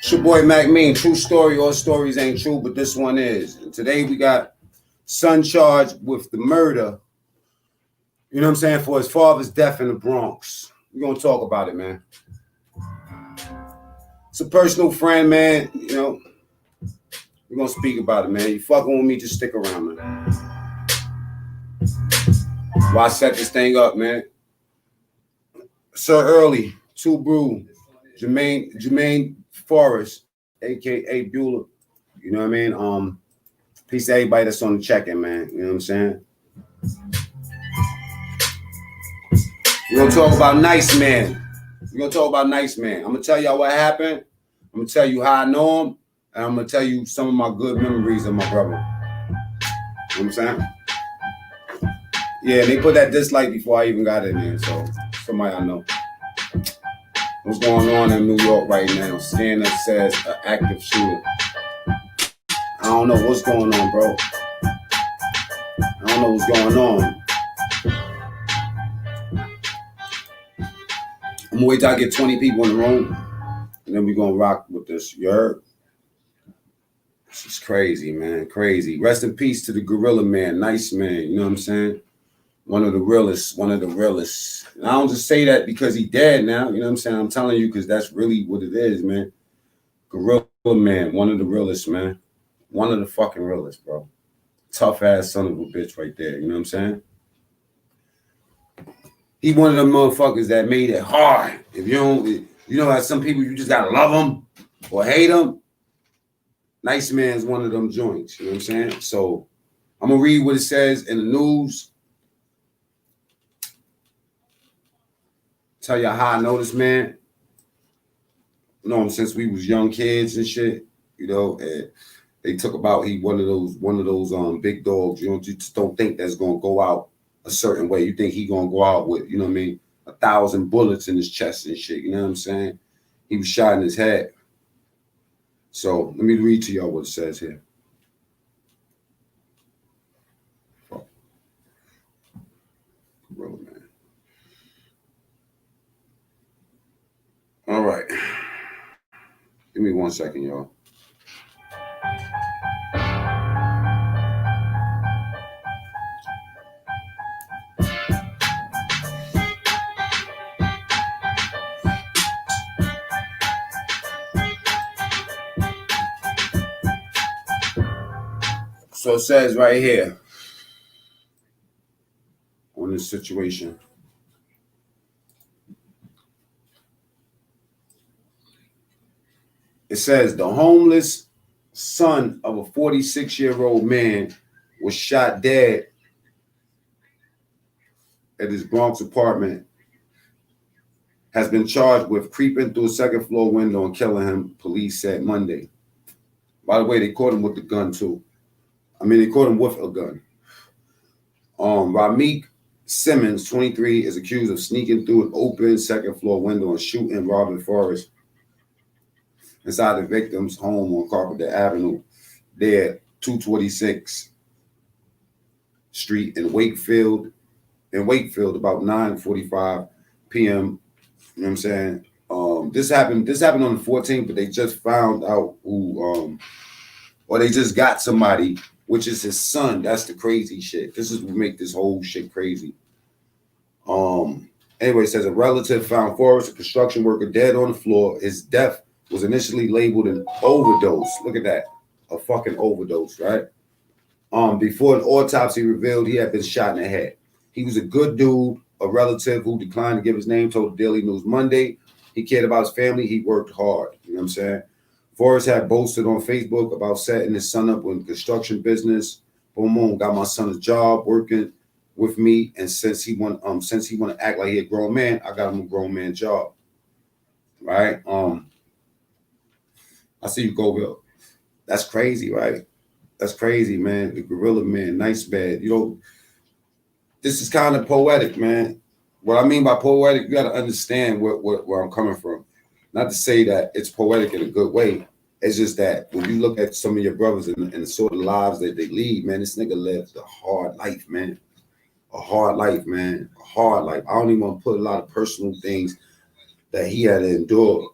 It's your boy Mac Mean. True story. All stories ain't true, but this one is. And today we got son charged with the murder, you know what I'm saying, for his father's death in the Bronx. We're going to talk about it, man. It's a personal friend, man. You know, we're going to speak about it, man. You fucking with me, just stick around, man. While I set this thing up, man. Sir Early, Two Brew, Jermaine Forrest, a.k.a. Bueller. You know what I mean? Peace to everybody that's on the check-in, man. You know what I'm saying? We're going to talk about NiceMann. We're going to talk about NiceMann. I'm going to tell y'all what happened. I'm going to tell you how I know him. And I'm going to tell you some of my good memories of my brother. You know what I'm saying? Yeah, they put that dislike before I even got in there. So, somebody I know. What's going on in New York right now? Scanner says an active shooter. I don't know what's going on, bro. I don't know what's going on. I'm gonna wait till I get 20 people in the room, and then we're gonna rock with this. You heard? This is crazy, man. Crazy. Rest in peace to the Gorilla Man, NiceMann. You know what I'm saying? One of the realest. And I don't just say that because he dead now. You know what I'm saying? I'm telling you because that's really what it is, man. Gorilla Man, one of the realest, man. One of the fucking realest, bro. Tough ass son of a bitch right there. You know what I'm saying? He one of them motherfuckers that made it hard. If you don't, you know how some people you just gotta love them or hate them. NiceMann's one of them joints. You know what I'm saying? So I'm gonna read what it says in the news. Tell y'all how I know this man. You know him since we was young kids and shit. You know, and they took about he one of those big dogs. You just don't think that's gonna go out a certain way. You think he gonna go out with, you know what I mean, 1,000 bullets in his chest and shit. You know what I'm saying? He was shot in his head. So let me read to y'all what it says here. Bro, man. All right. Give me 1 second, y'all. So it says right here on this situation. It says the homeless son of a 46-year-old man was shot dead at his Bronx apartment, has been charged with creeping through a second floor window and killing him, police said Monday. By the way, they caught him with the gun too. They caught him with a gun. Ramik Simmons, 23, is accused of sneaking through an open second floor window and shooting Robin Forrest inside the victim's home on Carpenter Avenue, there 226 Street in Wakefield, about 9:45 p.m. You know what I'm saying? This happened on the 14th, but they just found out who, or they just got somebody, which is his son. That's the crazy shit. This is what make this whole shit crazy. Anyway, it says a relative found Forrest, a construction worker, dead on the floor. His death was initially labeled an overdose. Look at that. A fucking overdose, right? Before an autopsy revealed he had been shot in the head. He was a good dude. A relative who declined to give his name told the Daily News Monday he cared about his family. He worked hard. You know what I'm saying? Forrest had boasted on Facebook about setting his son up with construction business. Boom, got my son a job working with me, and since he want to act like he a grown man, I got him a grown man job. Right? I see you go, Bill. That's crazy, right? That's crazy, man. The Gorilla Man, NiceMann. You know, this is kind of poetic, man. What I mean by poetic, you got to understand where I'm coming from. Not to say that it's poetic in a good way. It's just that when you look at some of your brothers and the sort of lives that they lead, man, this nigga lived a hard life, man. A hard life, man. A hard life. I don't even want to put a lot of personal things that he had to endure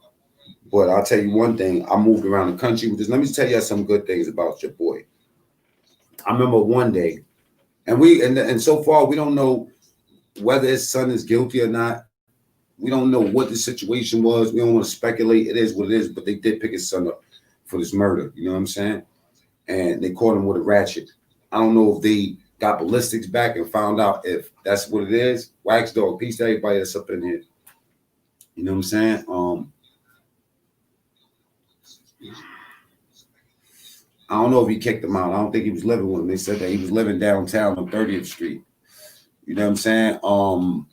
But I'll tell you one thing. I moved around the country with this. Let me tell you some good things about your boy. I remember one day, and so far we don't know whether his son is guilty or not. We don't know what the situation was. We don't want to speculate. It is what it is. But they did pick his son up for this murder. You know what I'm saying? And they caught him with a ratchet. I don't know if they got ballistics back and found out if that's what it is. Wax dog, peace to everybody that's up in here. You know what I'm saying? I don't know if he kicked him out. I don't think he was living with him. They said that he was living downtown on 30th Street. You know what I'm saying?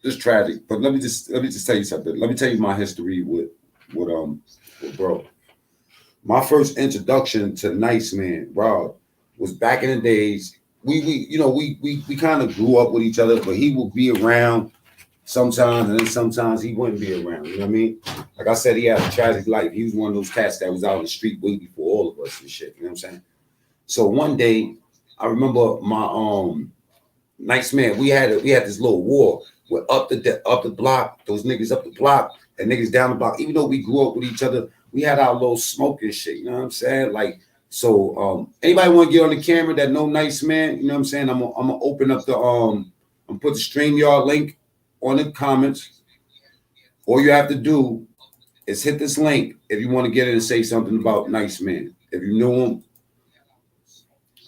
Just tragic. But let me just tell you something. Let me tell you my history with bro. My first introduction to NiceMann, Rob, was back in the days. We kind of grew up with each other, but he would be around sometimes, and then sometimes he wouldn't be around. You know what I mean? Like I said, he had a tragic life. He was one of those cats that was out on the street way before all of us and shit. You know what I'm saying? So one day, I remember my NiceMann. We had this little war with up the block, those niggas up the block and niggas down the block. Even though we grew up with each other, we had our little smoking shit. You know what I'm saying? Like, so anybody want to get on the camera that know NiceMann? You know what I'm saying? I'm gonna open up the I'm put the StreamYard link on the comments. All you have to do is hit this link if you want to get in and say something about NiceMann. If you know him,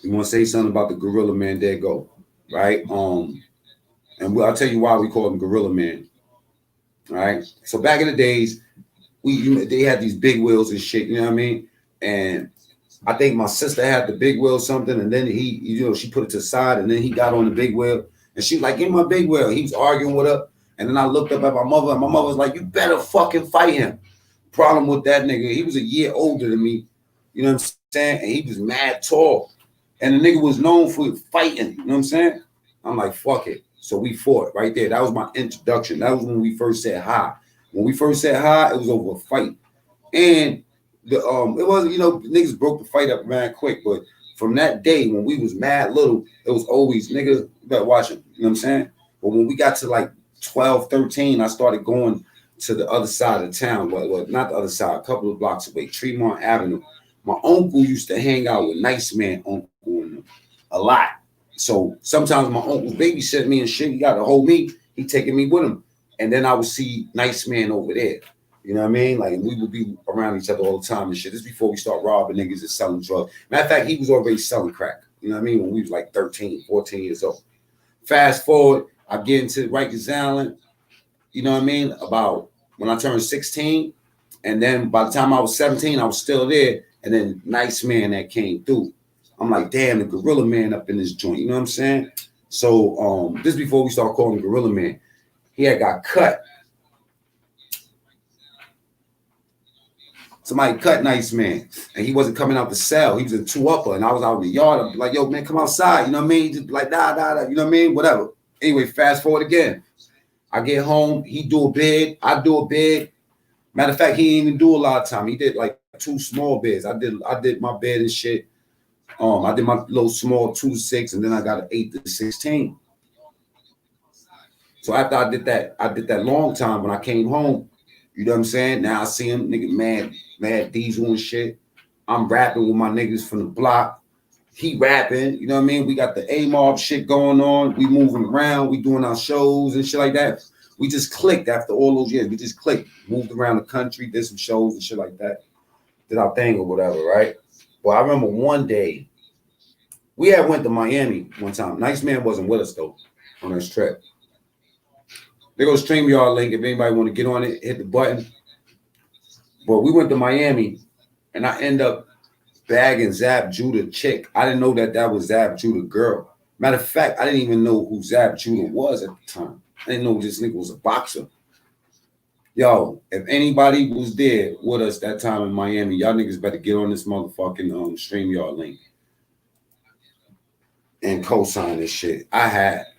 you want to say something about the Gorilla Man, there you go. Right? And I'll tell you why we call him Gorilla Man. All right. So back in the days, they had these big wheels and shit, you know what I mean? And I think my sister had the big wheel something, and then she put it to the side, and then he got on the big wheel, and she was like, "Give me my big wheel." He was arguing with her, and then I looked up at my mother, and my mother was like, "You better fucking fight him." Problem with that nigga, he was a year older than me, you know what I'm saying? And he was mad tall, and the nigga was known for fighting, you know what I'm saying? I'm like, fuck it. So we fought right there. That was my introduction. That was when we first said hi. When we first said hi, it was over a fight. And it was, niggas broke the fight up man quick. But from that day, when we was mad little, it was always, niggas, you better watch him. You know what I'm saying? But when we got to like 12, 13, I started going to the other side of town. Well, not the other side, a couple of blocks away, Tremont Avenue. My uncle used to hang out with NiceMann uncle a lot. So sometimes my uncle's babysitting me and shit. He got to hold me. He taking me with him. And then I would see NiceMann over there. You know what I mean? Like, we would be around each other all the time and shit. This is before we start robbing niggas and selling drugs. Matter of fact, he was already selling crack. You know what I mean? When we was like 13, 14 years old. Fast forward, I get into Rikers Island. You know what I mean? About when I turned 16. And then by the time I was 17, I was still there. And then NiceMann that came through. I'm like, damn, the Gorilla Man up in this joint. You know what I'm saying? So this is before we start calling him Gorilla Man. He had got cut. Somebody cut NiceMann, and he wasn't coming out the cell. He was in 2 Upper, and I was out in the yard. I'm like, yo, man, come outside. You know what I mean? Just like, da. You know what I mean? Whatever. Anyway, fast forward again. I get home. He do a bid. I do a bid. Matter of fact, he didn't even do a lot of time. He did like 2 small bids. I did my bid and shit. I did my little small 2 to 6, and then I got an 8 to 16. So after I did that long time when I came home, you know what I'm saying? Now I see him, nigga, mad diesel and shit. I'm rapping with my niggas from the block. He rapping, you know what I mean? We got the A-Mob shit going on. We moving around. We doing our shows and shit like that. We just clicked after all those years. We just clicked, moved around the country, did some shows and shit like that. Did our thing or whatever, right? Well, I remember one day, we had went to Miami one time. NiceMann wasn't with us, though, on this trip. There goes StreamYard link. If anybody want to get on it, hit the button. But we went to Miami, and I end up bagging Zab Judah chick. I didn't know that was Zab Judah girl. Matter of fact, I didn't even know who Zab Judah was at the time. I didn't know this nigga was a boxer. Yo, if anybody was there with us that time in Miami, y'all niggas better get on this motherfucking StreamYard link and co-sign this shit.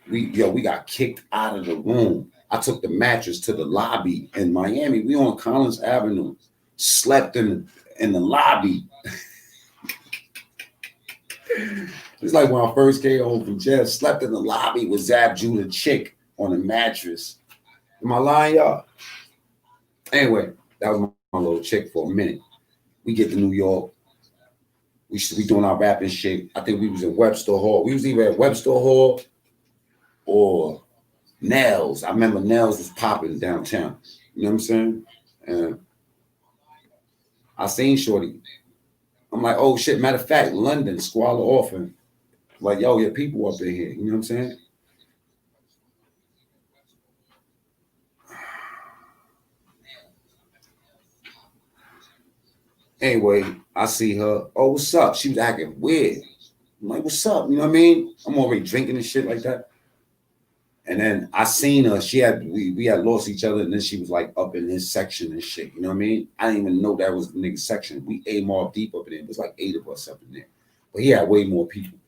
We got kicked out of the room. I took the mattress to the lobby in Miami. We on Collins Avenue, slept in the lobby. It's like when I first came home from jail, slept in the lobby with Zab Judah chick on a mattress. Am I lying, y'all? Anyway, that was my little chick for a minute. We get to New York. We doing our rapping shit. I think we was in Webster Hall. We was either at Webster Hall or Nels. I remember Nels was popping downtown. You know what I'm saying? And I seen Shorty. I'm like, oh shit. Matter of fact, London, Squalor Orphan. Like, yo, your people up in here. You know what I'm saying? Anyway, I see her. Oh, what's up? She was acting weird. I'm like, what's up? You know what I mean? I'm already drinking and shit like that. And then I seen her. We had lost each other, and then she was like up in his section and shit. You know what I mean? I didn't even know that was the nigga's section. We ate more deep up in there. It was like 8 of us up in there. But he had way more people.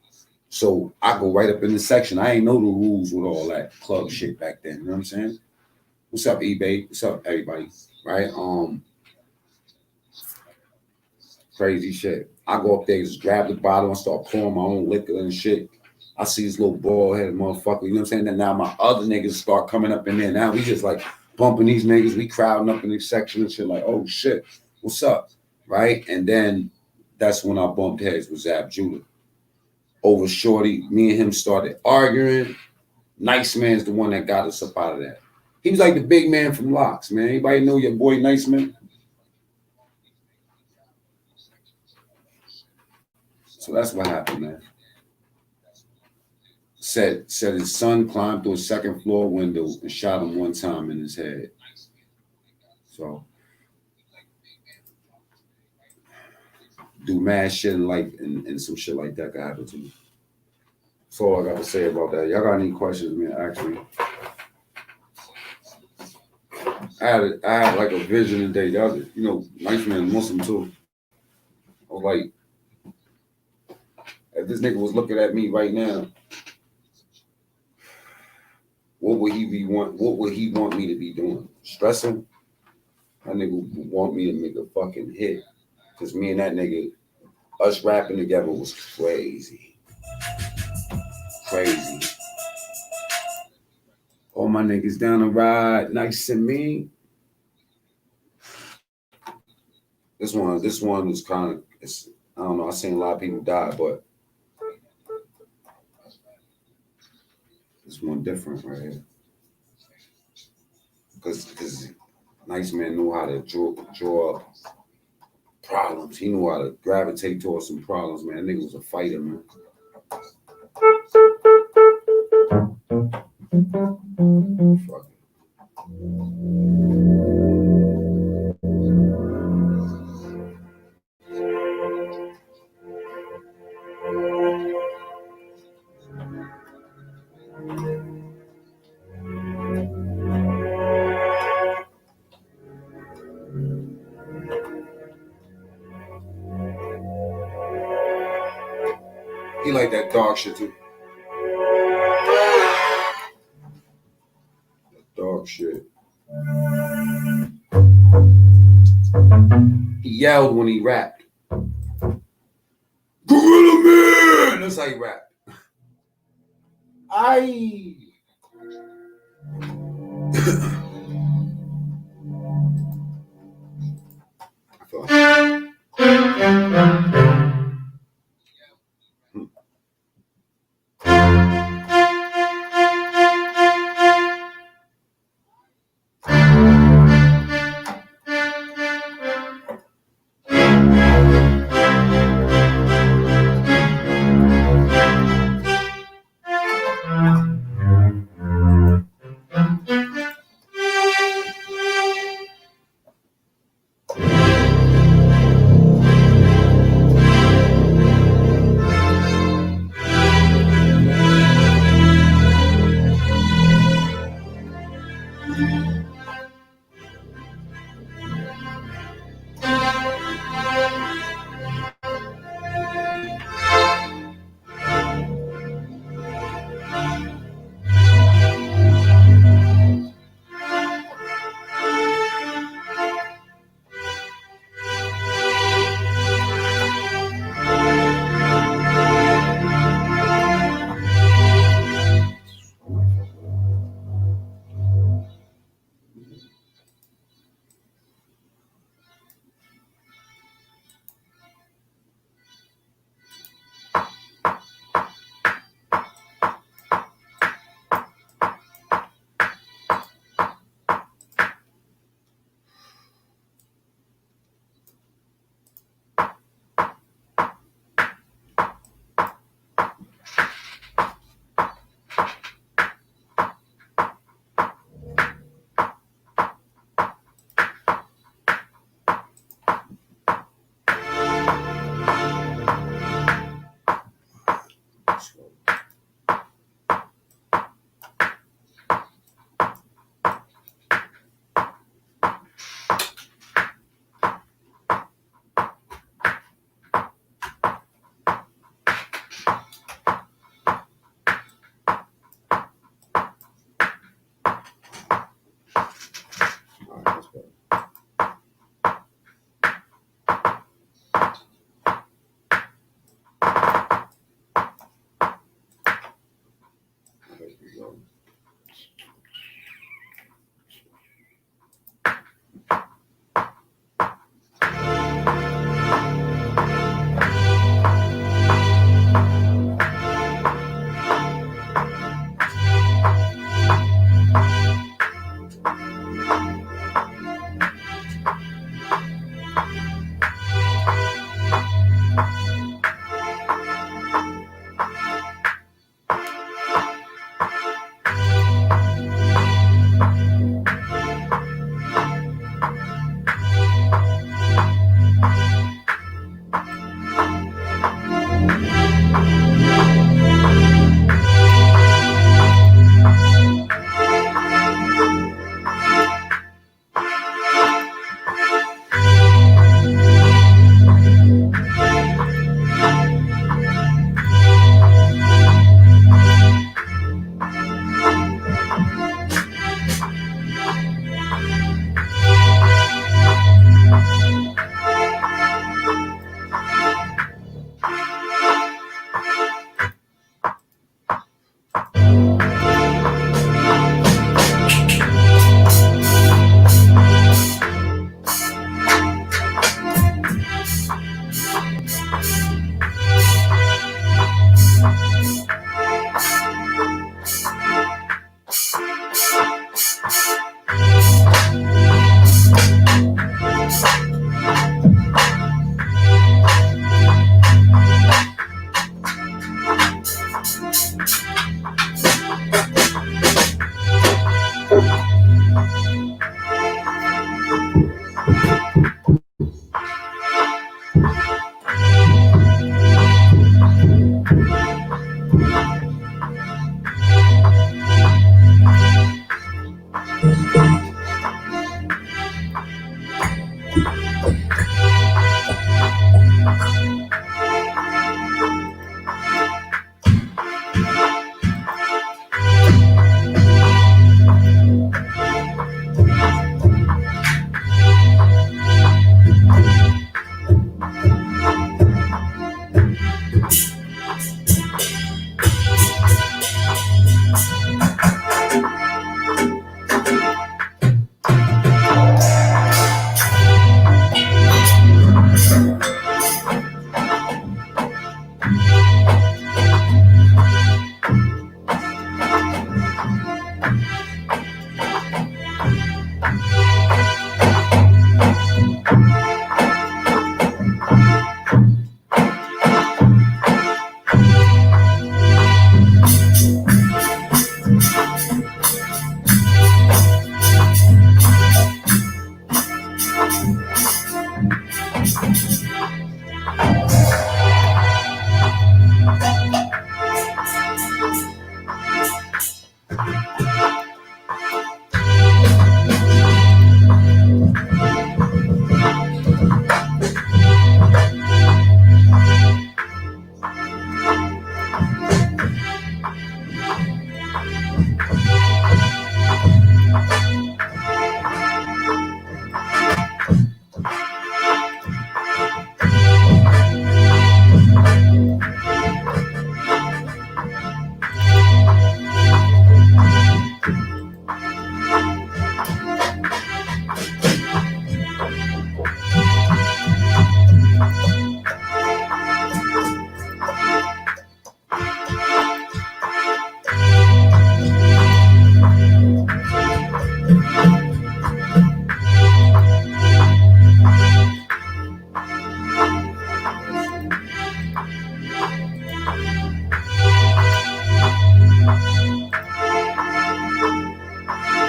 So I go right up in the section. I ain't know the rules with all that club shit back then. You know what I'm saying? What's up, eBay? What's up, everybody? Right? Crazy shit. I go up there, just grab the bottle and start pouring my own liquor and shit. I see this little bald headed motherfucker, you know what I'm saying? And now my other niggas start coming up in there. Now we just like bumping these niggas, we crowding up in the section and shit, like, oh shit, what's up? Right? And then that's when I bumped heads with Zab Judah. Over Shorty, me and him started arguing. NiceMann's the one that got us up out of that. He was like the big man from Locks, man. Anybody know your boy NiceMann? So that's what happened, man. Said his son climbed through a second floor window and shot him one time in his head. So do mad shit in life and some shit like that could happen to you. That's all I got to say about that. Y'all got any questions, man? Actually, I had like a vision today. The other, you know, NiceMann Muslim too. I was like, if this nigga was looking at me right now, what would he want me to be doing? Stressing? That nigga would want me to make a fucking hit. Cause me and that nigga, us rapping together was crazy. Crazy. All my niggas down the ride, NiceMann. This one was kind of, I don't know, I seen a lot of people die, but this one different right here. Because NiceMann knew how to draw up problems. He knew how to gravitate towards some problems, man. That nigga was a fighter, man. Fuck it. He like that dog shit too. That dog shit. He yelled when he rapped. Gorilla Man! That's how he rapped. I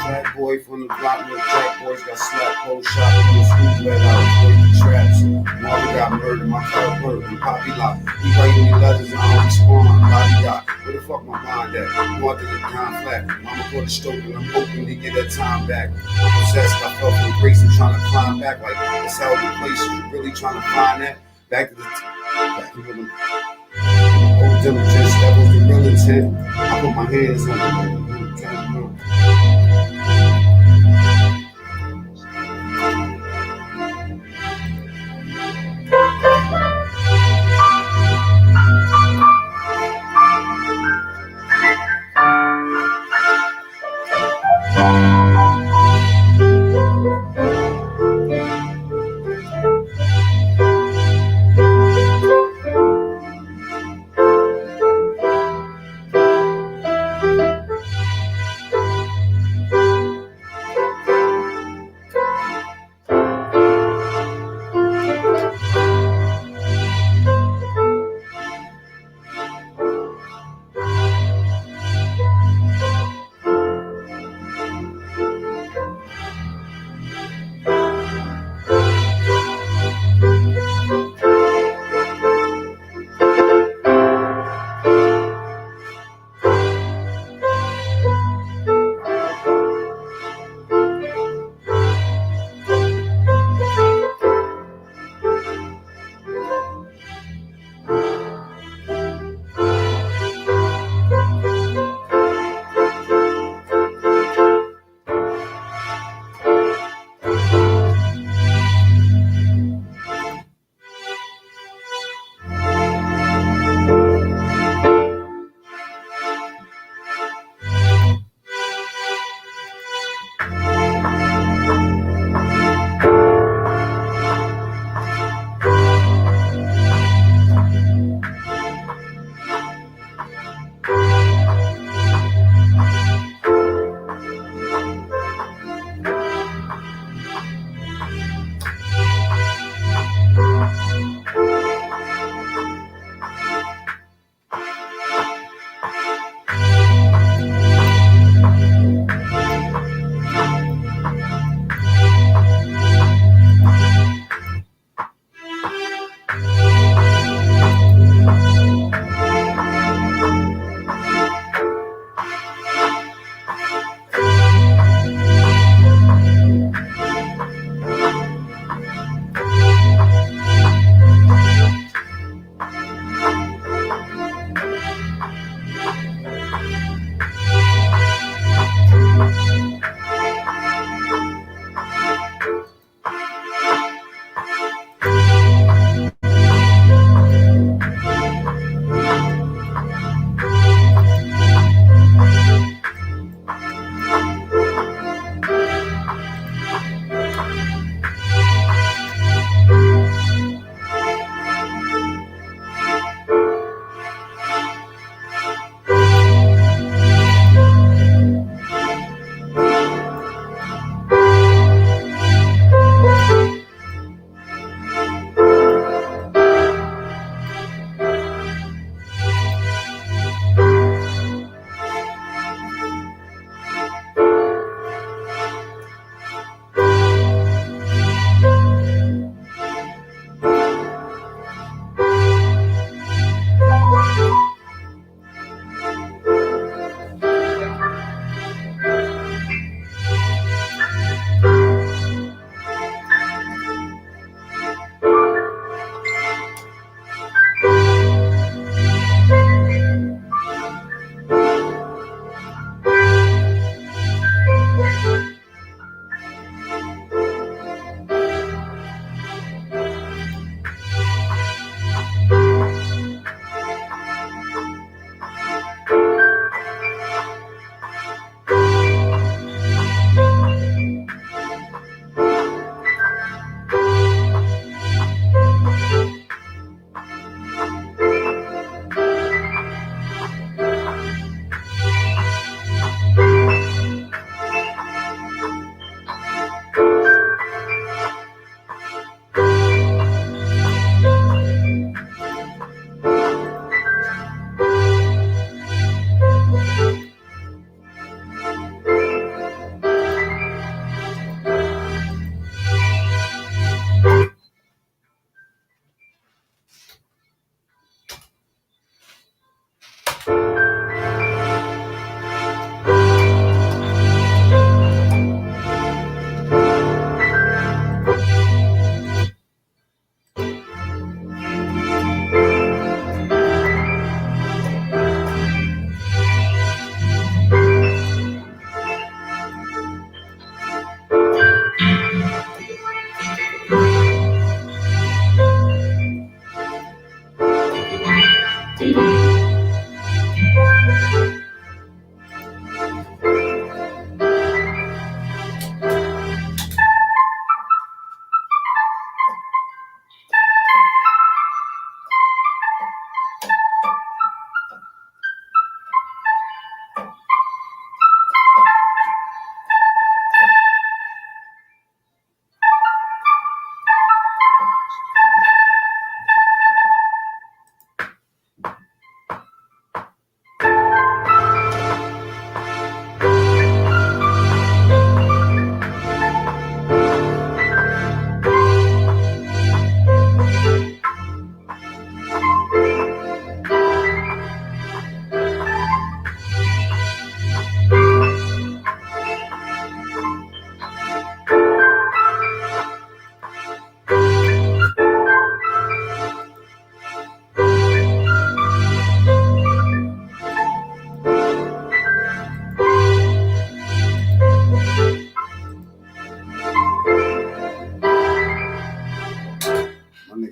Jack boy from the block where Jack boys got slapped, whole shot from the school let out, breaking traps. Marvin got murdered, my car hurt, and Poppy locked. He writing me letters and I don't respond. Bobby got, where the fuck my mind at? Wanted to time flat. Mama caught a stroke and I'm hoping to get that time back. I'm obsessed, I felt the grace and trying to climb back like this hell the place. You really trying to find that? Back to the old diligence, that was the real intent. I put my hands on it.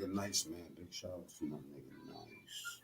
nigga NiceMann. Big shout out to my nigga Nice.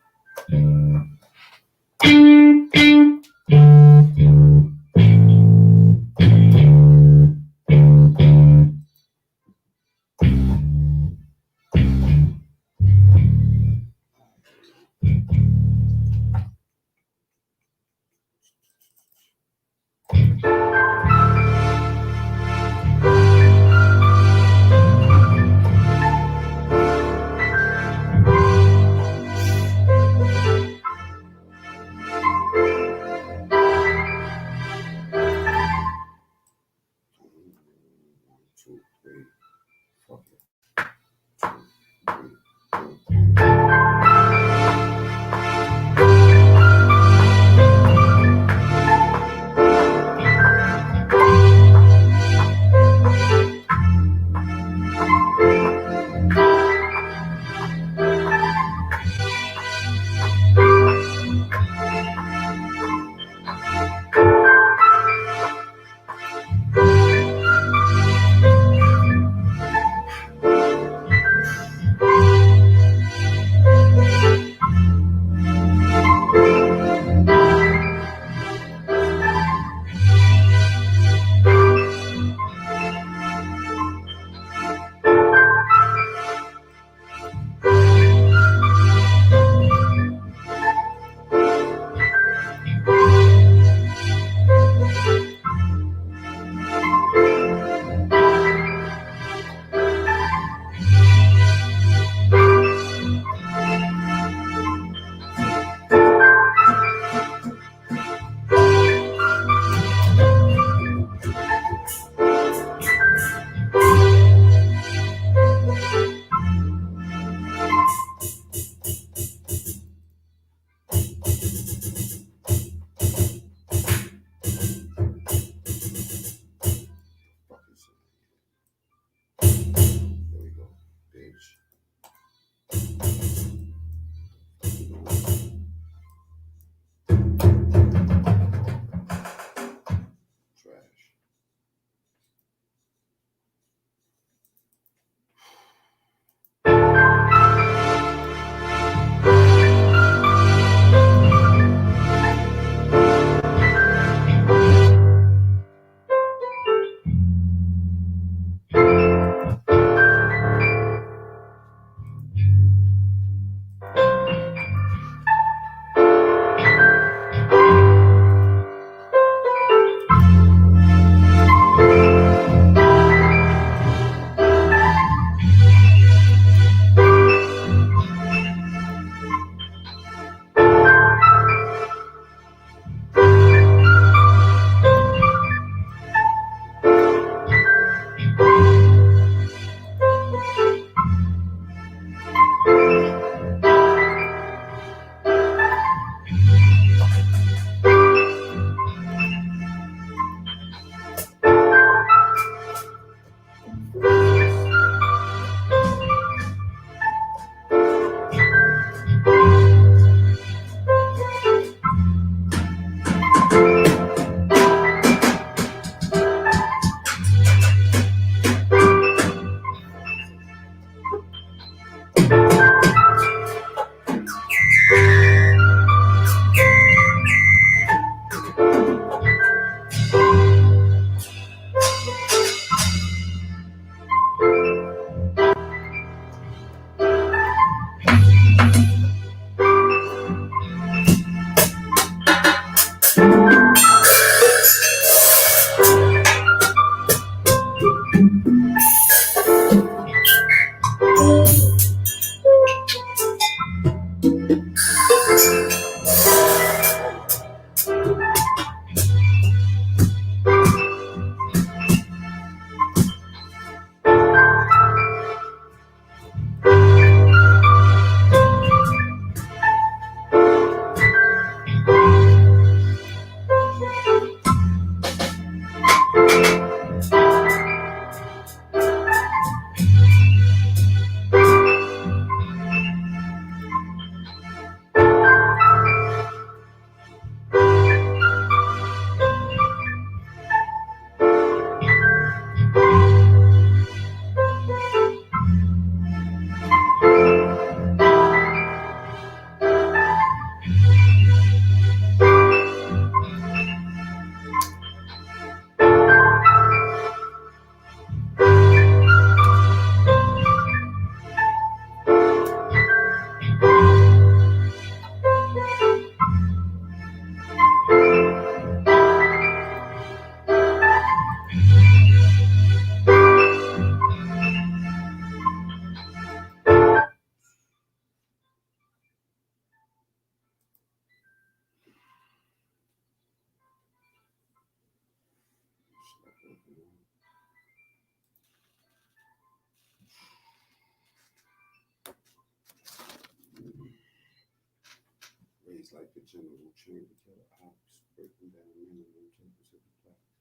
general train to kill ops, breaking down minimum tempers of the blocks.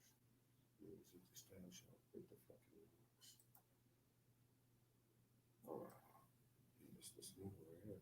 Niggas hit the style shop, break the fucking locks. Alright. This number right here.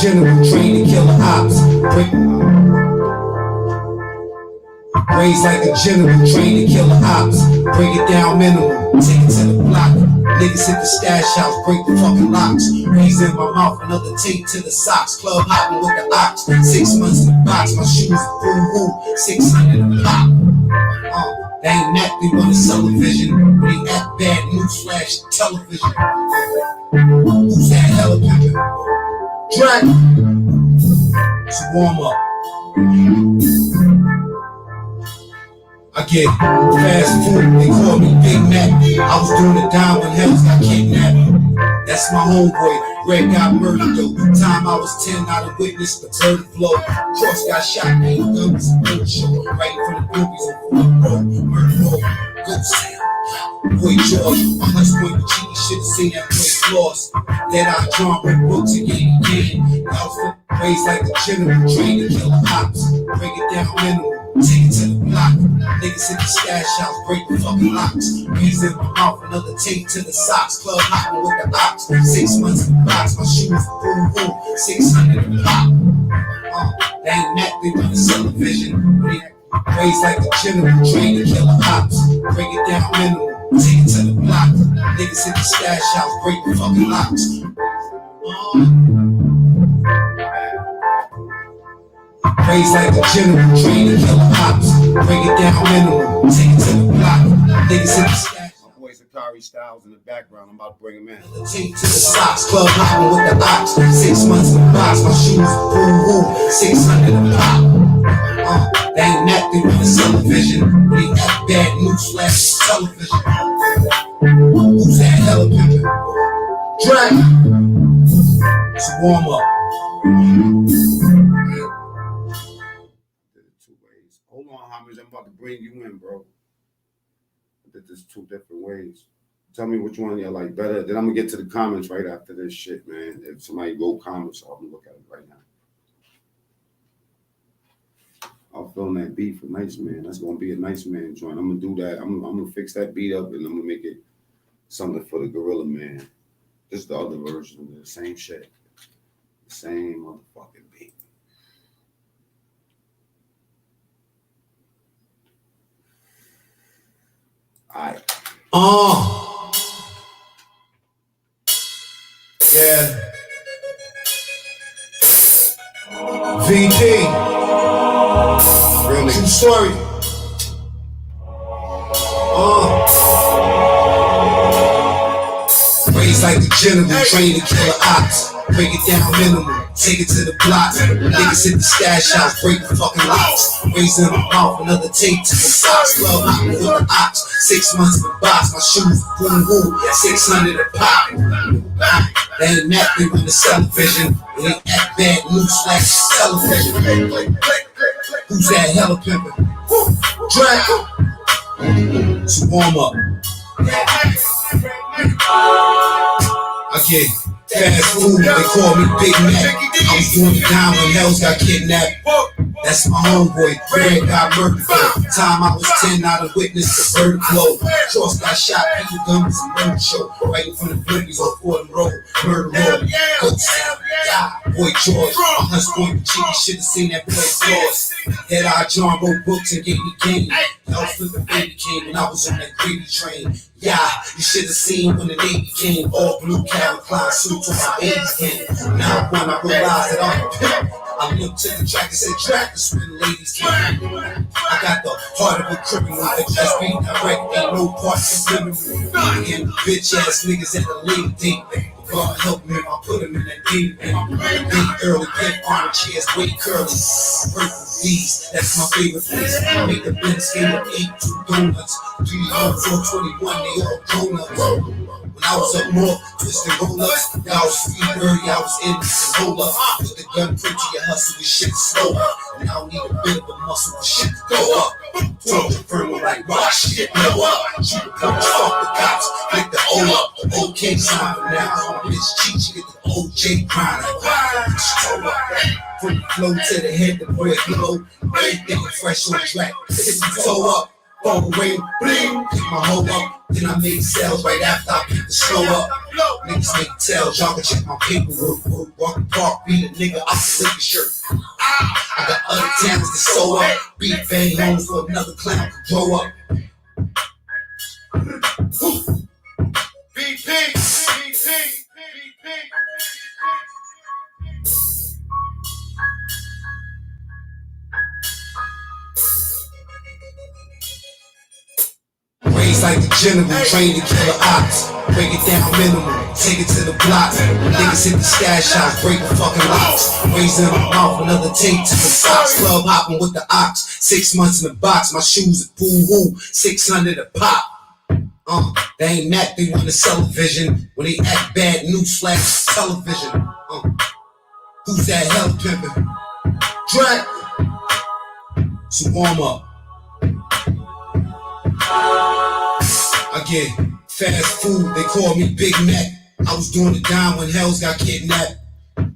General trained to kill the ops. Raised like a general trained to kill the ops. Break it down minimum, take it to the block. Niggas hit the stash house, break the fucking locks. Raised in my mouth, another tape to the socks. Club hopping with the ops. 6 months in the box, my shoes boo-hoo. 600 a pop. They ain't that, they want a television. When they act bad, newsflash television. Who's that hella pimpin'? Drag. It's a warm up. I get fast food, they call me Big Mac. I was doing the dime when Hells got kidnapped. That's my homeboy, Greg got murdered though. Time I was 10, not a witness, but turn the flow. Cross got shot, ain't done with some good show. Right in front of boobies on Fort Road, murder road, go Sam. Boy George, my much boy the cheeky shit to say that boy lost. That I drawn with books again. I was raised like a general, trained to kill the ops. Break it down minimum, take it to the block. Niggas hit the stash house, break the fucking locks. Raised in my mouth, another tape to the socks. Club hopping with the ops. 6 months in the box, my shoes boo-hoo. 600 a pop. They ain't that, they want a television. Raised like a general, trained to kill the ops. Break it down minimum, take it to the block. Niggas hit the stash house, break the fucking locks. Raised like a general, trained to kill the ops. Break it down minimum, take it to the block. Niggas hit the stash. My boy Sakari Styles in the background, I'm about to bring him in. Tape to the socks, club hopping with the ops. 6 months in the box, my shoes boo-hoo. 600 a pop. They ain't that, they want a television. When they act bad, newsflash television. Who's that hella pimpin'? Drag. It's a warm up. Did it 2 ways. Hold on, Homage, I'm about to bring you in, bro. I did this 2 different ways. Tell me which one you like better. Then I'm gonna get to the comments right after this shit, man. If somebody go comments, I'm gonna look at it right now. I'll film that beat for NiceMann. That's gonna be a NiceMann joint. I'm gonna do that. I'm gonna fix that beat up and I'm gonna make it something for the Gorilla Man. This is the other version of the same shit. The same motherfucking beat. Alright. Yeah. VP. Really? True story. Raised like a general, trained to kill the ops. Break it down minimum, take it to the block. Niggas hit the stash house, break the fucking locks. Raised in my mouth, another tape to the socks. Club hopping with the ops. 6 months in the box, my shoes boo-hoo. 600 a pop. They ain't that, they want a television. They ain't that bad, newsflash television. Who's that hella pimpin'? Draco. So warm up. I get fast food, they call me Big Mac. I was doing the dime when Hells got kidnapped. That's my homeboy, Greg got murdered. Time I was 10, I done witnessed the bird blow. Cross got shot, people guns and murder show. Right in front of Flippies on Fordham Road, murder road. Ghost town, boy George. My hunts going to cheat, should've seen that boy flaws. Head eye John wrote books and gave me game. I was flipping baby came when I was on that gravy train. Yeah, you should've seen when the Navy came. All blue Calvin Klein suits on my 80s game. Now when I realized that I'm a pimp, I looked to the track and said, "Track is when the ladies came." I got the heart of a criminal, that just being direct, ain't no parts of criminal. And bitch ass niggas at the later date. God help me if I put him in that deep end. Big early, big arm chairs, way curly. Purple D's, that's my favorite place. I make the Benz skate of 8 2 donuts. 3 421, they all grown up. When I was up north, twisting roll-ups, y'all was free early, I was in this and roll up. Put the gun print to your hustle, this shit slow up. And I don't need a bit of a muscle, this shit to go up. Talk to Firmo like rock shit, blow up. Shoot the punch, fuck the cops, click the O up. The OK sign for now. Bitch cheat, you get the OJ grind. Like, from the flow to the head, the bread low. Everything fresh on track. Hit the toe up. Phone ring, bling, pick my hoe up. Then I made sales right after I picked the slow up. Niggas make tells, y'all can check my paperwork. Walk the park, beat a nigga off the liquor shirt. I got other talents to sew up. Beat bang homes for another clown to grow up. BP. Raised like the general, trained to kill the ops. Break it down minimal, take it to the block. Niggas hit the stash house, break the fucking locks. Raising my mouth, another tape to the socks. Club hopping with the ox, 6 months in the box. My shoes are boo-woo, 600 a pop. They ain't Mac, they want to sell a vision. When they act bad, news flash television. Who's that hell pimpin'? Drac. So warm up. I get fast food, they call me Big Mac. I was doing the dime when Hells got kidnapped.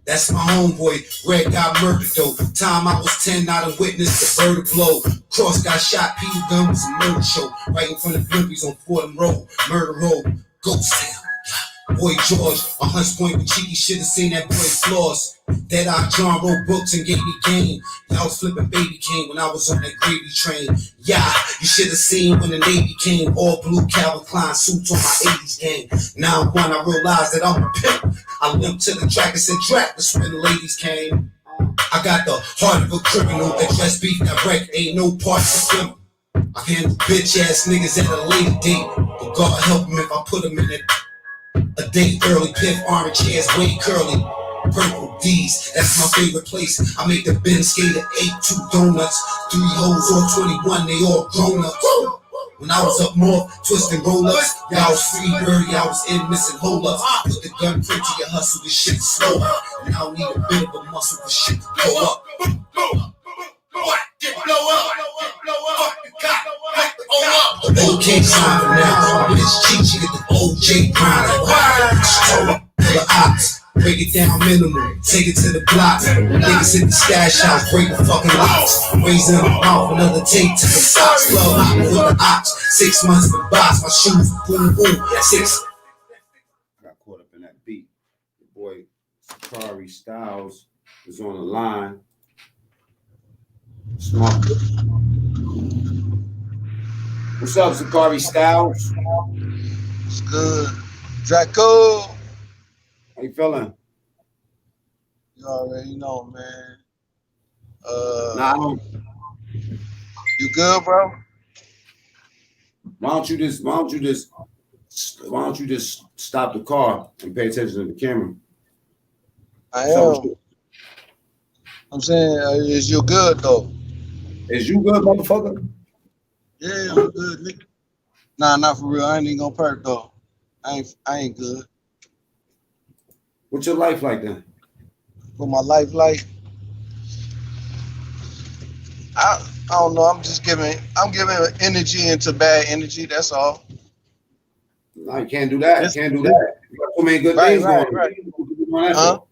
That's my homeboy, Red got murdered though. Time I was 10, I done witnessed the bird blow. Cross got shot, Peter Gunn was a murder show. Right in front of Flippies on Fordham Road, murder road, ghost town. Boy George, on Hunts Point with cheeky, should've seen that boy flaws. Dead eye John wrote books and gave me game. I was flipping baby cane when I was on that gravy train. Yeah, you should've seen when the Navy came. All blue Calvin Klein suits on my 80s game. Now when I realized that I'm a pimp, I limped to the track and said, "Track, that's when the ladies came." I got the heart of a criminal, that dress beat direct, ain't no parts of criminal. I handle bitch ass niggas at a later date, but God help them if I put them in a date early. Piff orange chairs, way curly. Purple D's, that's my favorite place. I make the Benz skate of 8 2 donuts. 3 hoes or 21, they all grown up. When I was up north, twisting roll-ups, y'all was free early, I was in missing hold-ups. Put the gun print to your hustle, this shit slow up. And I don't need a bit of a muscle, this shit to go up. Get blow up, fuck the cop, like the O up. The OK sign for now, bitch cheat, you get the OJ grind. Like, the ops. Break it down minimal, take it to the block. Niggas hit the stash house, break the fucking locks. Raising my mouth, another tape to the socks. Club hopping with the ops, 6 months in the box. My shoes, boom, boom, 6. I got caught up in that beat. The boy Sakari Styles is on the line. Smart. What's up, Sakari Styles? It's good. Draco. How you feeling? You already know, man. Nah, I don't. You good, bro? Why don't you just stop the car and pay attention to the camera? I am. I'm saying, is you good though? Is you good, motherfucker? Yeah, I'm good, nigga. Nah, not for real. I ain't even gonna perk though. I ain't good. What's your life like then? What my life like? I don't know. I'm giving energy into bad energy. That's all. No, you can't do that. It's, Can't do that. You got too many good right, things going right, on. right. What you doing that Huh? for?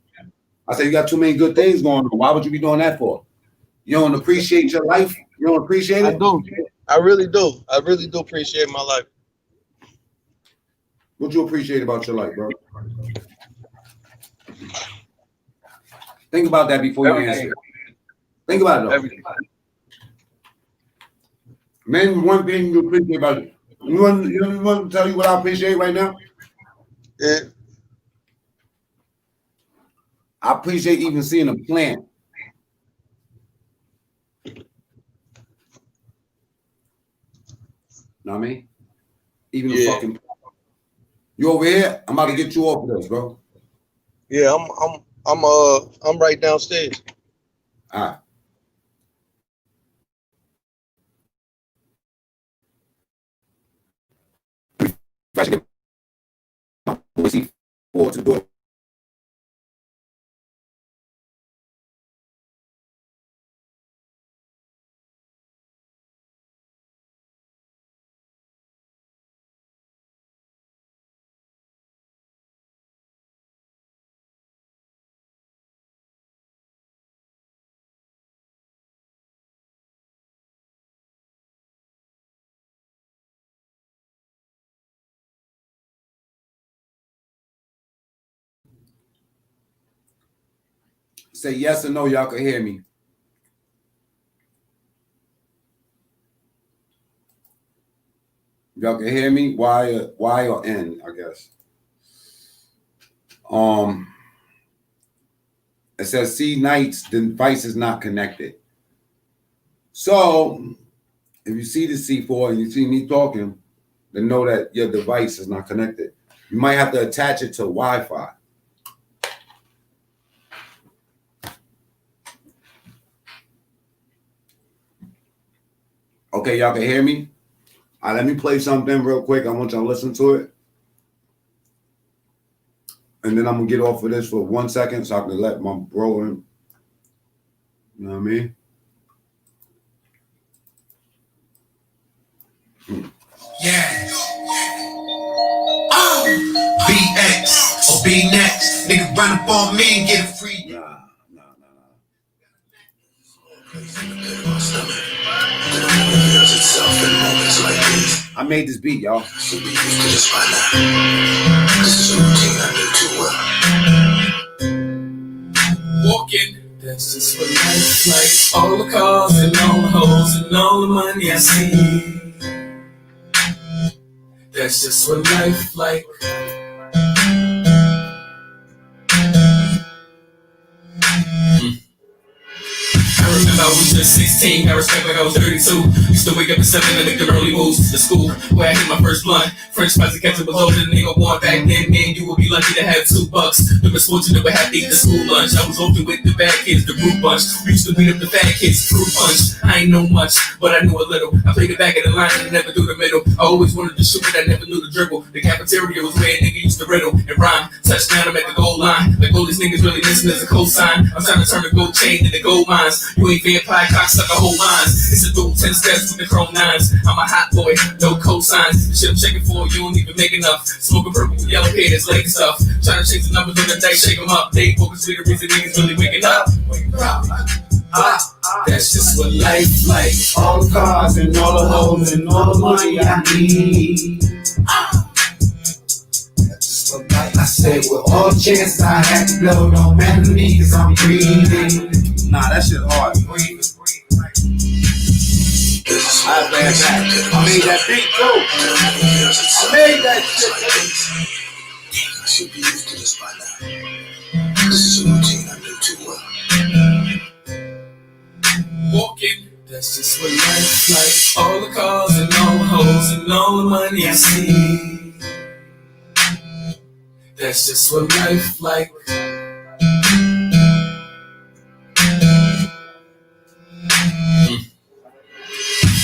I said you got too many good things going on. Why would you be doing that for? You don't appreciate your life? You don't appreciate I it? do. I really do. I really do appreciate my life. What you appreciate about your life, bro? Think about that before you answer. Think about it though. Everything. Man, one thing you appreciate about it. You want to tell you what I appreciate right now? Yeah. I appreciate even seeing a plant. Know what I mean? Even a fucking. You over here? I'm about to get you off of this, bro. Yeah, I'm right downstairs. All right. If I should get my voice forward to the door. Say yes or no, y'all can hear me. Y'all can hear me? Y or N, I guess. It says see Nights, the device is not connected. So if you see the C4 and you see me talking, then know that your device is not connected. You might have to attach it to Wi-Fi. Okay, y'all can hear me? All right, let me play something real quick. I want y'all to listen to it. And then I'm going to get off of this for 1 second so I can let my bro in. You know what I mean? Yeah. BX or B next. Nigga run up on me and get a free. Nah. I made this beat, y'all. Walking, that's just what life's like. All the cars and all the hoes and all the money I see. That's just what life like. I remember I was just 16, got respect like I was 32. Used to wake up at 7 and make the early moves to school, where I hit my first blunt. French fries and ketchup was older than nigga one back then. Man, you would be lucky to have $2. The misfortune that would have to eat the school lunch. I was often with the bad kids, the group bunch. We used to beat up the fat kids, fruit punch. I ain't know much, but I knew a little. I played the back of the line and never through the middle. I always wanted to shoot, but I never knew the dribble. The cafeteria was where a nigga used to riddle and rhyme. Touchdown, I'm at the goal line. Like all these niggas really missing as a cosign. I'm trying to turn the gold chain into gold mines. You ain't vampire, cocksucker, whole lines. It's a dual 10 steps with the chrome nines. I'm a hot boy, no cosigns. The shit I'm checking for, you don't even make enough. Smoking purple with yellow hair, that's lake stuff. Trying to change the numbers on the day, shake them up. They focus to the reason niggas really waking up. That's just what life like. All the cars and all the hoes and all the money I need. That's just what life. I said with all the chances I had to blow, don't matter to me cause I'm breathing. Nah, that shit hard. I bad back. I made that beat too. I made that shit. I should be used to this by now. This is a routine I do too well. Walking, that's just what life's like. All the cars and all the hoes and all the money I see. That's just what life like.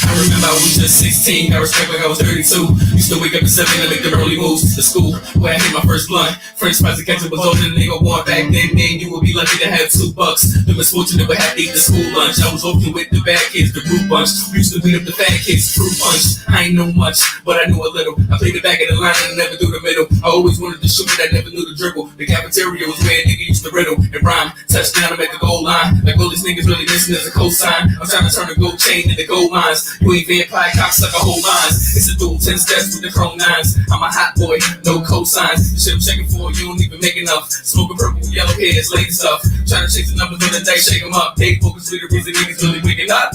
I remember I was just 16, got respect like I was 32. Used to wake up at 7 and make the early moves to school, where I hit my first blunt. French fries and ketchup was older than nigga one back then. Man, you would be lucky to have $2. The misfortune never had to eat the school lunch. I was often with the bad kids, the group bunch. We used to beat up the fat kids, fruit punch. I ain't know much, but I knew a little. I played the back of the line and I never threw the middle. I always wanted to shoot, but I never knew the dribble. The cafeteria was where a nigga used to riddle and rhyme. Touchdown, I'm at the goal line. Like all these niggas really missing as a cosign. I'm trying to turn the gold chain into gold mines. You ain't vampire cocksucker whole lines. It's a dual 10 steps with the chrome 9s. I'm a hot boy, no cosigns. The shit I'm checking for, you don't even make enough. Smoking purple, yellow hairs, lady stuff. Trying to chase the numbers on the day, shake them up. They focus with the reason niggas really waking up.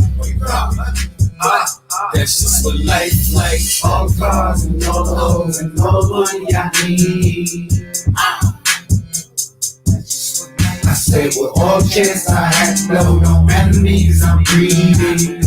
That's just what life like. All cars and all the hoes and all the money I need. I said with all chance I had to blow, don't matter to me cause I'm breathing.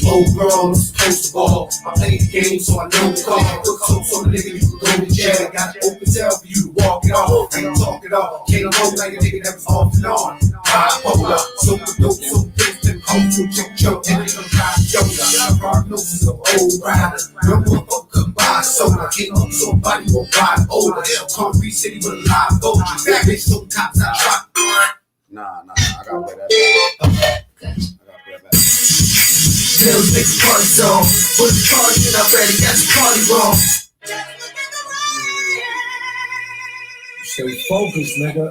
Old girl was supposed to ball. I played the game so I know the call. Put close on the nigga, you can go to jail. Got an open tail for you to walk it off. Ain't talk it off. Can't roll like a nigga that was off and on. Bipolar, so dope, so dope, then hopeful, choke, and then I'm trying to yoga. Prognosis of old rider. No motherfucker could buy a soda. Can't look somebody will buy an older. Concrete city with a live vulture. That bitch so tops I drop. Nah, I gotta play that. Pills make the party song. Put the party in, I'm ready, got the party wrong. Stay focused, nigga.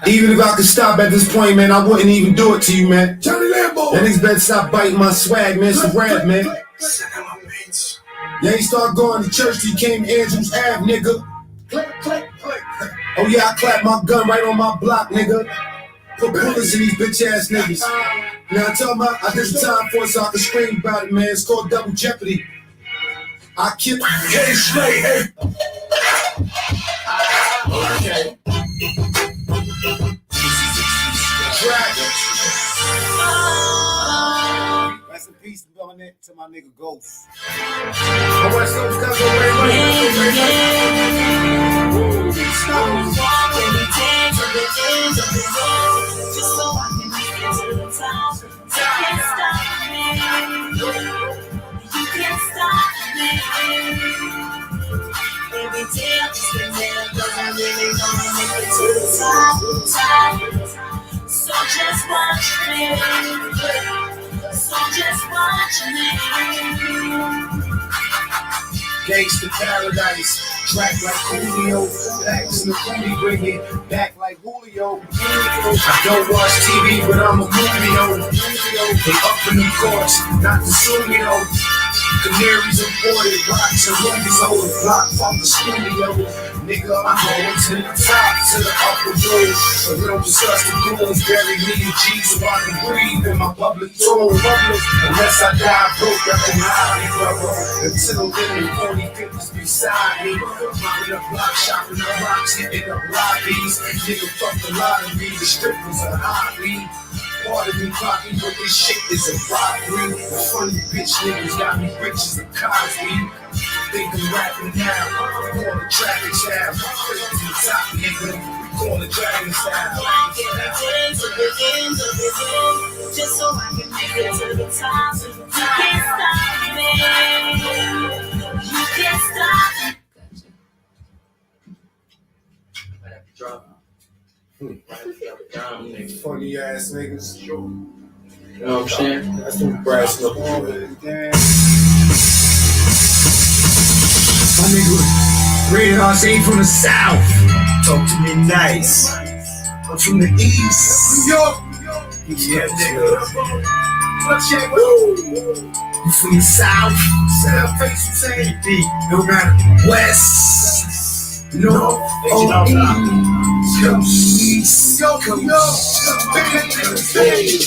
Even if I could stop at this point, man, I wouldn't even do it to you, man. Johnny Lambo. That niggas better stop biting my swag, man. It's a rap, man. Yeah, you start going to church till you came to Andrews Ave, nigga. Click, click, click. Oh yeah, I clapped my gun right on my block, nigga. Put bullets in these bitch ass niggas. Now I tell them I did the time for it so I can scream about it, man. It's called double jeopardy. I killed hey straight, hey. Okay. Rest in peace to my nigga Ghost. I want some stuff just so I can make it to the top. You can't stop me. You can't stop me. Every day I'm just a man, but I really wanna make it to the top. So just watch me. So just watch me. Gangsta paradise. Track like Julio, Max and the booty bring it back like Julio. I don't watch TV, but I'm a movie. They up in the courts, not the studio. Canaries imported, rocks and movies hold the block from the studio. Nigga, I'm going to the top, to the upper room. But we don't discuss the goons, bury me in G so I can breathe in my public tone. Unless I die broke, I can hide me, brother. Until then, the 40-50s beside me. I'm in the block, shopping the rocks, hitting up lobbies. Nigga, fuck the lottery, the strippers are hobby. Part of me clocking, but this shit is a robbery. Funny bitch niggas got me rich as a Cosby. Think I'm rapping now, we call it traffic style. Straight to the top, nigga, we call it dragon style. Just so I can make it to the top. You can't stop me. You can't stop me. Funny ass niggas. You know what I'm saying? That's some brass up. My nigga, rated R8 from the South. Talk to me nice. I'm from the East. New York. Yeah, nigga. You from the South? South face, you say? No matter West, North, or East. East, come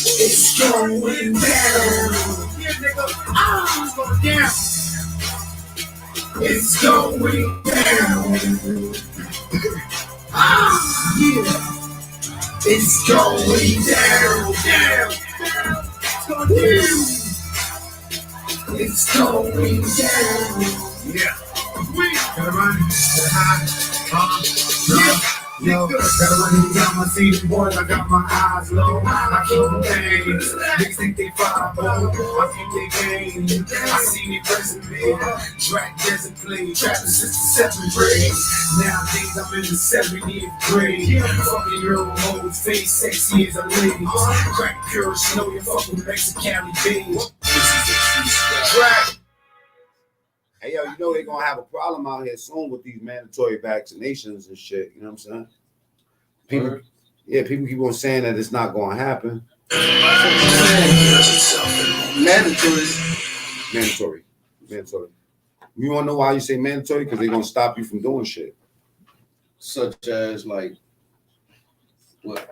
it's going down. Yeah, nigga. It's going down. It's going down. Yeah. It's going down. It's going down. Yeah. Gotta run. Gotta hide. Yeah. Yo, gotta run it down my season, boys. I got my eyes low. I keep them things. Niggas think they 5-0. I keep their game. I see me resume. Track doesn't play. Trapping since the 7th grade. Nowadays I'm in the 70th grade. Fucking your hoes, face sexy as a lady. Crack pure snow, you fucking Mexican beige. Track. Hey, yo, you know they're going to have a problem out here soon with these mandatory vaccinations and shit. You know what I'm saying? People keep on saying that it's not going to happen. Mandatory. You want to know why you say mandatory? Because they're going to stop you from doing shit. Such as, like, what?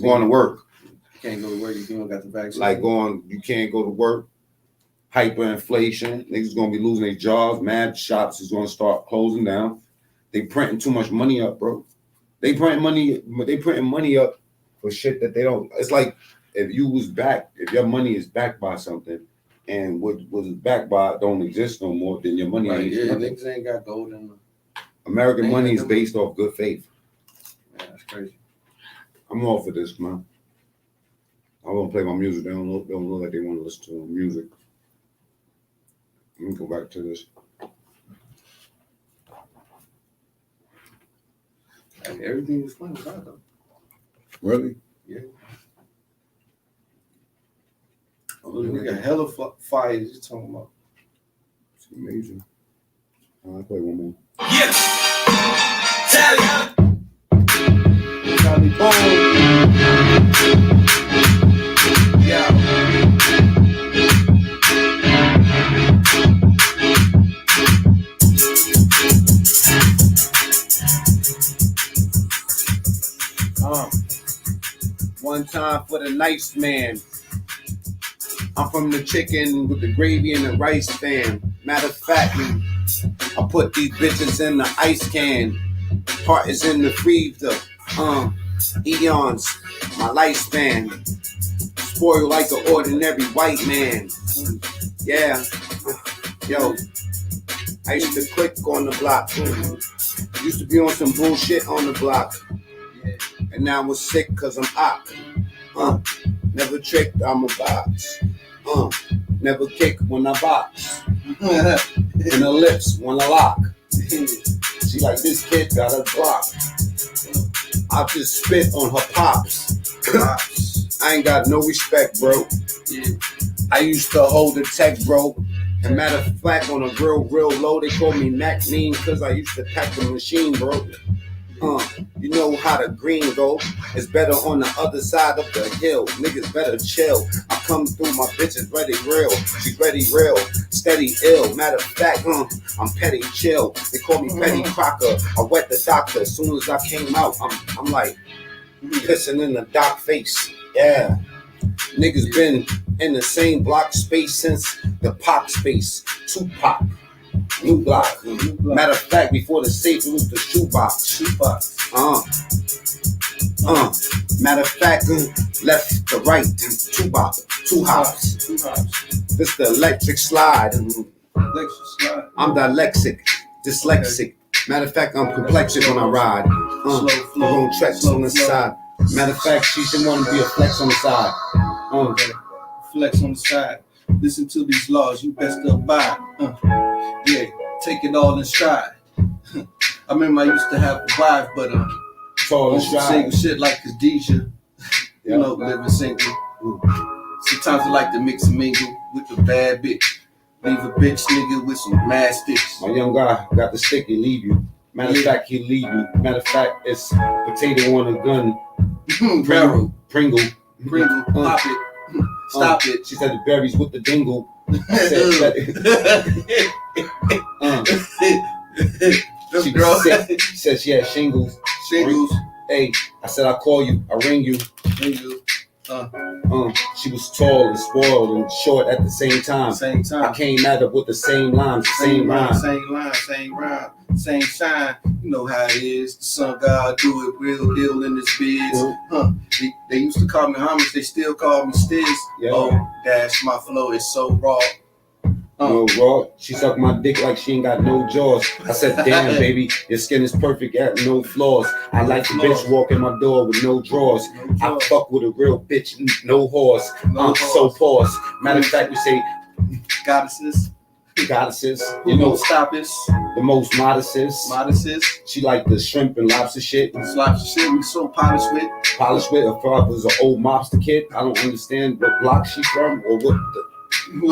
Going to work. You can't go to work if you don't got the vaccine. Like you can't go to work. Hyperinflation, niggas gonna be losing their jobs. Mad shops is gonna start closing down. They printing too much money up, bro. They printing money up for shit that they don't. It's like if your money is backed by something, and what was backed by don't exist no more, then your money ain't. Yeah, niggas ain't got gold in them. American money is based off good faith. Man, that's crazy. I'm all for this, man. I want to play my music. They don't look like they want to listen to music. Let me go back to this. Like, everything was fun about though. Really? Yeah. We got hella fires you talking about. It's amazing. I'll play one more. Yeah. Tally. Charlie Bone. Yeah. One time for the NiceMann. I'm from the chicken with the gravy and the rice fan. Matter of fact, I put these bitches in the ice can. Heart is in the freezer. Eons, my lifespan. Spoiled like an ordinary white man. Yeah. Yo, I used to click on the block. Used to be on some bullshit on the block. And now I'm sick cause I'm op. Never tricked, I'm a box. Never kick when I box. In her lips when I lock. She like, this kid got a block. I just spit on her pops. I ain't got no respect, bro. I used to hold the tech, bro. And matter of fact, on a real low, they call me Mac Mean cause I used to pack the machine, bro. You know how the green go. It's better on the other side of the hill. Niggas better chill. I come through, my bitch is ready real. She's ready real, steady ill. Matter of fact, I'm petty chill. They call me Petty Crocker. I wet the doctor. As soon as I came out, I'm like pissing in the doc face. Yeah. Niggas been in the same block space since the pop space. Tupac. New block. Matter of fact, before the safe, it was the shoebox. Matter of fact, left to right, two hops. This the electric slide. I'm dyslexic. Matter of fact, I'm complexic when I ride. I'm going treks on the side. Matter of fact, she should want to be a flex on the side. Flex on the side. Listen to these laws, you best abide. Yeah, take it all in stride. I remember I used to have a wife, but single shit like Khadijah. You know, living single. Sometimes I like to mix and mingle with the bad bitch. Leave a bitch nigga with some mad sticks. My young guy got the stick, he leave you. Matter of fact, he leave you. Matter of fact, it's potato on a gun. Pringle. Pop it. Stop it. She said the berries with the dingle. She said she had shingles. Hey, I said I call you, I ring you. She was tall and spoiled and short at the same time. I came at her with the same lines, same rhyme, same shine. You know how it is. The sun God do it real deal in this biz. They used to call me homage, they still call me Stiz. Oh, dash, my flow is so raw. No raw. She sucked my dick like she ain't got no jaws. I said, damn, baby, your skin is perfect, got no flaws. I like the bitch walking my door with no drawers. I fuck with a real bitch, no horse. So pause. Matter of fact, we say Goddesses. You know, stoppers. The most modestest. She like the shrimp and lobster shit. Lobster shit we so polished with. Her father was an old mobster kid. I don't understand what block she from or what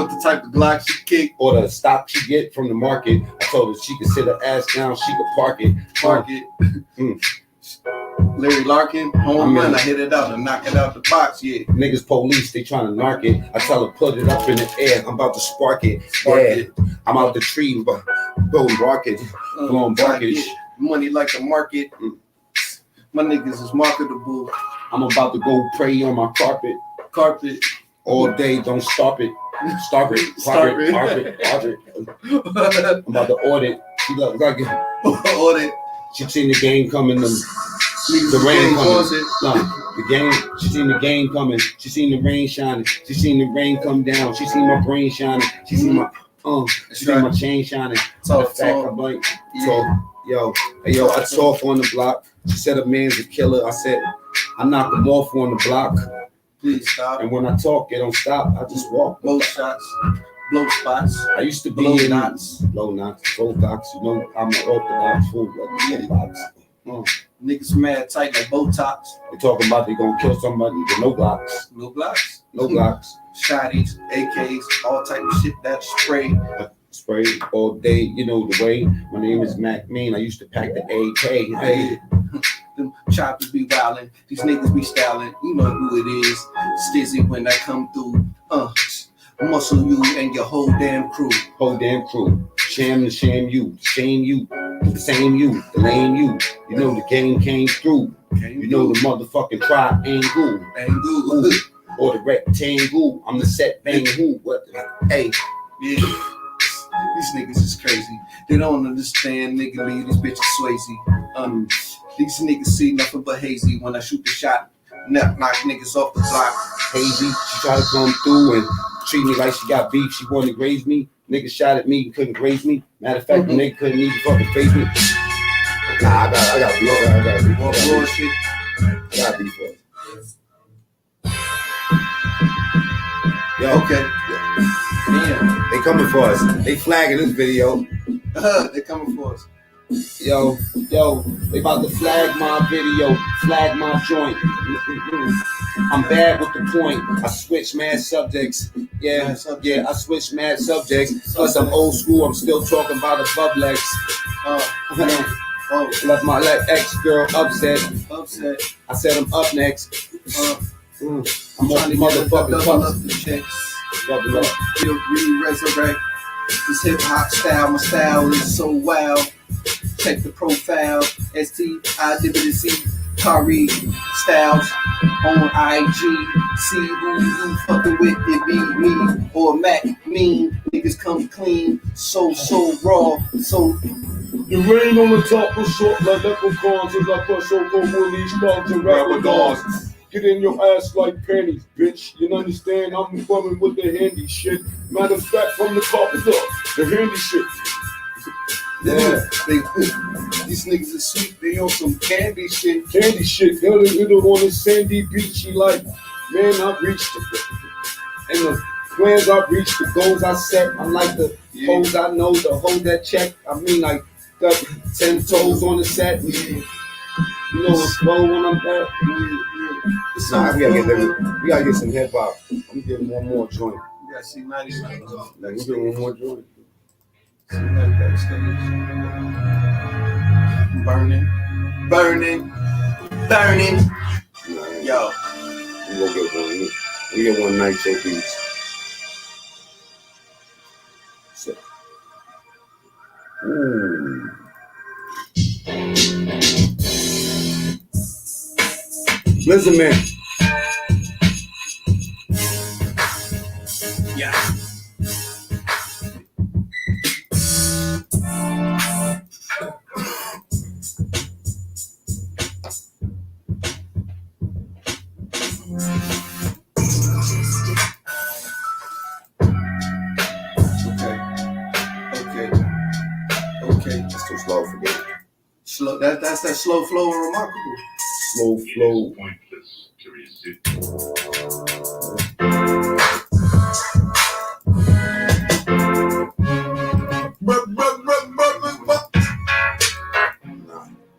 the type of Glock she kick or the stock she get from the market. I told her she could sit her ass down, she could park it. Larry Larkin, home run, I hit it out and knock it out the box, yeah. Niggas police, they trying to narc it. I tell her put it up in the air, I'm about to spark it. I'm out the tree, blowing barkage. Money like the market. My niggas is marketable. I'm about to go pray on my carpet. All day, don't stop it. Start it. I'm about to audit. She look like it. Audit. She seen the game coming. The rain coming. She seen the game coming. She seen the rain shining. She seen the rain come down. She seen my brain shining. She seen my she seen my chain shining. Talk. I'm like, talk. Yo, I talk on the block. She said a man's a killer. I said I knock him off on the block. Please stop. And when I talk, it don't stop. I just walk. Blow shots, blow spots. I used to be blow in knots. Blow knots, Botox. You know, I'm an orthodox fool. Like box. Niggas mad tight like Botox. They talking about they gonna kill somebody with no blocks. No blocks. No blocks. Shotties, AKs, all type of shit that spray. Spray all day, you know the way. My name is Mann. I used to pack the AK. Hey. Them choppers be wildin', these niggas be styling. You know who it is. Stizzy when I come through. Muscle you and your whole damn crew. Sham and sham you. Shame you. The same you. The lame you. You know the game came through. You know the motherfucking try ain't good. Or the rectangle. I'm the set bang who. What? Hey. Yeah. These niggas is crazy. They don't understand, nigga, leave these bitches Swayze. These niggas see nothing but hazy when I shoot the shot. Knock niggas off the block. Hazy, she tried to come through and treat me like she got beef. She wanted to graze me. Niggas shot at me and couldn't graze me. Matter of fact, the nigga couldn't even fucking face me. Nah, I got beef. I got beef for it. Yo, okay. Damn. They coming for us. They flagging this video. They coming for us. Yo, they about to flag my video, flag my joint. I'm bad with the point. I switch mad subjects. Yeah, I switch mad subjects. Plus I'm old school. I'm still talking about above legs. Left my ex-girl upset. I said I'm up next. I'm on the motherfucking checks. Feel resurrect. This hip hop style, my style is so wild. Check the profile, STIWC, Kari Styles on IG. See who you fucking with, it be me or Mac Mean. Niggas come clean, so raw, so. The rain on the top was short like leprechauns as I push over woolies, thugs, and rabadons. Get in your ass like panties, bitch. You understand? I'm coming with the handy shit. Matter of fact, from the carpet up, the handy shit. Yeah, these niggas are sweet. They on some candy shit. Candy shit. Girl, little on the sandy beach. She like, man, I reached and the plans I reached, the goals I set. I like the hoes I know, the hoes that check. I mean, like, got 10 toes on the set. Yeah. You know what's slow when I'm back? Nah, we gotta get some hip hop. I'm getting one more joint. You gotta see 90. Like, we get one more joint. Burning. Yo. We gonna get one. We get one Nitro Beats. So. Ooh. Listen, man. Yeah. Okay. Okay. That's too slow for me. Slow. That's that slow flow and remarkable. Slow flow.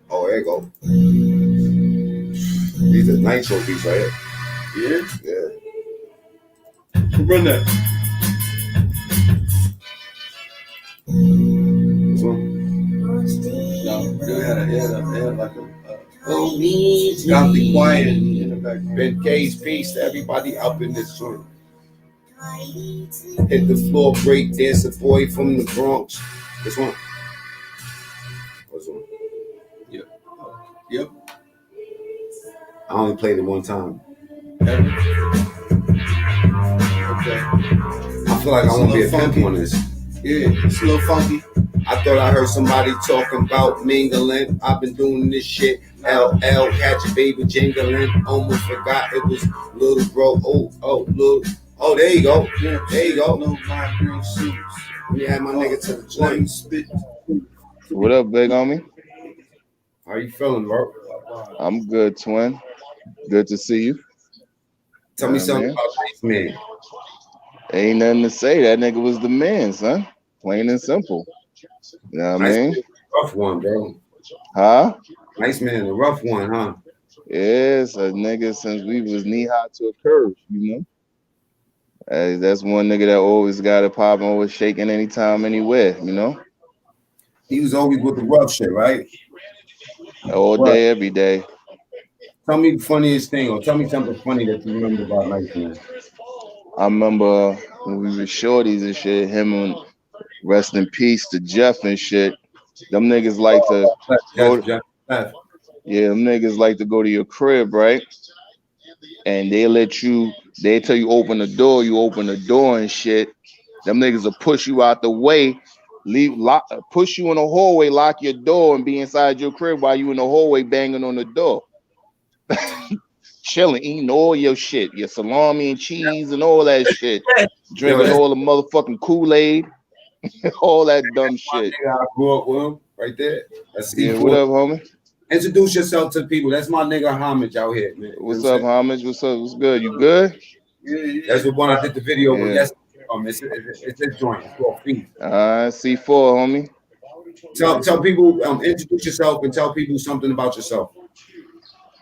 Oh, there you go. These are nitro beats right here. Yeah. Yeah. Run that. This one. No, they had like a gothic choir in the background. Ben K's peace to everybody up in this joint. Hit the floor, break dancer boy from the Bronx. This one. This one. Yep. I only played it one time. Okay. I feel like I want to be a pimp on this. Yeah, it's a little funky. I thought I heard somebody talking about mingling. I've been doing this shit. LL had your baby jingling. Almost forgot it was little bro. Little. Oh, there you go. Yeah, There you go. No lime green suits. Let me add my nigga to the Let me joint. spit. What up, big homie? How you feeling, bro? I'm good, twin. Good to see you. Tell me Yeah, something man. about NiceMann. Ain't nothing to say. That nigga was the man, son. Plain and simple. You know what I mean? Rough one, bro. Huh? NiceMann, the rough one, huh? Yes, a nigga since we was knee high to a curve, you know? That's one nigga that always got it popping, always shaking anytime, anywhere, you know? He was always with the rough shit, right? All day, every day. Tell me the funniest thing, or tell me something funny that you remember about NiceMann. I remember when we were shorties and shit, him and rest in peace to Jeff and shit. Them niggas like to go. Jeff. Yeah, them niggas like to go to your crib, right? And they tell you open the door, you open the door and shit. Them niggas will push you out the way, push you in the hallway, lock your door, and be inside your crib while you in the hallway banging on the door. Chilling, eating all your shit, your salami and cheese and all that shit. Drinking all the motherfucking Kool-Aid, all that dumb shit. I grew up with him right there. That's Yeah, C4. what up, homie? Introduce yourself to the people. That's my nigga Homage out here, man. What's up, homage? What's up? What's good? You good? Yeah. That's the one I did the video with. Yeah. It's a joint. It's called Feet. C4, homie. Tell people, introduce yourself and tell people something about yourself.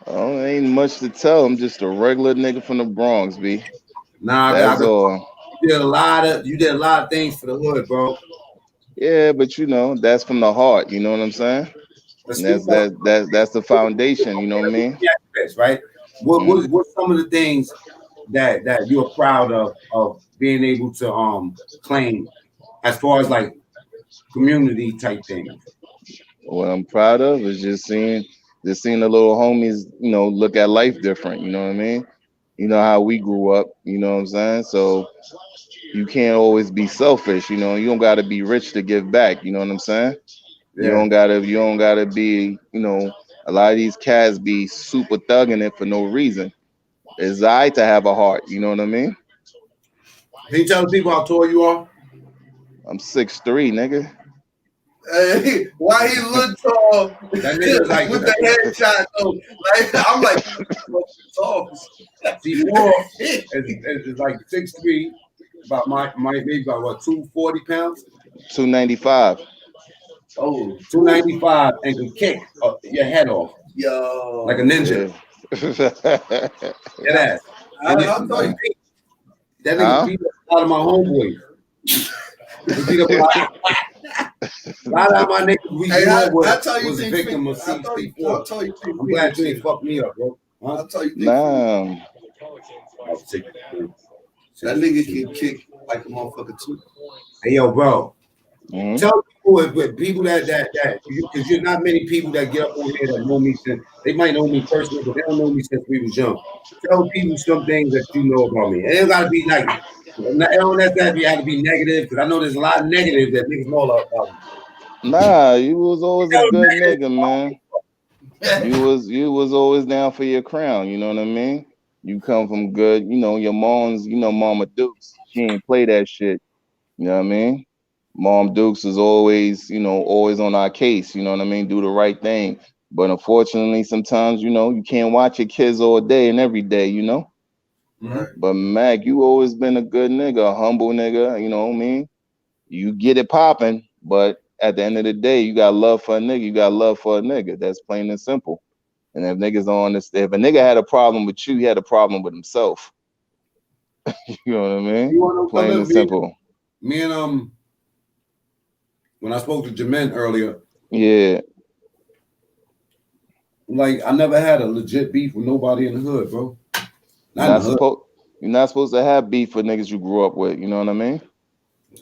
Oh, ain't much to tell. I'm just a regular nigga from the Bronx, B. Nah, that's all. You did a lot of things for the hood, bro. Yeah, but you know, that's from the heart. You know what I'm saying? And that's the foundation. You know what I mean? Right. What's some of the things that you're proud of being able to claim as far as like community type things? What I'm proud of is just seeing the little homies, you know, look at life different. You know what I mean? You know how we grew up. You know what I'm saying? So you can't always be selfish. You know, you don't got to be rich to give back. You know what I'm saying? Yeah. You don't gotta be. You know, a lot of these cats be super thugging it for no reason. It's alright to have a heart. You know what I mean? Can you tell the people how tall you are? I'm 6'3", nigga. Hey, why he look tall? That nigga like with the headshot though. Like I'm like tall. C4 is like 6'3", about maybe about what 240 pounds? 295. Oh, 295 and can kick your head off. Yo. Like a ninja. Yeah. I'll tell you. That nigga beat up a lot of my homeboys. A lot of my niggas was a victim of C4. I'm glad you ain't fucked me up, bro. I'll tell you. Nah. That nigga can kick like a motherfucker too. Hey, yo, bro. Mm-hmm. Tell people that because you're not many people that get up on here that know me since they might know me personally, but they don't know me since we was young. Tell people some things that you know about me. It don't gotta be like, it don't necessarily have to be negative, because I know there's a lot of negative that niggas know about me. Nah, you was always a good nigga, man. You was always down for your crown. You know what I mean? You come from good. You know your mom's. You know Mama Dukes. She ain't play that shit. You know what I mean? Mom Dukes is always, always on our case, you know what I mean? Do the right thing. But unfortunately, sometimes, you can't watch your kids all day and every day, Right. But Mac, you always been a good nigga, a humble nigga, you know what I mean? You get it popping, but at the end of the day, you got love for a nigga, you got love for a nigga. That's plain and simple. And if niggas don't understand, if a nigga had a problem with you, he had a problem with himself. You know what I mean? You want to know Plain and something? simple. Me and when I spoke to Jermaine earlier, Yeah. like I never had a legit beef with nobody in the hood, bro. You're Not in the not hood. supposed you're not supposed to have beef with niggas you grew up with, you know what I mean?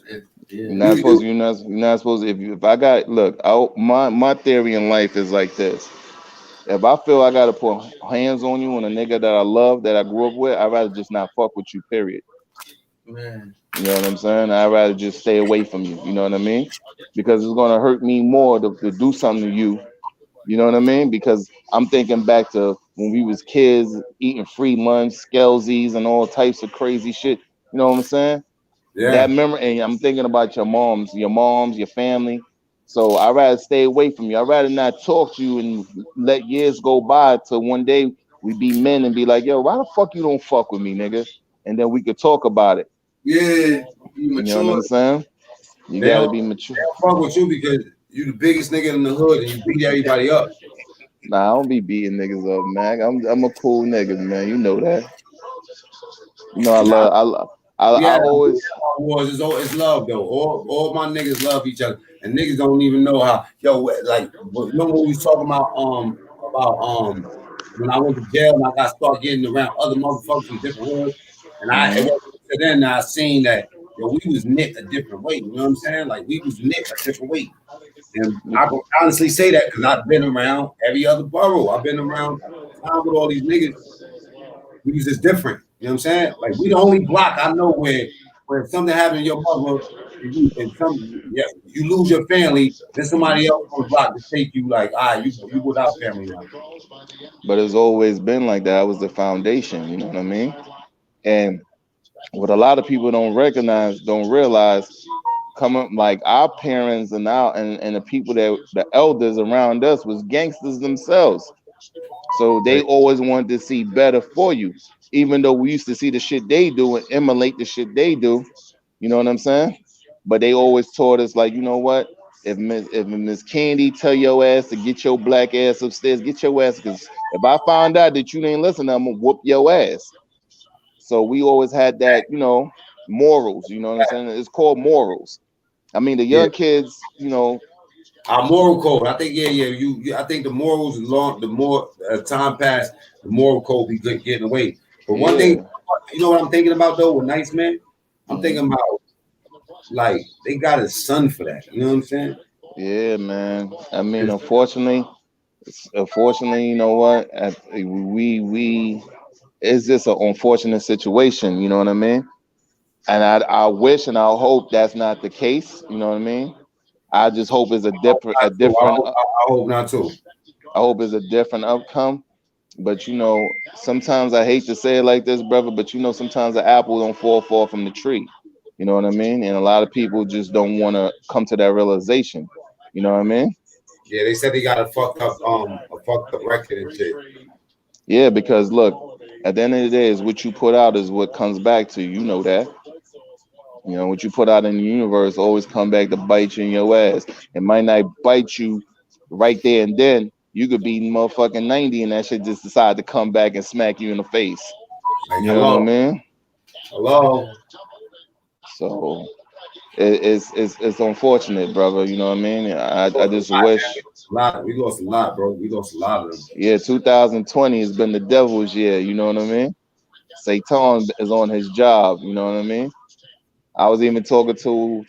Yeah. You're not supposed to, if I got look, my theory in life is like this. If I feel I gotta put hands on you on a nigga that I love, that I grew up with, I'd rather just not fuck with you, period. Man. You know what I'm saying? I'd rather just stay away from you, you know what I mean? Because it's gonna hurt me more to do something to you. You know what I mean? Because I'm thinking back to when we was kids eating free lunch, Skelzies, and all types of crazy shit. You know what I'm saying? That Yeah, memory, and I'm thinking about your family. So I'd rather stay away from you. I'd rather not talk to you and let years go by till one day we be men and be like, yo, why the fuck you don't fuck with me, nigga? And then we could talk about it. Yeah. You You know what mature. I'm saying? You they gotta don't be mature. fuck with you because you the biggest nigga in the hood and you beat everybody up. Nah, I don't be beating niggas up, man. I'm a cool nigga, man. You know that. You know, Nah, we I had always, wars. It's love though. All my niggas love each other, and niggas don't even know how. Yo, like remember we was talking about when I went to jail and I got start getting around other motherfuckers from different hoods, and it mhm. wasn't to then I seen that yo we was knit a different way. You know what I'm saying? Like we was knit a different way. And I can honestly say that because I've been around every other borough. I've been around time with all these niggas. We was just different. You know what I'm saying? Like we the only block I know where if something happened to your mother you lose your family, then somebody else on the block to take you like, all right, you without family now. But it's always been like that. That was the foundation. You know what I mean? And what a lot of people don't realize, coming like our parents and the people that the elders around us was gangsters themselves. So they Right. always wanted to see better for you, even though we used to see the shit they do and emulate the shit they do. You know what I'm saying? But they always taught us like, you know what? If Miss Candy tell your ass to get your black ass upstairs, get your ass. Because if I find out that you didn't listen, I'm gonna whoop your ass. So we always had that, morals. You know what I'm saying? It's called morals. I mean, the Yeah. young kids, Our moral code. I think, I think the morals the more time passed, the moral code be getting away. But one thing, yeah. you know what I'm thinking about though with NiceMann? I'm Mhm. thinking about like they got a son for that. You know what I'm saying? Yeah, man. I mean, It's unfortunately, you know what? We it's just an unfortunate situation. You know what I mean? And I wish and I hope that's not the case. You know what I mean? I just hope it's a not too. different. I hope not too. I hope it's a different outcome. But sometimes I hate to say it like this, brother. But sometimes the apple don't fall far from the tree. You know what I mean? And a lot of people just don't want to come to that realization. You know what I mean? Yeah, they said they got a fucked up record and shit. Yeah, because look, at the end of the day, is what you put out is what comes back to you. You know that. What you put out in the universe always come back to bite you in your ass. It might not bite you right there and then. You could be motherfucking 90 and that shit just decide to come back and smack you in the face. Like You know what I hello, mean? hello. So it's unfortunate, brother. You know what I mean? I just wish. We lost a lot, bro. We lost a lot of them. Yeah, 2020 has been the devil's year. You know what I mean? Satan is on his job. You know what I mean? I was even talking to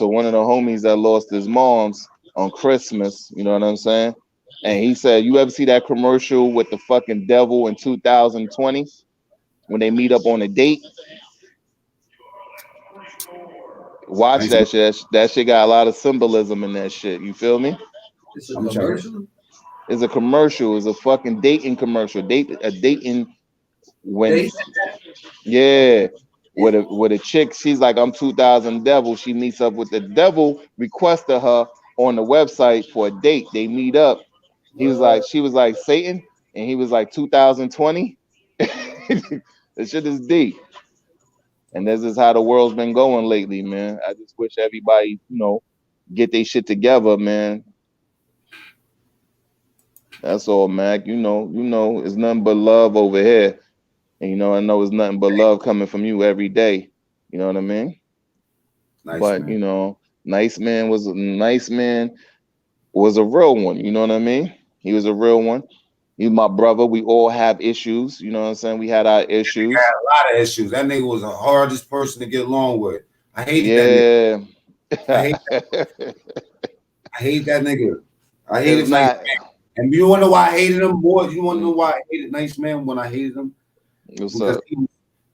one of the homies that lost his moms on Christmas. You know what I'm saying? And he said, "You ever see that commercial with the fucking devil in 2020 when they meet up on a date? Watch Nice. that shit. That shit got a lot of symbolism in that shit. You feel me? It's a I'm checking. commercial. It's a commercial. It's a fucking dating commercial. A dating when Date. yeah. with a chick. She's like, I'm 2000 devil. She meets up with the devil, requested her on the website for a date. They meet up. She was like Satan, and he was like 2020. This shit is deep. And this is how the world's been going lately, man. I just wish everybody, get their shit together, man. That's all, Mac. It's nothing but love over here. And I know it's nothing but love coming from you every day. You know what I mean? Nice, but man. NiceMann was a real one. You know what I mean? He was a real one. He's my brother. We all have issues. You know what I'm saying? We had our issues. We had a lot of issues. That nigga was the hardest person to get along with. I hated that nigga. I hate that nigga. I hated NiceMann. And you want to know why I hated him more? You want to know why I hated NiceMann when I hated him? Because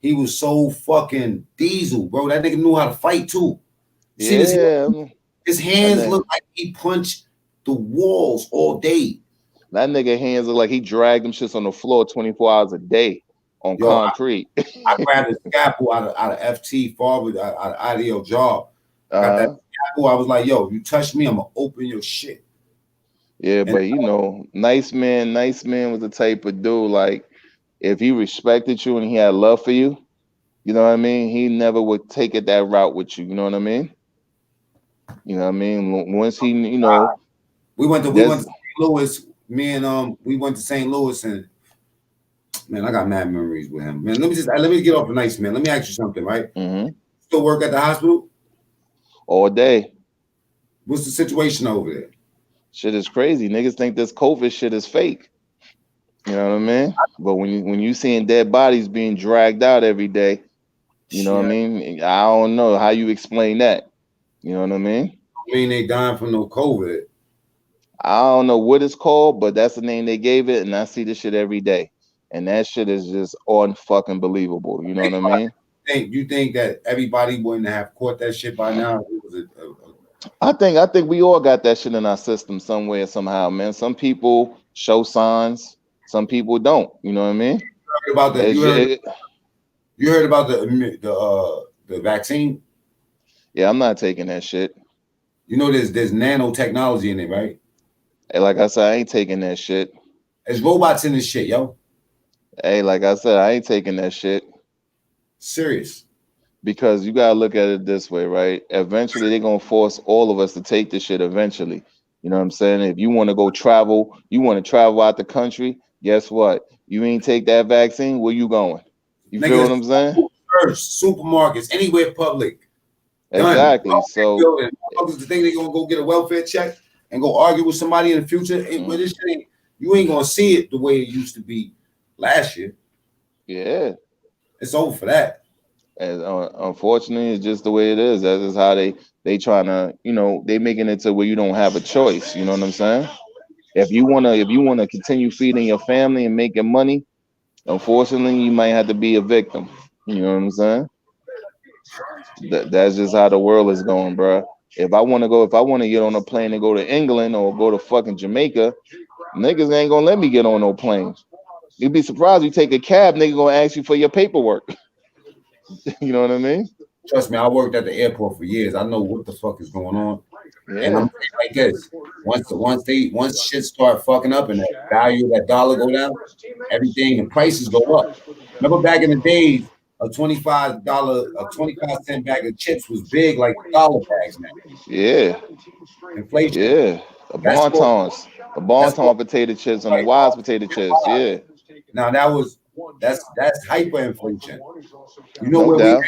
he was so fucking diesel, bro. That nigga knew how to fight too. See his hands look like he punched the walls all day. That nigga hands look like he dragged them shits on the floor 24 hours a day on concrete. I grabbed a scalpel out of FT forward out of IDO job. Got that scalpel. I was like, yo, you touch me, I'm gonna open your shit. Yeah, but NiceMann was the type of dude, like, if he respected you and he had love for you, you know what I mean? He never would take it that route with you. You know what I mean? You know what I mean? Once he, we went to St. Louis. Me and we went to St. Louis, and man, I got mad memories with him. Man, let me get off the NiceMann. Let me ask you something, right? Mm-hmm. Still work at the hospital? All day. What's the situation over there? Shit is crazy. Niggas think this COVID shit is fake. You know what I mean? But when you seeing dead bodies being dragged out every day, you know what I mean? I don't know how you explain that. You know what I mean? I mean, they dying from no COVID. I don't know what it's called, but that's the name they gave it, and I see this shit every day. And that shit is just unfucking believable. You know what I mean? You think that everybody wouldn't have caught that shit by now? It was I think we all got that shit in our system some way or somehow, man. Some people show signs, some people don't. You know what I mean? You heard about the vaccine? Yeah, I'm not taking that shit. You know, there's nanotechnology in it, right? Hey, like I said, I ain't taking that shit. There's robots in this shit, yo. Hey, like I said, I ain't taking that shit. Serious. Because you gotta look at it this way, right? Eventually, they're gonna force all of us to take this shit eventually. You know what I'm saying? If you want to go travel, you want to travel out the country, guess what? You ain't take that vaccine, where you going? You feel what I'm saying? Supermarkets, anywhere public. Exactly. So the thing they're gonna go get a welfare check and go argue with somebody in the future. This shit, you ain't gonna see it the way it used to be last year. Yeah, it's over for that. And unfortunately, it's just the way it is. That is how they trying to, they making it to where you don't have a choice. You know what I'm saying? If you wanna continue feeding your family and making money, unfortunately, you might have to be a victim. You know what I'm saying? That's just how the world is going, bro. If I want to get on a plane and go to England or go to fucking Jamaica, niggas ain't gonna let me get on no plane. You'd be surprised you take a cab, nigga gonna ask you for your paperwork. You know what I mean? Trust me, I worked at the airport for years. I know what the fuck is going on. Yeah. And I'm saying like this: once shit start fucking up and the value of that dollar go down, the prices go up. Remember back in the days, a $25 bag of chips was big like dollar bags now. Yeah. Inflation. Yeah. The Bonton potato chips and the Wise potato chips. Yeah. Now that's hyperinflation. You know where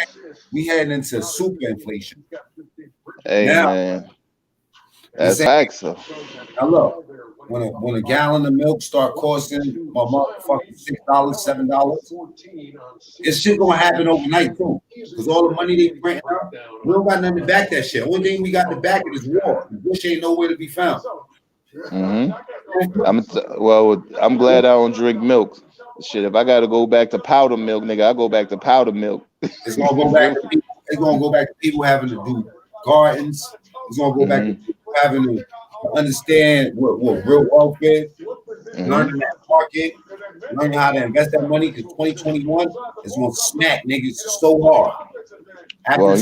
we heading into super inflation. Hey now, man. That's facts. Now look, when a gallon of milk start costing a motherfucking $6, $7, it's shit gonna happen overnight too. Because all the money they print out, we don't got nothing to back that shit. Only thing we got to back it is war. Bush ain't nowhere to be found. Mm-hmm. I'm glad I don't drink milk. Shit, if I gotta go back to powder milk, nigga, I go back to powder milk. It's gonna go back. It's gonna go back to people having to do gardens. It's gonna go back to people having to understand what real wealth is, learning that market, Learn how to invest that money because 2021 is gonna smack niggas so hard. Well,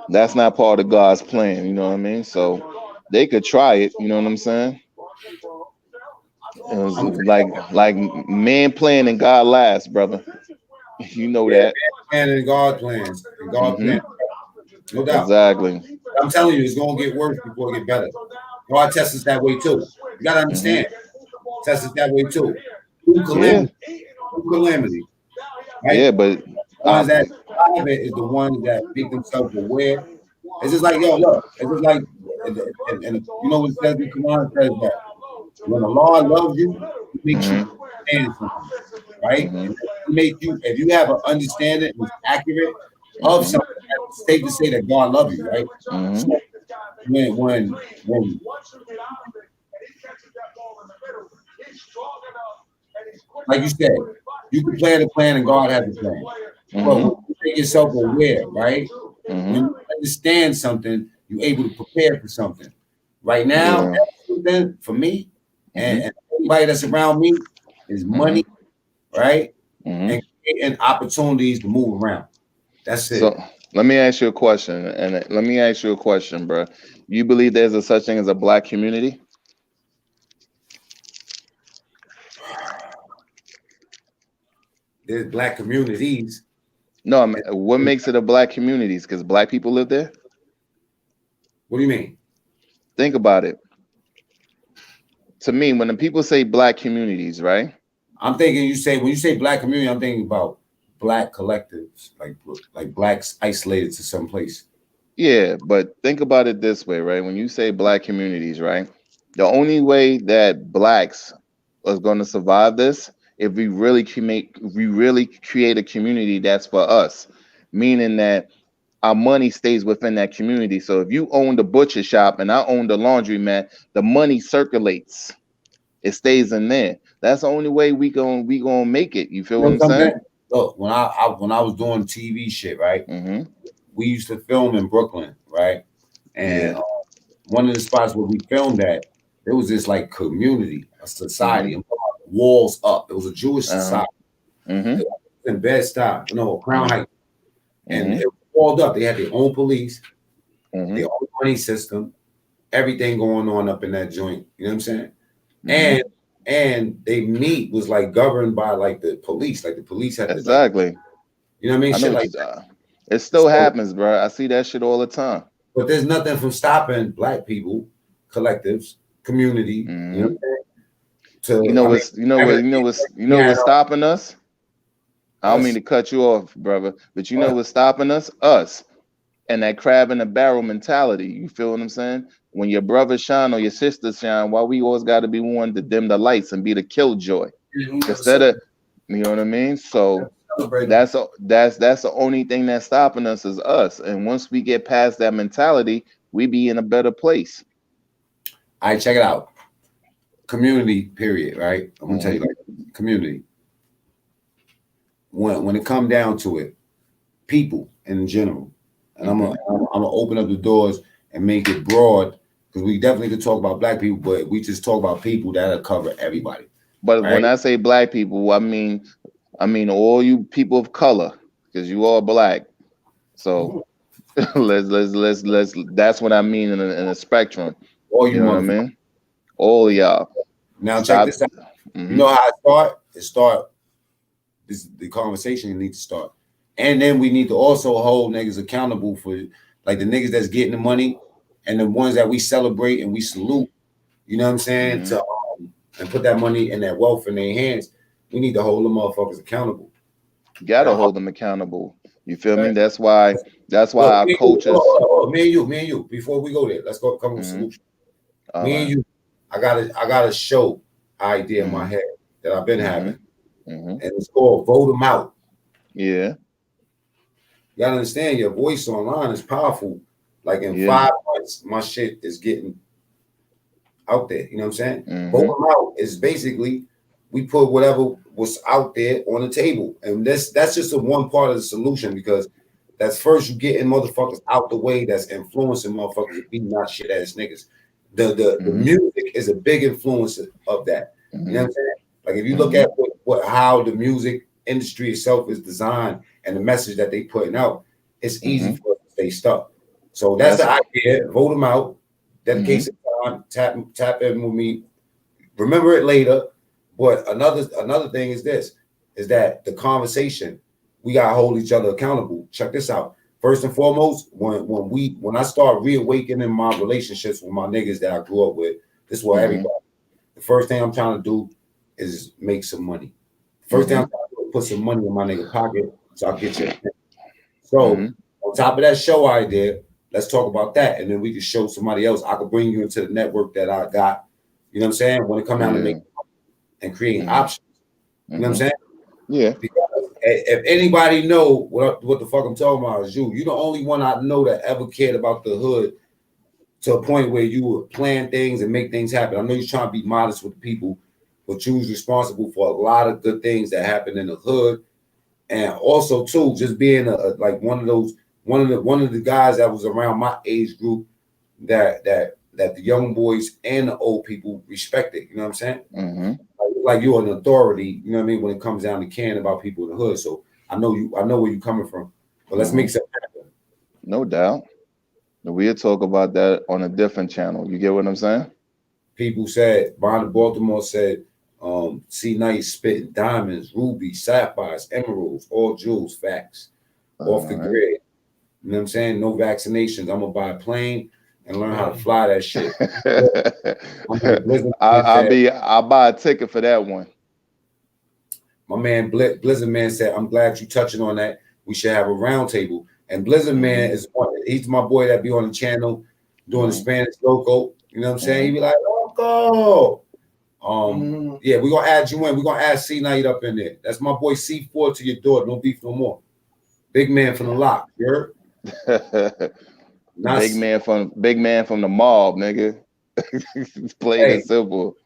that's not part of God's plan. You know what I mean? So they could try it. You know what I'm saying? It was like man plan and God last, brother. You know that. And God plans. And God plans. No doubt. Exactly. I'm telling you, it's gonna get worse before it get better. God tests us that way too. You gotta understand. Tests us that way too. Through calamity. Through calamity. Right? Yeah, but the ones that survive it is the ones that make themselves aware. It's just like, yo, look, it's just like, and you know what it says in Quran says that when Allah loves you, He makes you understand something, right? And He make you, if you have an understanding that's accurate of something, it's safe to say that God loves you, right? So when like you said, you can plan a plan and God has a plan. But when you make yourself aware, right? When you understand something, you're able to prepare for something. Right now, for me and everybody that's around me is money, right? And creating opportunities to move around. That's it. So let me ask you a question, bro. You believe there's a such thing as a black community? There's black communities. No, I mean, what makes it a black communities? Because black people live there? What do you mean? Think about it. To me, when the people say black communities, right? I'm thinking when you say black community, I'm thinking about black collectives, like blacks isolated to some place. Yeah, but think about it this way, right? When you say black communities, right? The only way that blacks are going to survive this if we really create a community that's for us, meaning that our money stays within that community. So if you own the butcher shop and I own the laundromat, the money circulates. It stays in there. That's the only way we gonna make it. You feel what I'm saying? Look, when I was doing TV shit, right? We used to film in Brooklyn, right? And one of the spots where we filmed at, there was this like community, a society, walls up. It was a Jewish society. It was in Bed-Stuy, Crown Heights. And it was walled up. They had their own police, their own money system, everything going on up in that joint. You know what I'm saying? And they meet was like governed by like the police. Like the police had to, exactly. You know what I mean? Shit like that. It still happens, bro. I see that shit all the time. But there's nothing from stopping black people, collectives, community. You know what I'm saying? You know what's stopping us? I don't mean to cut you off, brother, but you know what's stopping us? Us. And that crab in the barrel mentality. You feel what I'm saying? When your brother shine or your sister shine, why we always got to be one to dim the lights and be the killjoy instead of, you know what I mean? So that's the only thing that's stopping us is us. And once we get past that mentality, we be in a better place. All right, check it out. Community, period. Right? I'm gonna tell you, like, community. When it come down to it, people in general, and I'm gonna open up the doors and make it broad because we definitely could talk about black people, but we just talk about people that'll cover everybody. But when I say black people, I mean all you people of color, because you all black. So let's that's what I mean in a spectrum. All you know what I mean? All of y'all. Now check this out. You know how it start? The conversation needs to start. And then we need to also hold niggas accountable for like the niggas that's getting the money and the ones that we celebrate and we salute. You know what I'm saying? To and put that money and that wealth in their hands. We need to hold them motherfuckers accountable. You gotta hold them accountable. You feel me? That's why our coaches. Me and you. Before we go there, let's go come with solution. Me and you. I got a show idea in my head that I've been having. And it's called Vote Them Out. Yeah. You gotta understand your voice online is powerful. Like in 5 months, my shit is getting out there. You know what I'm saying? Vote Them Out is basically we put whatever was out there on the table. And that's just one part of the solution because that's first you getting motherfuckers out the way that's influencing motherfuckers to be not shit ass niggas. The music is a big influence of that. You know what I'm saying? Like if you look at how the music industry itself is designed and the message that they putting out, it's easy for us to stay stuck. So that's the idea. Vote them out. Dedicate some time. Tap in with me. Remember it later. But another thing is this: is that the conversation, we gotta hold each other accountable. Check this out. First and foremost, when I start reawakening my relationships with my niggas that I grew up with, this is what everybody. The first thing I'm trying to do is make some money. First thing I'm trying to do is put some money in my nigga pocket so I get you. So on top of that show idea, let's talk about that, and then we can show somebody else. I could bring you into the network that I got. You know what I'm saying? When it come down to make and create options. You know what I'm saying? Yeah. Because if anybody know what the fuck I'm talking about is you. You're the only one I know that ever cared about the hood to a point where you would plan things and make things happen. I know you're trying to be modest with people, but you was responsible for a lot of good things that happen in the hood, and also too just being like one of the guys that was around my age group that the young boys and the old people respected. You know what I'm saying? Like you're an authority. You know what I mean when it comes down to caring about people in the hood. So I know where you're coming from. But let's make something happen. No doubt. We'll talk about that on a different channel. You get what I'm saying? People said, Bond Baltimore said, C Nice spitting diamonds, rubies, sapphires, emeralds, all jewels, facts. Off the grid. You know what I'm saying? No vaccinations. I'm gonna buy a plane and learn how to fly that shit. I'll buy a ticket for that one. My man Blizzard Man said, I'm glad you touching on that. We should have a round table. And Blizzard Man he's my boy that be on the channel doing the Spanish loco. You know what I'm saying? He be like, loco. Yeah, we're gonna add you in. We're gonna add C Night up in there. That's my boy C4 to your door. No beef no more. Big man from the lock, you heard? Big man from the mob, nigga. Plain and simple.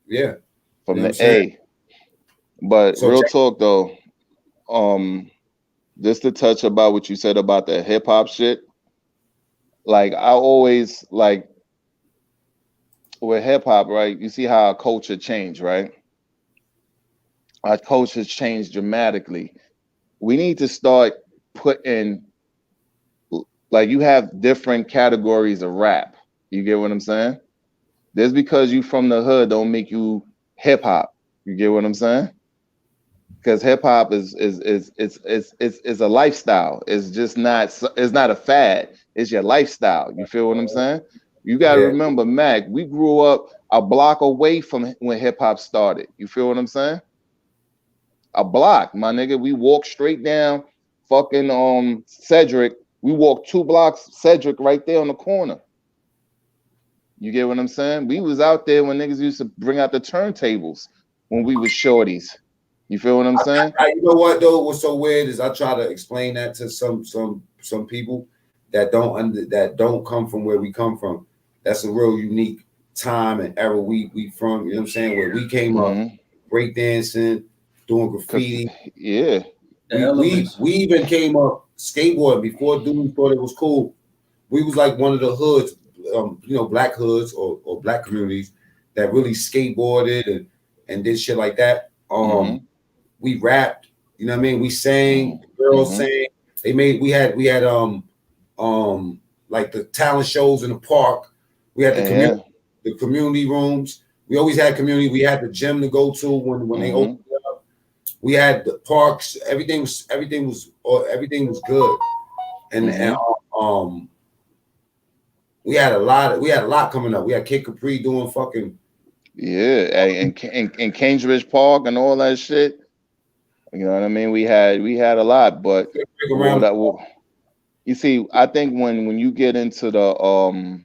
Yeah. From the A. But so real talk though, just to touch about what you said about the hip hop shit. Like I always like with hip hop, right? You see how our culture changed, right? Our culture changed dramatically. We need to start putting, like, you have different categories of rap. You get what I'm saying? Just because you from the hood don't make you hip hop. You get what I'm saying? Because hip hop is a lifestyle. It's just not. It's not a fad. It's your lifestyle. You feel what I'm saying? You got to remember, Mac. We grew up a block away from when hip hop started. You feel what I'm saying? A block, my nigga. We walked straight down fucking Cedric. We walked 2 blocks, Cedric, right there on the corner. You get what I'm saying? We was out there when niggas used to bring out the turntables when we was shorties. You feel what I'm saying? You know what though? What's so weird is I try to explain that to some people that don't come from where we come from. That's a real unique time and era we from. You know what I'm saying? Where we came up, breakdancing, doing graffiti. Yeah. We even came up skateboarding before dudes thought it was cool. We was like one of the hoods, black hoods or black communities that really skateboarded and did shit like that. We rapped, you know what I mean? We sang, girls sang. We had like the talent shows in the park. We had the community rooms. We always had community. We had the gym to go to when they opened it up. We had the parks. Everything was good. And we had a lot coming up. We had Kid Capri doing fucking and Cambridge Park and all that shit. You know what I mean? We had a lot, but you see, I think when you get into the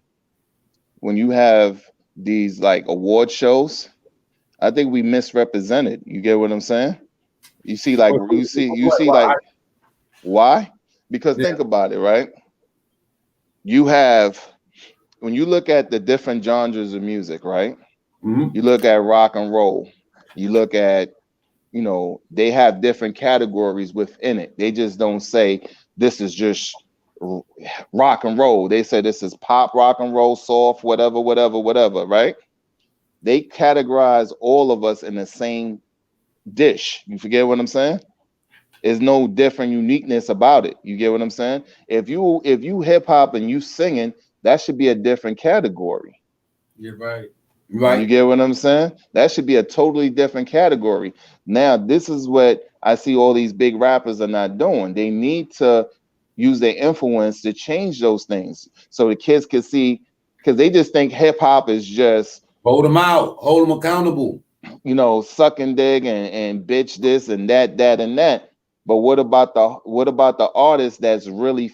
when you have these like award shows, I think we misrepresented. You get what I'm saying? You see, like why? Because think about it, right? You have, when you look at the different genres of music, right? You look at rock and roll. You look at, they have different categories within it. They just don't say this is just rock and roll. They say this is pop, rock and roll, soft, whatever, whatever, whatever, right? They categorize all of us in the same dish. You forget what I'm saying? There's no different uniqueness about it. You get what I'm saying? If you hip hop and you singing, that should be a different category. You're right. You get what I'm saying? That should be a totally different category. Now, this is what I see all these big rappers are not doing. They need to use their influence to change those things so the kids can see, because they just think hip hop is just hold them out, hold them accountable. You know, sucking dick and bitch this and that and that. But what about the artist that's really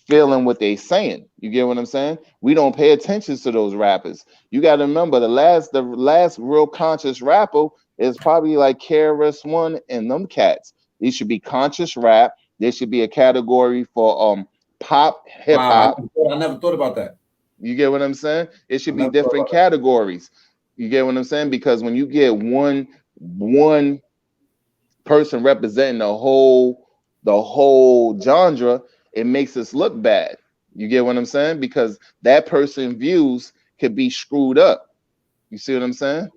feeling what they saying? You get what I'm saying? We don't pay attention to those rappers. You got to remember the last real conscious rapper is probably like KRS-One and them cats. These should be conscious rap. There should be a category for pop, hip hop. Wow, I never thought about that. You get what I'm saying? It should be different categories. You get what I'm saying? Because when you get one person representing the whole genre, it makes us look bad. You get what I'm saying? Because that person's views could be screwed up. You see what I'm saying?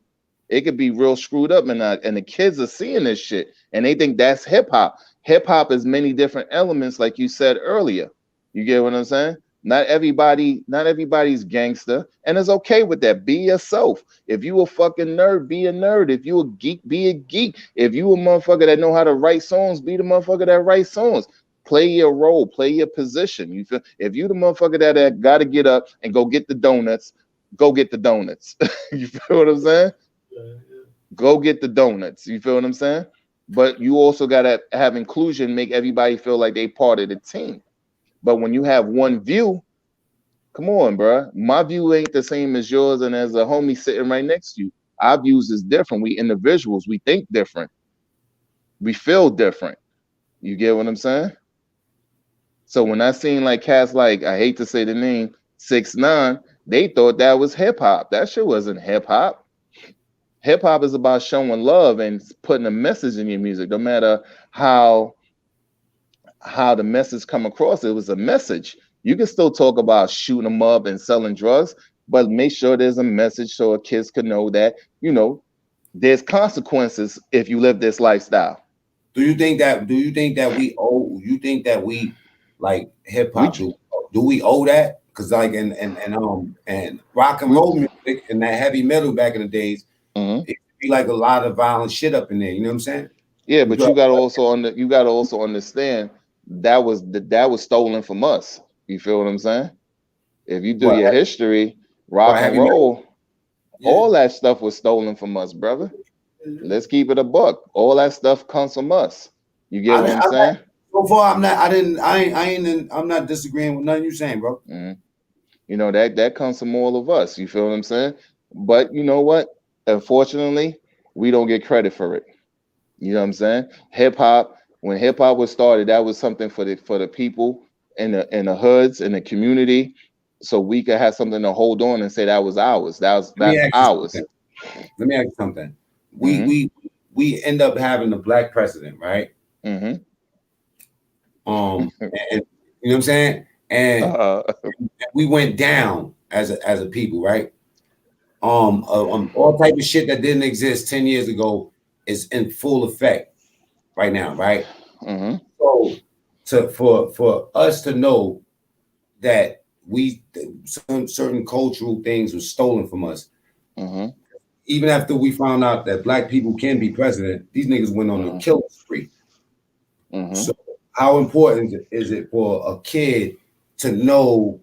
It could be real screwed up, and the kids are seeing this shit, and they think that's hip hop. Hip hop is many different elements, like you said earlier. You get what I'm saying? Not everybody's gangster, and it's okay with that. Be yourself. If you a fucking nerd, be a nerd. If you a geek, be a geek. If you a motherfucker that know how to write songs, be the motherfucker that writes songs. Play your role, play your position. You feel? If you the motherfucker that got to get up and go get the donuts, go get the donuts. You feel what I'm saying? Yeah. Go get the donuts. You feel what I'm saying? But you also got to have inclusion, make everybody feel like they part of the team. But when you have one view, come on, bro. My view ain't the same as yours and as a homie sitting right next to you. Our views is different. We individuals. We think different. We feel different. You get what I'm saying? So when I seen like cats like, I hate to say the name, 6ix9ine, they thought that was hip hop. That shit wasn't hip hop. Hip hop is about showing love and putting a message in your music. No matter how the message come across, it was a message. You can still talk about shooting them up and selling drugs, but make sure there's a message so kids can know that, you know, there's consequences if you live this lifestyle. Do you think that we like hip hop? Do we owe that? Because like and rock and roll music and that heavy metal back in the days, it could be like a lot of violent shit up in there. You know what I'm saying? Yeah, but you got to also understand that was stolen from us. You feel what I'm saying? If you do your history, rock and roll, all that stuff was stolen from us, brother. Let's keep it a buck. All that stuff comes from us. You get what I'm saying? So far, I'm not disagreeing with nothing you're saying, bro. You know, that comes from all of us. You feel what I'm saying? But you know what? Unfortunately, we don't get credit for it. You know what I'm saying? Hip hop, when hip hop was started, that was something for the people in the hoods, in the community, so we could have something to hold on and say that was ours. That's ours. Let me ask you something. We end up having a black president, right? And you know what I'm saying? And we went down as a people, right? All type of shit that didn't exist 10 years ago is in full effect right now, right? So for us to know that certain cultural things were stolen from us, even after we found out that black people can be president, these niggas went on a killing spree. So how important is it for a kid to know?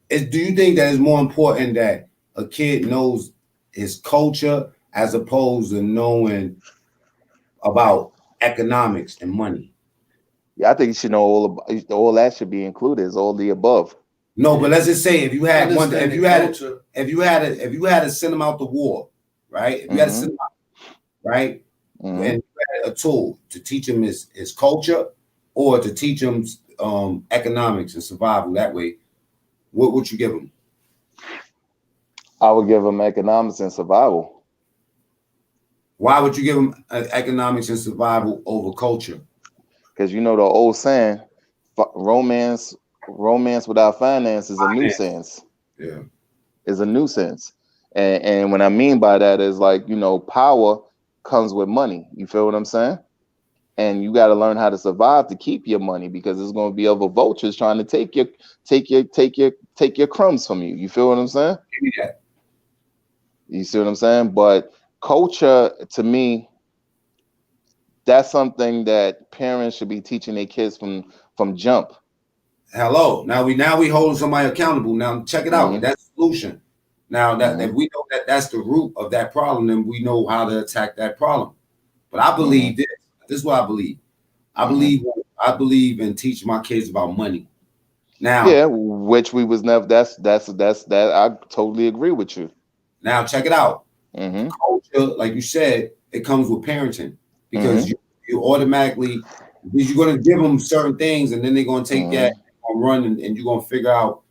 Do you think that it's more important that a kid knows his culture as opposed to knowing about economics and money? Yeah, I think you should know all that should be included. Is all the above. No, but let's just say if you had to send them out to war, right? If you had to send them out, right? And you had a tool to teach him his culture or to teach him economics and survival that way, what would you give him? I would give him economics and survival. Why would you give him economics and survival over culture? Because you know the old saying, romance romance without finance is a nuisance. Yeah. Is a nuisance. And what I mean by that is like, you know, power comes with money. You feel what I'm saying? And you got to learn how to survive to keep your money, because there's going to be other vultures trying to take your crumbs from you. You feel what I'm saying? Give me that. You see what I'm saying? But culture, to me, that's something that parents should be teaching their kids from jump. Hello. Now we holding somebody accountable. Now check it out. That's the solution. Now that if we know that that's the root of that problem, then we know how to attack that problem. But I believe this. This is what I believe. I believe in teaching my kids about money. Now, yeah, which we was never. That's that. I totally agree with you. Now check it out. Culture, like you said, it comes with parenting, because you automatically, because you're going to give them certain things, and then they're going to take that and run, and you're going to figure out,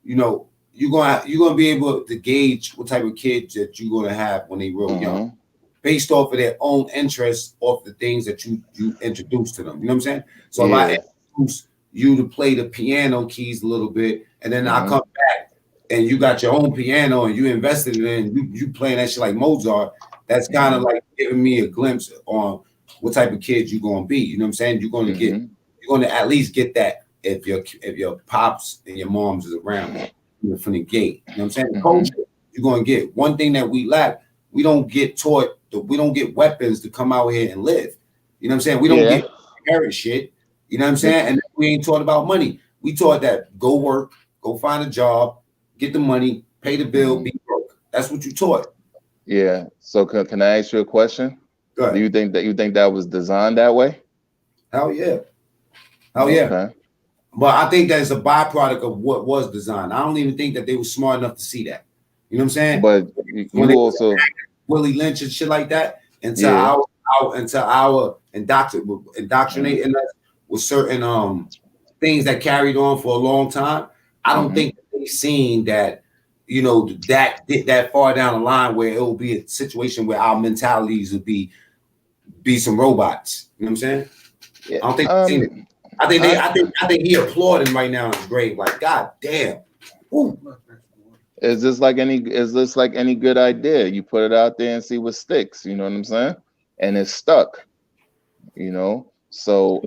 you know, you're going to be able to gauge what type of kids that you're going to have when they're real young, based off of their own interests, off the things that you introduce to them. You know what I'm saying? So if I introduce you to play the piano keys a little bit, and then I come back and you got your own piano and you invested in it, and you playing that shit like Mozart, that's kind of like giving me a glimpse on what type of kid you're going to be. You know what I'm saying? You're going to at least get that if your pops and your moms is around from the gate. You know what I'm saying? The culture you're going to get. One thing that we lack, we don't get weapons to come out here and live. You know what I'm saying? We don't get parent shit. You know what I'm saying? And we ain't taught about money. We taught that go work, go find a job, get the money, pay the bill, be broke. That's what you taught. Yeah. So can I ask you a question? Go ahead. Do you think that was designed that way? Hell yeah. Hell yeah. Okay. But I think that it's a byproduct of what was designed. I don't even think that they were smart enough to see that. You know what I'm saying? But you also Willie Lynch and shit like that into our indoctrinating us with certain things that carried on for a long time. I don't think they've seen that, you know, that far down the line where it will be a situation where our mentalities would be some robots. You know what I'm saying? Yeah. I don't think they've seen it. I think he applauding right now in his grave, like, God damn. Ooh. Is this like any good idea? You put it out there and see what sticks, you know what I'm saying? And it's stuck, you know? So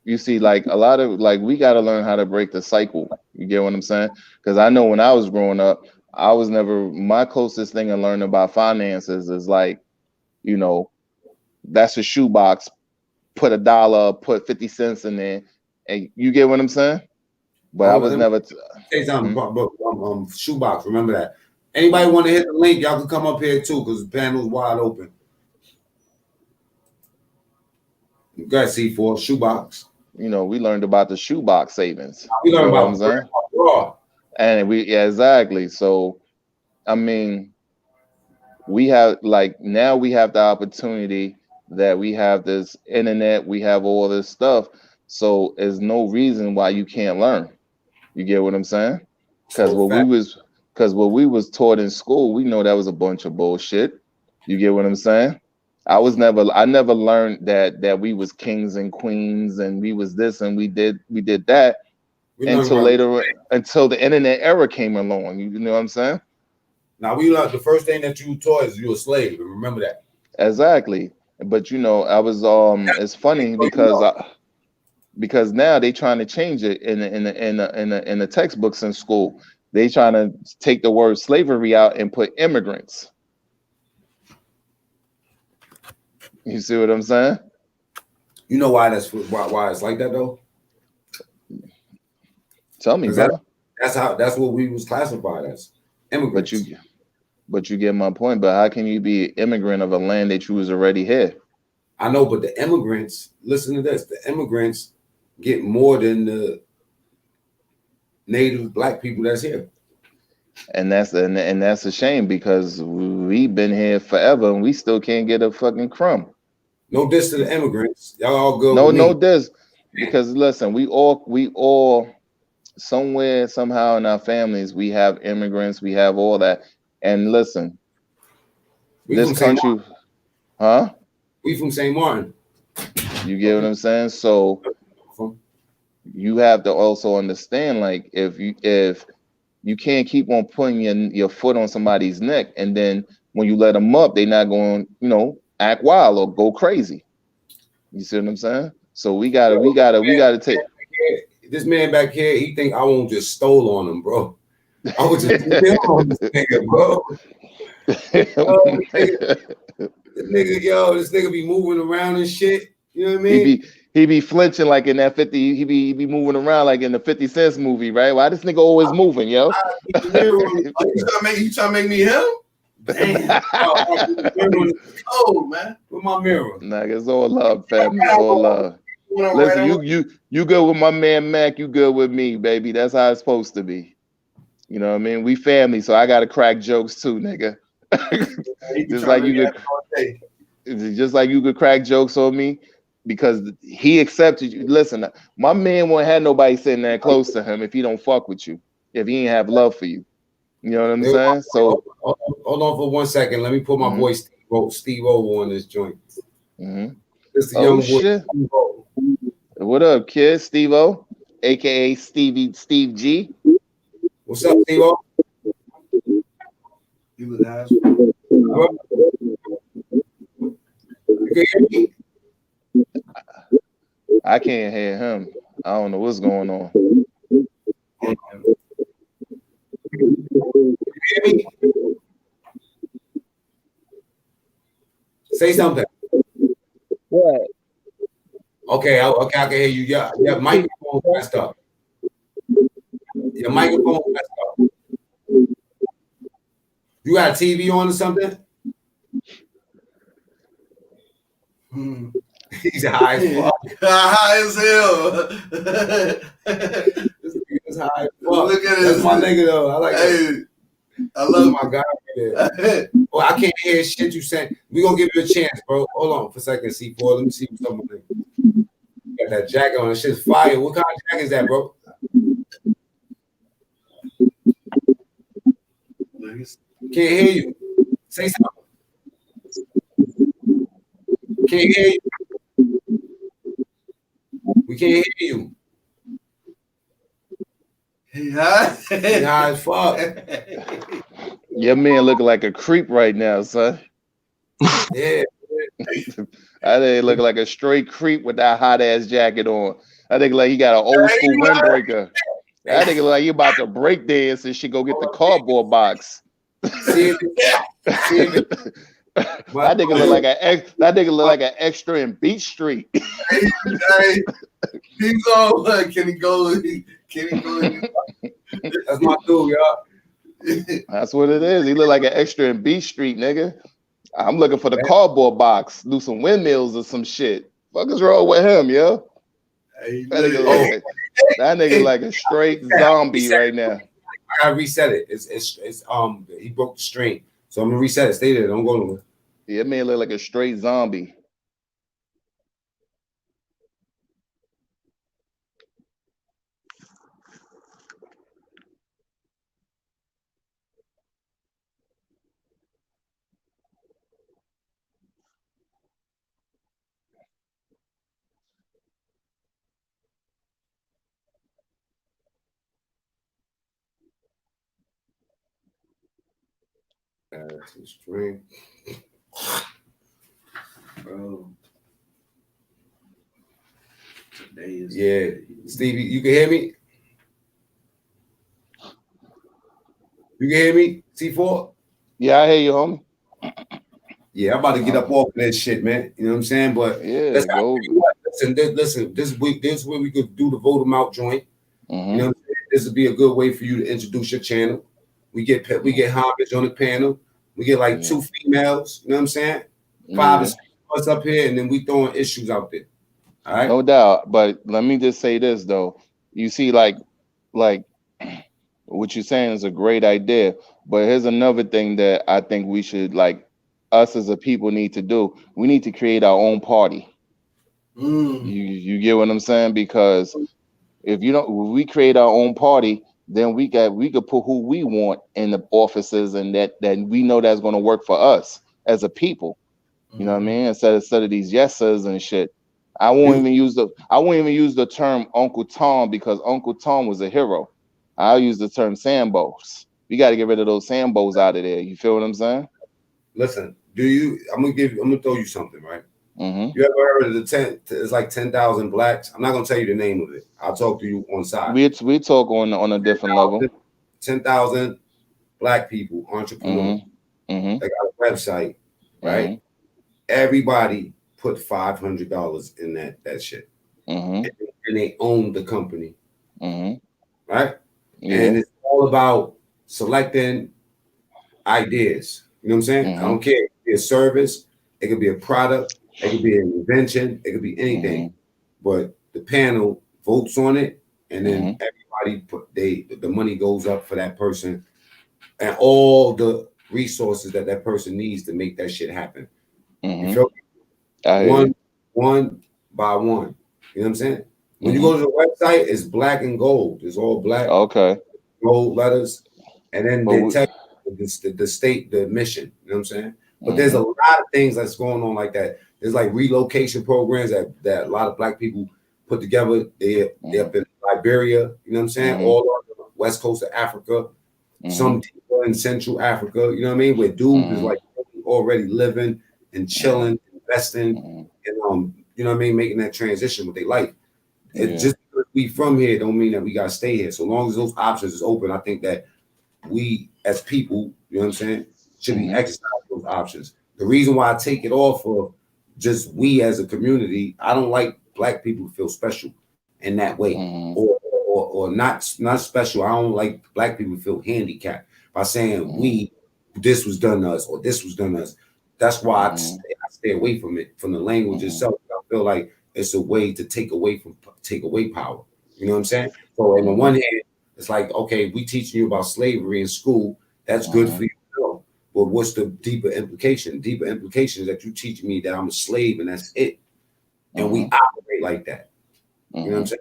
you see, like a lot of, like, we got to learn how to break the cycle. You get what I'm saying? Because I know when I was growing up, I was never, my closest thing in learning about finances is like, you know, that's a shoebox, put $1, put 50 cents in there, and you get what I'm saying? But I was never. Say something, bro. Shoebox. Remember that. Anybody want to hit the link? Y'all can come up here too, because the panel's wide open. You got C4 shoebox. You know, we learned about the shoebox savings. We learned about raw. And exactly. So, I mean, we have now we have the opportunity that we have this internet, we have all this stuff. So there's no reason why you can't learn. You get what I'm saying? Because what we was taught in school, we know that was a bunch of bullshit. You get what I'm saying? I never learned that we was kings and queens and we was this and we did that until the internet era came along. You know what I'm saying? Now we learned the first thing that you taught is you're a slave. Remember that. Exactly. But you know, I was it's funny because now they trying to change it in the textbooks in school. They trying to take the word slavery out and put immigrants. You see what I'm saying? You know why it's like that though? Tell me, brother. That's what we was classified as immigrants. But you get my point. But how can you be an immigrant of a land that you was already here? I know, but the immigrants, listen to this, the immigrants get more than the native black people that's here. And that's a shame because we've been here forever and we still can't get a fucking crumb. No diss to the immigrants. Y'all all good. No diss. Because listen, we all somewhere, somehow in our families, we have immigrants, we have all that. And listen, this country, we from St. Martin. You get what I'm saying? So you have to also understand, like, if you can't keep on putting your foot on somebody's neck, and then when you let them up, they're not going, act wild or go crazy. You see what I'm saying? So we gotta take. This man back here, he think I won't just stole on him, bro. I was just on this nigga, bro. This nigga be moving around and shit. You know what I mean? He be flinching like in that 50. He be moving around like in the 50 Cent movie, right? Why this nigga always moving, yo? You trying to make me him? Damn. Oh man, with my mirror. Nah, it's all love, fam. It's all love. Listen, you good with my man Mac. You good with me, baby. That's how it's supposed to be. You know what I mean? We family, so I gotta crack jokes too, nigga. just like you could crack jokes on me because he accepted you. Listen, my man won't have nobody sitting that close to him if he don't fuck with you, if he ain't have love for you. You know what I'm saying? So hold on for 1 second. Let me put my boy Steve O on this joint. Mm-hmm. This is the young boy. Shit. What up, kid? Steve O, aka Steve G. What's up, Steve O? You was ass. I can't hear him. I don't know what's going on. Say something. What? Okay, I can hear you. Yeah, your microphone messed up. Your microphone messed up. You got a TV on or something? He's high as fuck. High as hell. This nigga is high as fuck. Look at That's this. my nigga though. I like it. I love my guy. Oh, I can't hear shit you saying. We gonna give you a chance, bro. Hold on for a second, C4. Let me see what's up with you. Got that jacket on. That shit's fire. What kind of jacket is that, bro? Can't hear you. Say something. Can't hear you. We can't hear you. High as fuck. Your man looking like a creep right now, son. Yeah. I think look like a straight creep with that hot ass jacket on. I think like he got an old school windbreaker. I think like you about to break dance and she go get the cardboard box. See it. That nigga look like an extra in Beach Street. He's all like, can he go? That's my dude, y'all. That's what it is. He look like an extra in Beach Street, nigga. I'm looking for the cardboard box, do some windmills or some shit. Fuck is wrong with him, yo? That nigga like a straight zombie right now. I gotta reset it. It's he broke the string, so I'm gonna reset it. Stay there. Don't go nowhere. Yeah, man look like a straight zombie. That's a string. Bro. Today is Stevie, you can hear me? You can hear me? C4? Yeah, I hear you, homie. Yeah, I'm about to get up off of that shit, man. You know what I'm saying? But yeah, listen, this week, this is where we could do the vote them out joint. Mm-hmm. You know what I'm saying? This would be a good way for you to introduce your channel. We get homage on the panel. We get like 2 females, you know what I'm saying? 5 to 6 of us up here, and then we throwing issues out there. All right. No doubt. But let me just say this though. You see, like what you're saying is a great idea. But here's another thing that I think we should, like, us as a people need to do. We need to create our own party. You get what I'm saying? Because if we create our own party, then we could put who we want in the offices, and that we know that's going to work for us as a people. You know what I mean? Instead of these yesers and shit. I won't even use the term Uncle Tom because Uncle Tom was a hero. I'll use the term Sambos. We got to get rid of those Sambos out of there. You feel what I'm saying? Listen, I'm gonna throw you something, right? Mm-hmm. You ever heard of the 10? It's like 10,000 blacks. I'm not gonna tell you the name of it. I'll talk to you on side. We talk on a different level. 10,000 black people, entrepreneurs. Mm-hmm. They got a website, right? Mm-hmm. Everybody put $500 in that shit, Mm-hmm. and they own the company, Mm-hmm. right? Yeah. And it's all about selecting ideas. You know what I'm saying? Mm-hmm. I don't care. It could be a service, it could be a product, it could be an invention, it could be anything. But the panel votes on it, and then everybody the money goes up for that person and all the resources that person needs to make that shit happen. You feel me? One by one. You know what I'm saying? When you go to the website, it's black and gold. It's all black. Okay. Gold letters, and then they tell you the state, the mission. You know what I'm saying? But there's a lot of things that's going on like that. There's like relocation programs that a lot of black people put together. They're up in Liberia. You know what I'm saying? All on the west coast of Africa. Some people in Central Africa. You know what I mean? Where dudes is like already living and chilling, investing, and you know what I mean, making that transition with their life. It's just because we from here don't mean that we gotta stay here. So long as those options is open, I think that we as people, you know what I'm saying, should be exercising those options. The reason why I take it off of just we as a community, I don't like black people to feel special in that way, or not special. I don't like black people to feel handicapped by saying this was done to us or this was done to us. That's why I stay away from it, from the language itself. I feel like it's a way to take away power. You know what I'm saying? So on the one hand, it's like, okay, we teaching you about slavery in school. That's good for you to know. But what's the deeper implication? Deeper implication is that you teach me that I'm a slave and that's it. And we operate like that. You know what I'm saying?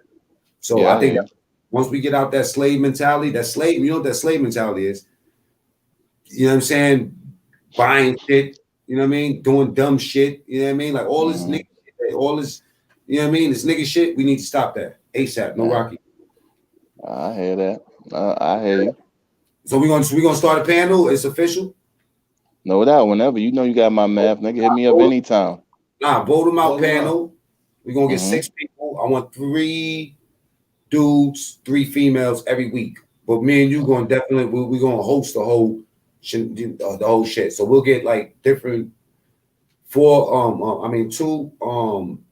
So I think that once we get out that slave mentality, you know what that slave mentality is? You know what I'm saying? Buying shit, you know what I mean? Doing dumb shit, you know what I mean? Like all this nigga shit, all this, you know what I mean? This nigga shit, we need to stop that ASAP. No Rocky. I hear that. I hear you. So we gonna start a panel. It's official. No doubt. Whenever you know you got my math, nigga, hit me up anytime. Nah, vote them out panel. We're gonna get 6 people. I want 3 dudes, 3 females every week. But me and you gonna definitely we're gonna host the whole shit. So we'll get like different 2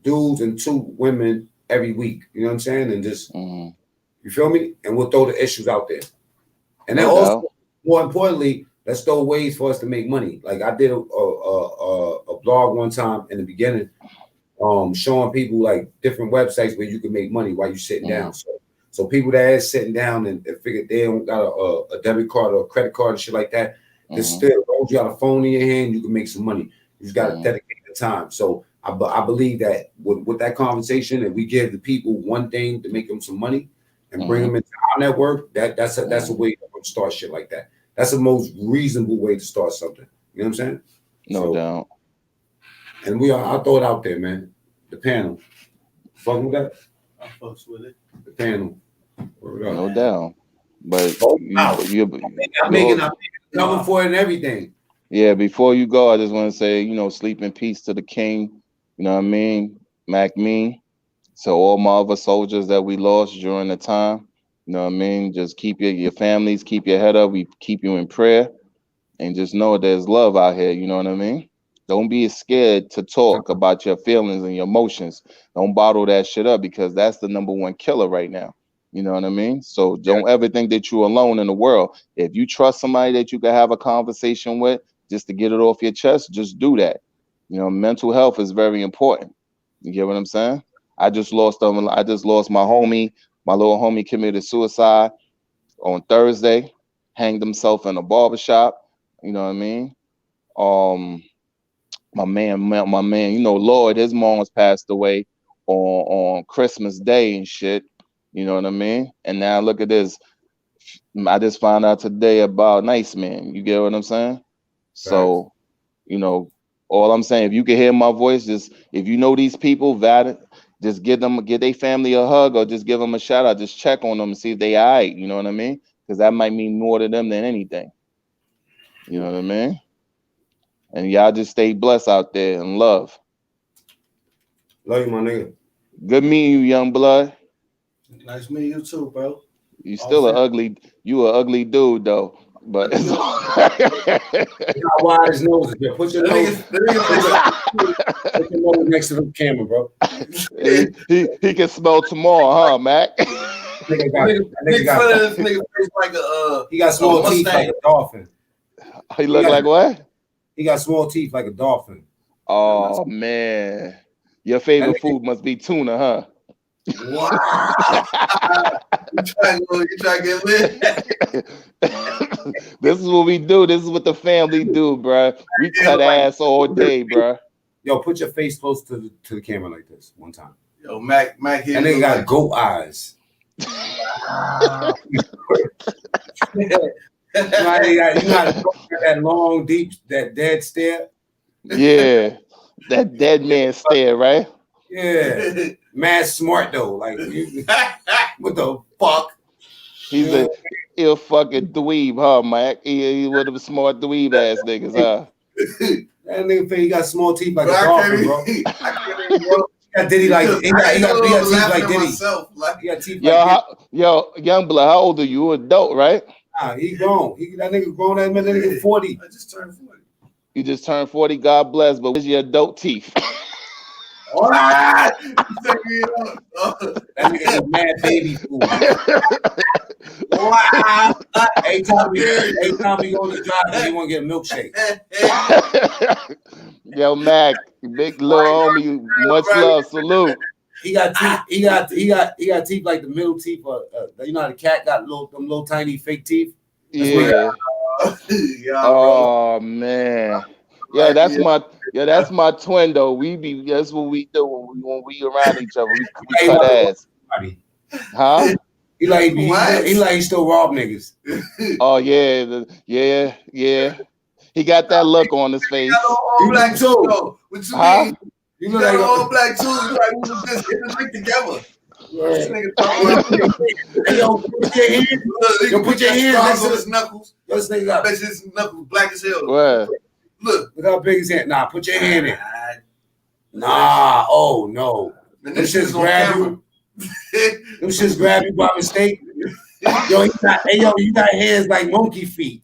dudes and 2 women every week. You know what I'm saying? And just you feel me? And we'll throw the issues out there. And then also, more importantly, let's throw ways for us to make money. Like I did a blog one time in the beginning, showing people like different websites where you can make money while you're sitting down. So people that are sitting down and figure they don't got a debit card or a credit card and shit like that, it's still, as long as you got a phone in your hand, you can make some money. You just got to dedicate the time. So I believe that with that conversation, if we give the people one thing to make them some money and bring them into our network, that's a way to start shit like that. That's the most reasonable way to start something. You know what I'm saying? No doubt. And I'll throw it out there, man. The panel. Fuck with that? I fucks with it. The panel. No doubt. But I'm making coming for it and everything. Yeah, before you go, I just want to say, sleep in peace to the king. You know what I mean? Mac me. So all my other soldiers that we lost during the time, you know what I mean? Just keep your families, keep your head up. We keep you in prayer. And just know there's love out here. You know what I mean? Don't be scared to talk about your feelings and your emotions. Don't bottle that shit up because that's the #1 killer right now. You know what I mean? So don't ever think that you're alone in the world. If you trust somebody that you can have a conversation with just to get it off your chest, just do that. Mental health is very important. You get what I'm saying? I just lost my homie. My little homie committed suicide on Thursday, hanged himself in a barbershop. You know what I mean? My man, Lloyd, his mom's passed away on Christmas Day and shit. You know what I mean? And now look at this. I just found out today about NiceMann. You get what I'm saying? So, All I'm saying, if you can hear my voice, just if you know these people, just give their family a hug or just give them a shout out. Just check on them and see if they all right. You know what I mean? Because that might mean more to them than anything. You know what I mean? And y'all just stay blessed out there and love. Love you, my nigga. Good meeting you, young blood. Nice meeting you too, bro. You still you an ugly dude though. But it's how wide his nose is. Put your nose next to the camera, bro. he can smell tomorrow, huh, Mac? Nigga like he got small teeth like a dolphin. He look like what? He got small teeth like a dolphin. Oh man. Your favorite food must be tuna, huh? Wow. you trying to get lit? This is what we do. This is what the family do, bro. We cut ass all day, bro. Yo, put your face close to the camera like this one time. Yo, Mac here. And they got goat eyes. You got that long, deep, that dead stare. Yeah, that dead man stare, right? Yeah, mad smart though. Like, what the fuck? He's a fucking dweeb, huh, Mike? He one of the smart dweeb ass niggas, huh? That nigga he got small teeth like a dolphin, bro. He got Diddy like he got teeth like Diddy. He got teeth like yo, young blood, how old are you? Adult, right? Nah, he grown. That nigga grown. That nigga 40. I just turned 40. You just turned 40. God bless, but where's your adult teeth? That nigga is mad baby food. Every time we go to the drive, he want to get a milkshake. Yo, Mac, big little homie, much love, salute. He got teeth. He got teeth like the middle teeth. You know how the cat got them little tiny fake teeth. Yeah. Oh man. Yeah, that's my twin though. That's what we do when we around each other. We cut ass. Huh? He still rob niggas. Oh yeah. He got that look on his face. All black too. What you mean? You look like all black too. You like we was just in the link together. This nigga put your hands next to his knuckles. This nigga got his knuckles black as hell. What? Look how big his hand. Nah, put your hand in. Nah, oh no. Them shits grab you. Them shits grab you by mistake. Yo, you got hands like monkey feet.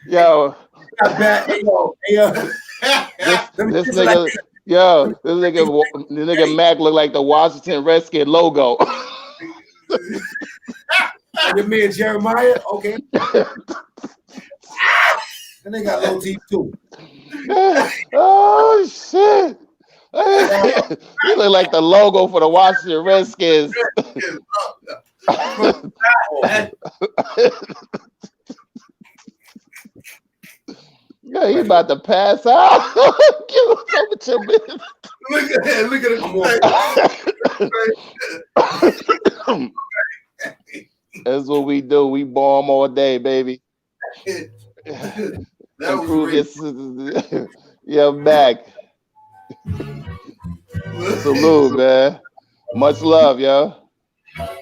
Yo. This nigga Mac look like the Washington Redskins logo. Your man Jeremiah, okay. And they got low teeth too. Oh shit! You look like the logo for the Washington Redskins. Yeah, he about to pass out. Look at him. That's what we do. We bomb all day, baby. Improve your back. Salute, man. Much love, yo.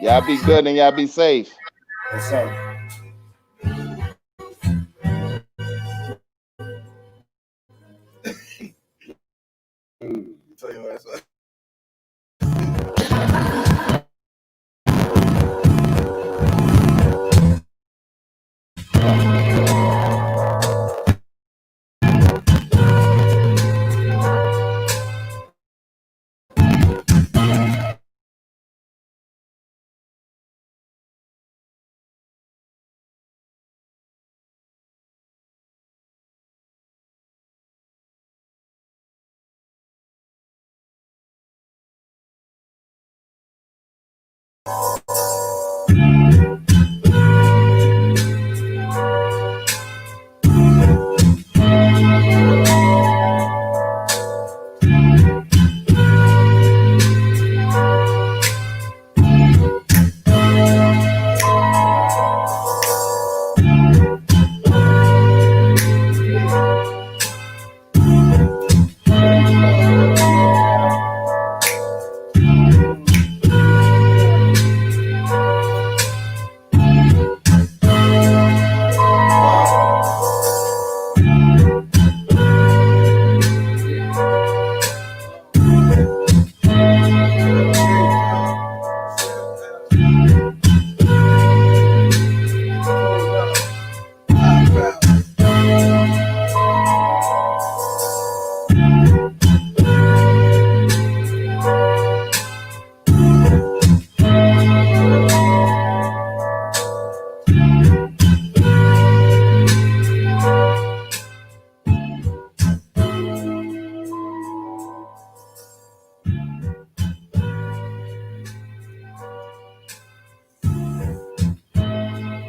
Y'all be good and y'all be safe. What's up? Tell your ass up.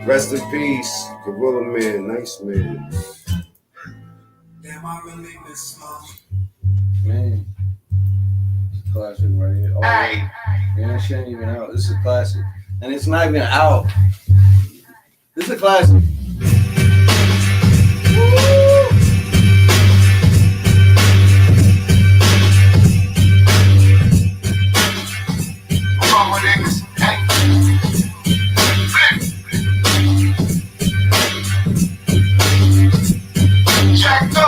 Rest in peace, Gorilla Man, NiceMann. Damn, I really miss mom. Man, classic right here. Oh, man, that shit ain't even out. This is a classic, and it's not even out. This is a classic. Come on, niggas. Hey. Jack, go.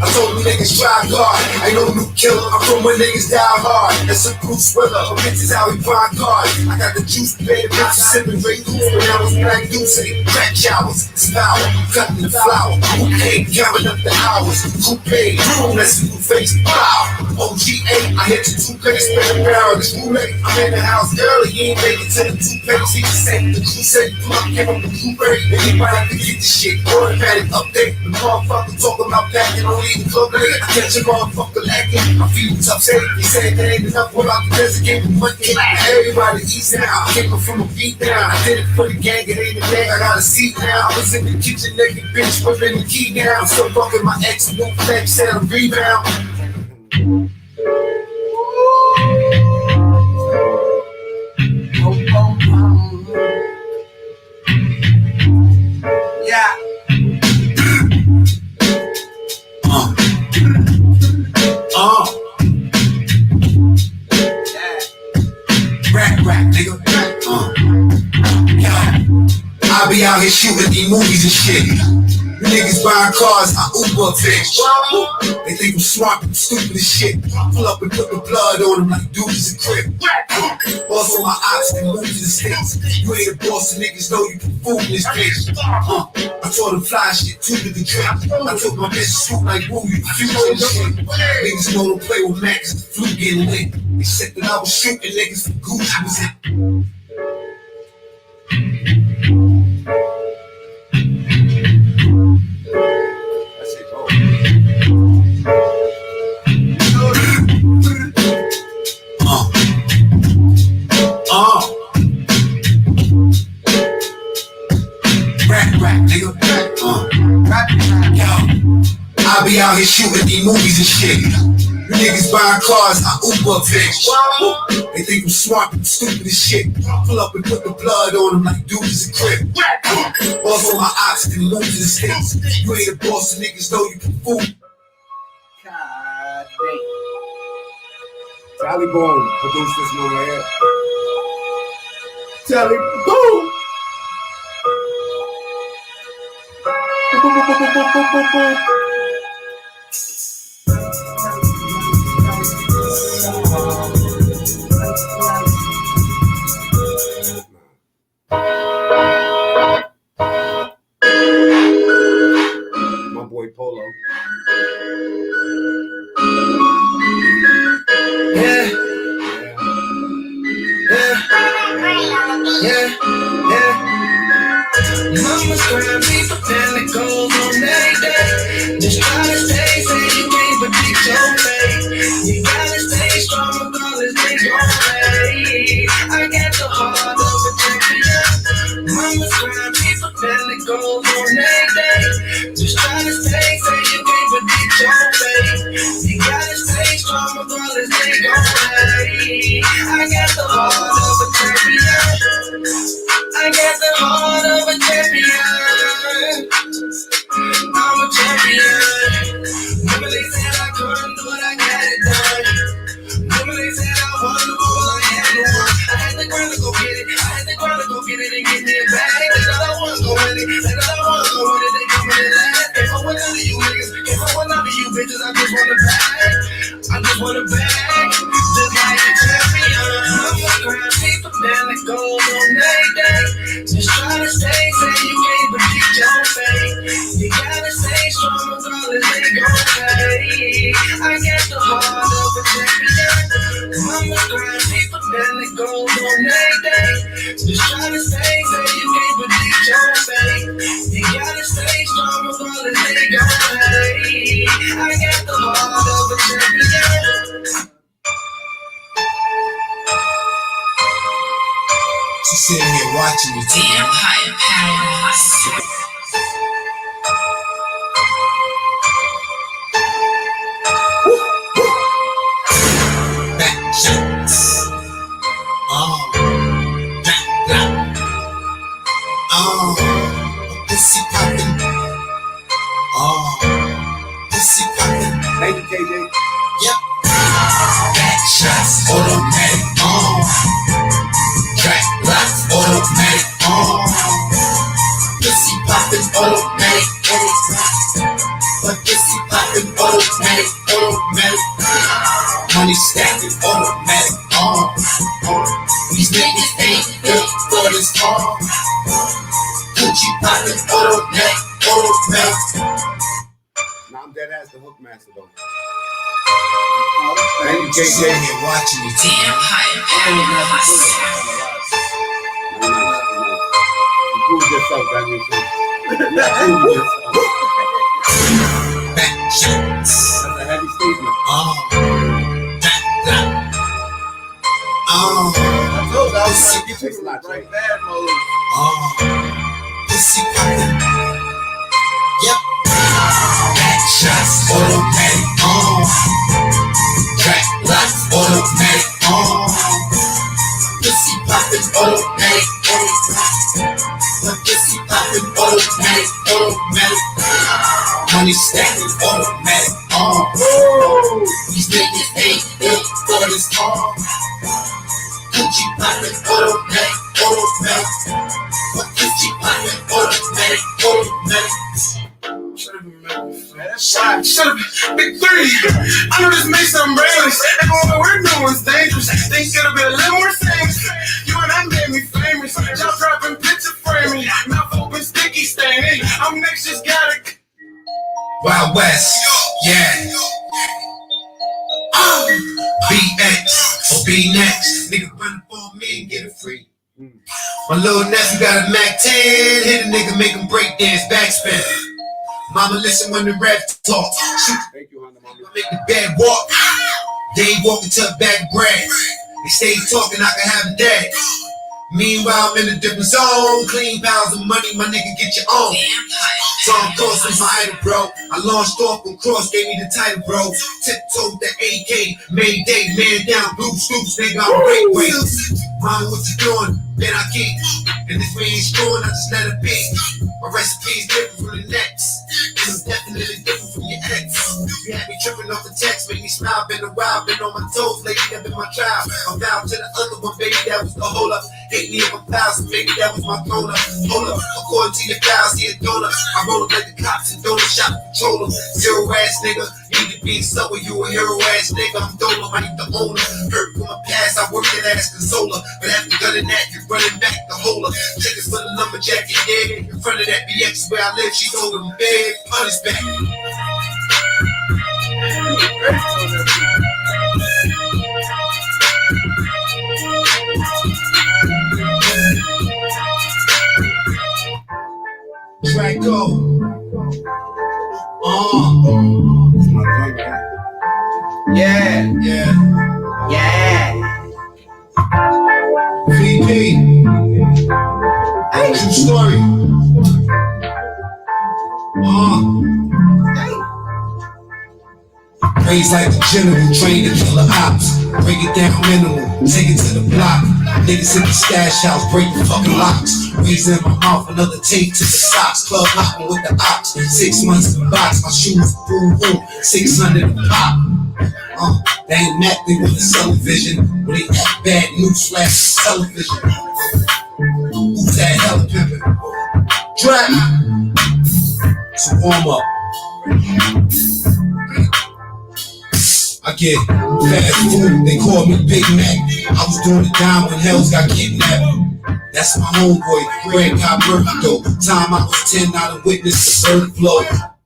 I told them niggas try hard. I ain't no new killer. I'm from where niggas die hard. That's a Bruce Willer. A bitch is how we buy cars. I got the juice, baby. Bitches sipping Grey Goose. When I was black Deuce, crack showers. It's power. Cutting the flower. Who paid? Counting up the hours. Who paid? That's a new face. Wow. OGA. I hit the toothpaste. Spin a barrel. This roulette. I'm in the house early. He ain't make it to the toothpaste. He just said the juice said plug came from the blueberry. Anybody can get this shit. Automatic update. The motherfucker talking about packing on the club. I catch a motherfucker lacking. I feel tough. Say he said that ain't enough. What about the desert game of money? Everybody eats now. I came up from a beat down. I did it for the gang. It ain't a gang. I got a seat now. I was in the kitchen naked bitch whipping the key down. I'm still fucking my ex. No flex. Said I'm rebound. Yeah. Rap, nigga. I be out here shooting these movies and shit. You niggas buying cars, I Uber bitch. They think I'm smart, but I'm stupid as shit. Pull up and put the blood on them like dudes in crib. Boss on my ops, they move to the States. You ain't a boss, and niggas know you can fool in this bitch. I told them fly shit, two to the trip. I took my bitch swoop like woo, you future and shit. Niggas know don't play with Max, the flu getting lit. They said that I was shooting niggas for Gucci was it. Rap, nigga. I be out here shooting these movies and shit. You niggas buying cars, I Uber bitch. They think I'm smart, but I'm stupid as shit. Pull up and put the blood on them like dudes in crib. Boss on my ops, then move to the States. You ain't a boss, and niggas know you can fool. God damn. Tally Bone produced this one right here. Tally boom. My boy Polo. Yeah. Mama's crying, people tell it goes on every day. Just try to stay safe, you can't predict your fate. You gotta stay strong regardless they gon' play. I got the heart of a champion. Mama's crying, people tell it goes on every day. Just try to stay safe, you can't predict your fate. You gotta stay strong regardless they gon' play. I got the heart of a champion. I got the heart of a champion. I'm a champion. Remember they said I couldn't do it, I got it done. Remember they said I won the ball, I had to win. I had the grind to go get it. I had the grind to go get it and get me a bag. They thought I was gon' win it. They thought I was gon' win it. They come in last. If I went none of you niggas, if I went none of you bitches, I just want a bag. I just want a bag. Just like a champion. I'm a grind, people down that goes on every day. Just try to stay safe, you can't predict your fate. You gotta stay strong regardless they gon' play. I got the heart of a champion. Mama grind, people down that goes on every day. Just try to stay safe, you can't predict your fate. You gotta stay strong regardless they gon' play. I got the heart of a champion. watching me damn high paradise. Back shots. Black, black. Pussy poppin'. Pussy poppin'. Thank you, KJ. Yep. Back shots, automatic. Track blocks, automatic. Pussy poppin', automatic. But pussy poppin', automatic, automatic. Money stacking, automatic. These niggas ain't built for this. Gucci poppin', automatic, automatic. Nah, I'm dead ass the hook master though. Thank you, KJ. You're watching me damn high paradise. You proved yourself, Daniel. You proved yourself. Back shots. That's a heavy statement. Black, black. I told you I was trying to get Takes you a lot, to break Trey. bad mode. Pussy poppin'. Yep. Back shots, automatic. Track blocks, automatic. Pussy poppin', automatic. But pussy poppin', automatic, automatic. Money stacking, automatic. These niggas ain't built for this. Gucci poppin', automatic, automatic. But Gucci poppin', automatic, automatic. Shut up, big three. I know this may sound brainless. And what we're doing is dangerous. Think it'll be a little more famous. You and I made me famous. Y'all dropping picture framing. Mouth open, sticky staining. I'm next, just gotta. Wild West, yeah. BX or B next. Nigga run for me and get it free. My little nephew got a Mac 10. Hit a nigga, make him break dance, backspin. Mama listen when the rap talk. Shoot, Thank you, Honda Mama. make the bad walk. They ain't walking to a bag of bread. They stay talking, I can have a day. Meanwhile, I'm in a different zone. Clean pounds of money, my nigga, get your own. Tom Cross is my idol, bro. I launched off on Cross, gave me the title, bro. Tiptoed the AK, Mayday, man down, blue scoops, nigga, I'm break. Mama, what you doing? Man, I can't. And if we ain't scoring, I just let it be. My recipe's different from the next. And it's definitely different from your ex. You had me tripping off the text, make me smile, been a while, been on my toes, lady, that been my child. I'm down to the other one, baby, that was the hold up. Hate me if I'm thousand, baby, that was my corner. Hold up, according to your files, he a donor. I roll up like the cops and donor shop controller. Zero ass nigga, you need to be sober, you a hero ass nigga. I'm donor, I need the owner. Hurt from my past, I work that ass consoler. But after gunning that, you're running back the holder. Chickens for the lumberjack and dead. In front of that BX where I live, she told him big punishment. Track go. It's my joint, man. Yeah, Yeah. yeah. VP. True story. Raised like the general, trained to kill the ops. Break it down minimal, take it to the block. Niggas hit the stash house, break the fucking locks. Raised in my mouth, another tape to the socks. Club hopping with the ops. 6 months in the box, my shoes boom boom. 600 a pop. They ain't Mac, they with the television. When they act bad, news flash television. Who's that hella pimpin'? Drag. So warm up. I get fast food, they call me Big Mac. I was doing the dime when Hells got kidnapped. That's my homeboy, Greg got murdered though. Time I was 10, I done witnessed the certain flow. Take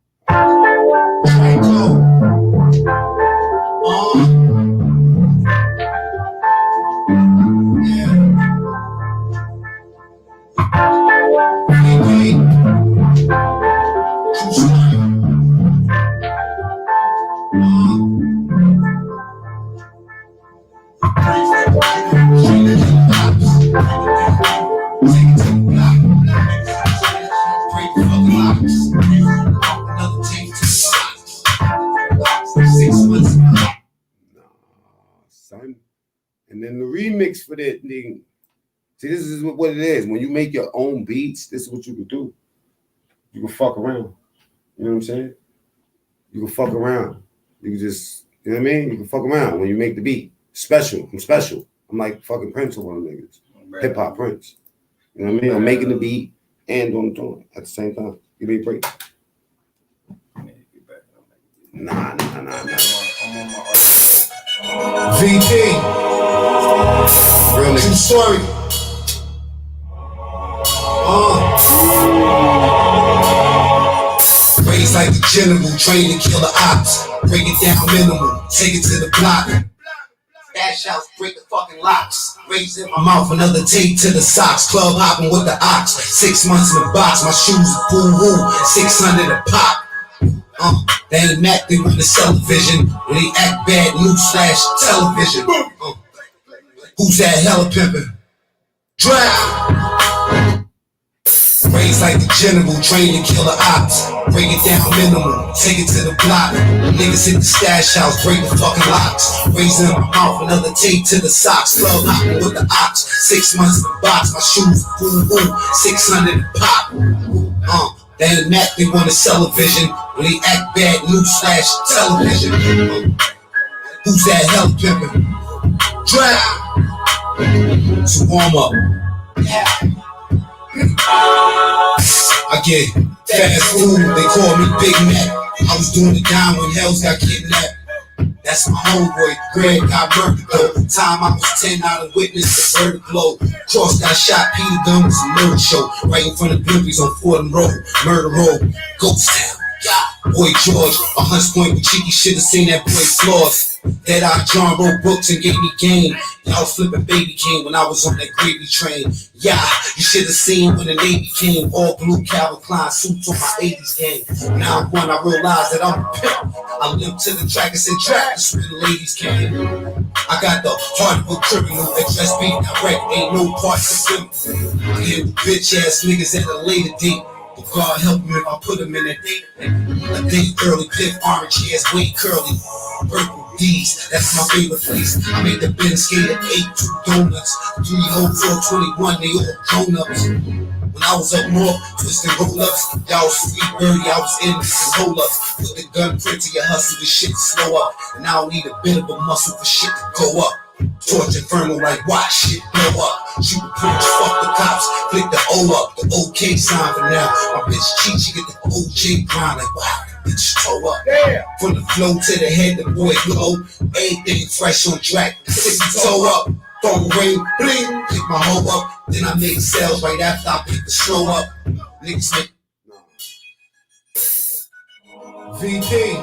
it to the remix for that thing. See, this is what it is. When you make your own beats, this is what you can do. You can fuck around. You know what I'm saying? You can fuck around. You can just, you know what I mean? You can fuck around when you make the beat. Special. I'm special. I'm like fucking Prince or one of them niggas. Hip hop Prince. You know what I mean? I'm making the beat and doing at the same time. Give me a break. Nah. VP. Real True nigga. story. Raised like the general, trained to kill the ops. Break it down minimal, take it to the block. Dash outs, break the fucking locks. Raise in my mouth, another tape to the socks. Club hopping with the ox. 6 months in the box, my shoes boo woo. 600 a pop. They ain't Mac, they want the television. When they act bad, newsflash television. Who's that hella pimpin'? Draft. Raised like the general, trained to kill the ops. Break it down minimal, take it to the block. Niggas hit the stash house, break the fucking locks. Raising in my mouth, another tape to the socks. Club hopping with the ox. 6 months in the box, my shoes boom boom. 600 a pop. They ain't Mac, they want the television. When they act bad, newsflash television. Who's that hell pimpin'? Draft. To warm up. I get fast food, they call me Big Mac. I was doing the dime when Hells got kidnapped. That's my homeboy, Greg got murdered though. Time I was 10, I done witnessed the verdict blow. Cross got shot, Peter Gunn was a murder show. Right in front of Blimpies on Fordham Road, Murder Road, Ghost Town. Yeah, Boy George, a Hunts Point with cheeky should've seen that boy flaws. That I John wrote books and gave me game. Y'all flipping Baby King when I was on that gravy train. Yeah, you should've seen when the Navy came. All blue Calvin Klein suits on my 80s game. Now I'm one, I realize that I'm a pimp. I limped to the track and said, "Track, that's where the ladies came." I got the heart of a criminal. Address beat direct, ain't no parts of them. I hear bitch ass niggas at a later date. But God help me if I put them in a date. A date early, Cliff orange hairs, way curly. Purple D's, that's my favorite place. I made the Benz skater, ate 2 donuts. 3 hoes, 421, they all grown-ups. When I was up north, twisting roll-ups, y'all was free birdie, I was in some roll-ups. Put the gun print to your hustle, this shit to slow up. And I don't need a bit of a muscle for shit to go up. Torch Inferno like watch shit blow up. Shoot the punch, fuck the cops, click the O up, the OK sign for now. My bitch cheat, she get the OJ grind like wow, bitch toe up. Yeah. From the flow to the head, the boy glow. Everything fresh on track, tip toe up. Phone ring, bling, pick my hoe up. Then I make sales right after I pick the show up. Niggas make VP.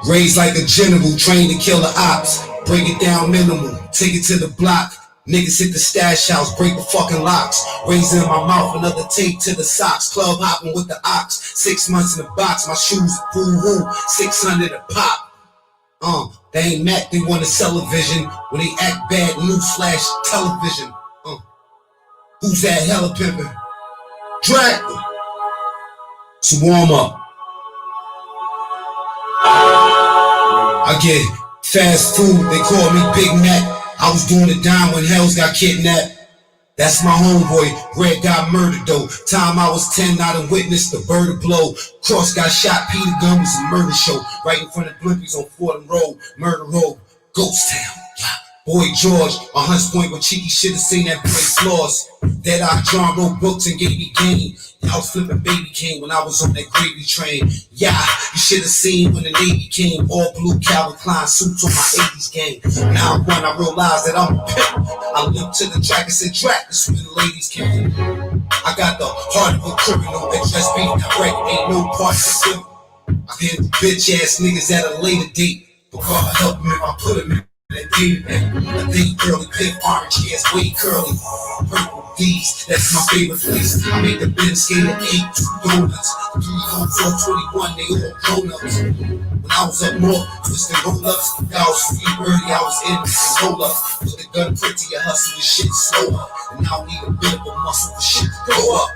Raised like a general, trained to kill the ops. Break it down minimal, take it to the block. Niggas hit the stash house, break the fucking locks. Raising in my mouth, another tape to the socks. Club hopping with the ox. 6 months in the box, my shoes boo woo. 600 a pop. They ain't Mac, they want a television. When they act bad, newsflash television. Who's that hella pimpin'? Drag. To warm up. I get fast food, they call me Big Mac. I was doing the dime when Hells got kidnapped. That's my homeboy, Greg got murdered though. Time I was 10, I done witnessed the verdict blow. Cross got shot, Peter Gunn was a murder show. Right in front of Blimpies on Fordham Road, Murder Road, Ghost Town. Boy George, a Hunts Point with cheeky should've seen that boy flaws. That I John wrote books and gave me game. I was flipping Baby King when I was on that gravy train. Yeah, you should've seen when the Navy came. All blue Calvin Klein suits on my 80s game. Now I'm one, I realize that I'm a pimp. I limped to the track and said, "Track, that's where the ladies came." I got the heart of a criminal. Address beat direct, ain't no parts of them. I hear the bitch ass niggas at a later date. But God help me if I put them in. I think early, Cliff orange hairs, way curly. Purple D's, that's my favorite place. I made the Benz skater, ate 2 donuts. 3 hoes, 421, they all grown-ups. When I was up north, twisting roll-ups, y'all was free birdie, I was in some roll-ups. Put the gun print to your hustle, this shit slow up. And I don't need a bit of a muscle for shit to go up.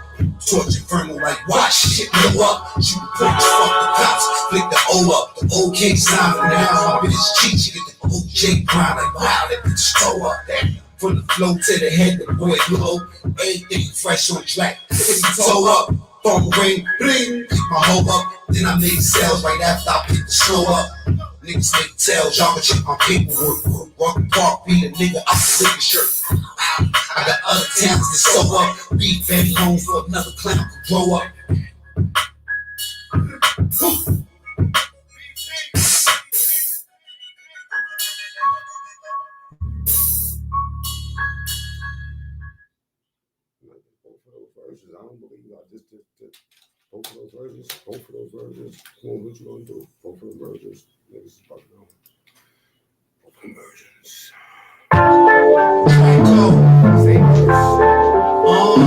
Torch inferno like watch shit blow up. Shoot the porch, fuck the cops, flick the O up. The OK sign for now. My bitch cheat, she get the OJ grind like wow, that bitch throw up. From the flow to the head, the boy glow. Everything fresh on track. Toe up, phone ring, bling. Pick my hoe up, then I made sales right after I picked the show up. Niggas make tells, y'all can check my paperwork. Walking park, beat a nigga out the liquor shirt. I got other talents to sew up. Beat baby home for another clown to grow up. I don't believe I just did both of those versions. Both of those versions. Come on, what you gonna do? Both of them versions. Niggas is about to know. Both of them versions. Same verse.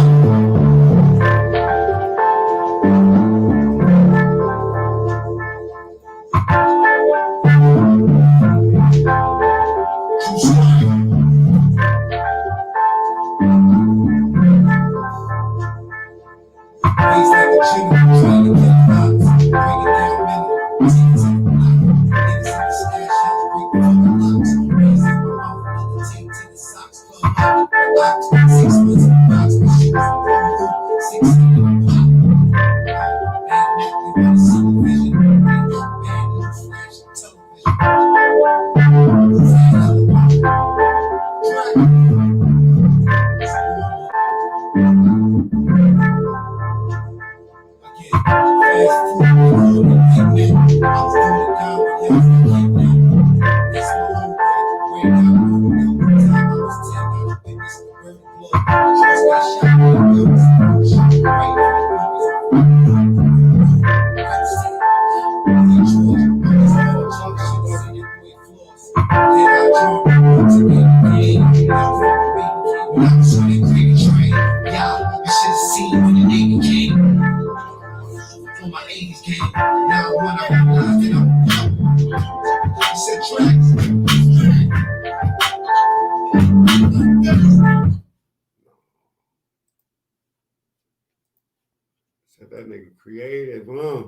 Said that nigga creative, huh?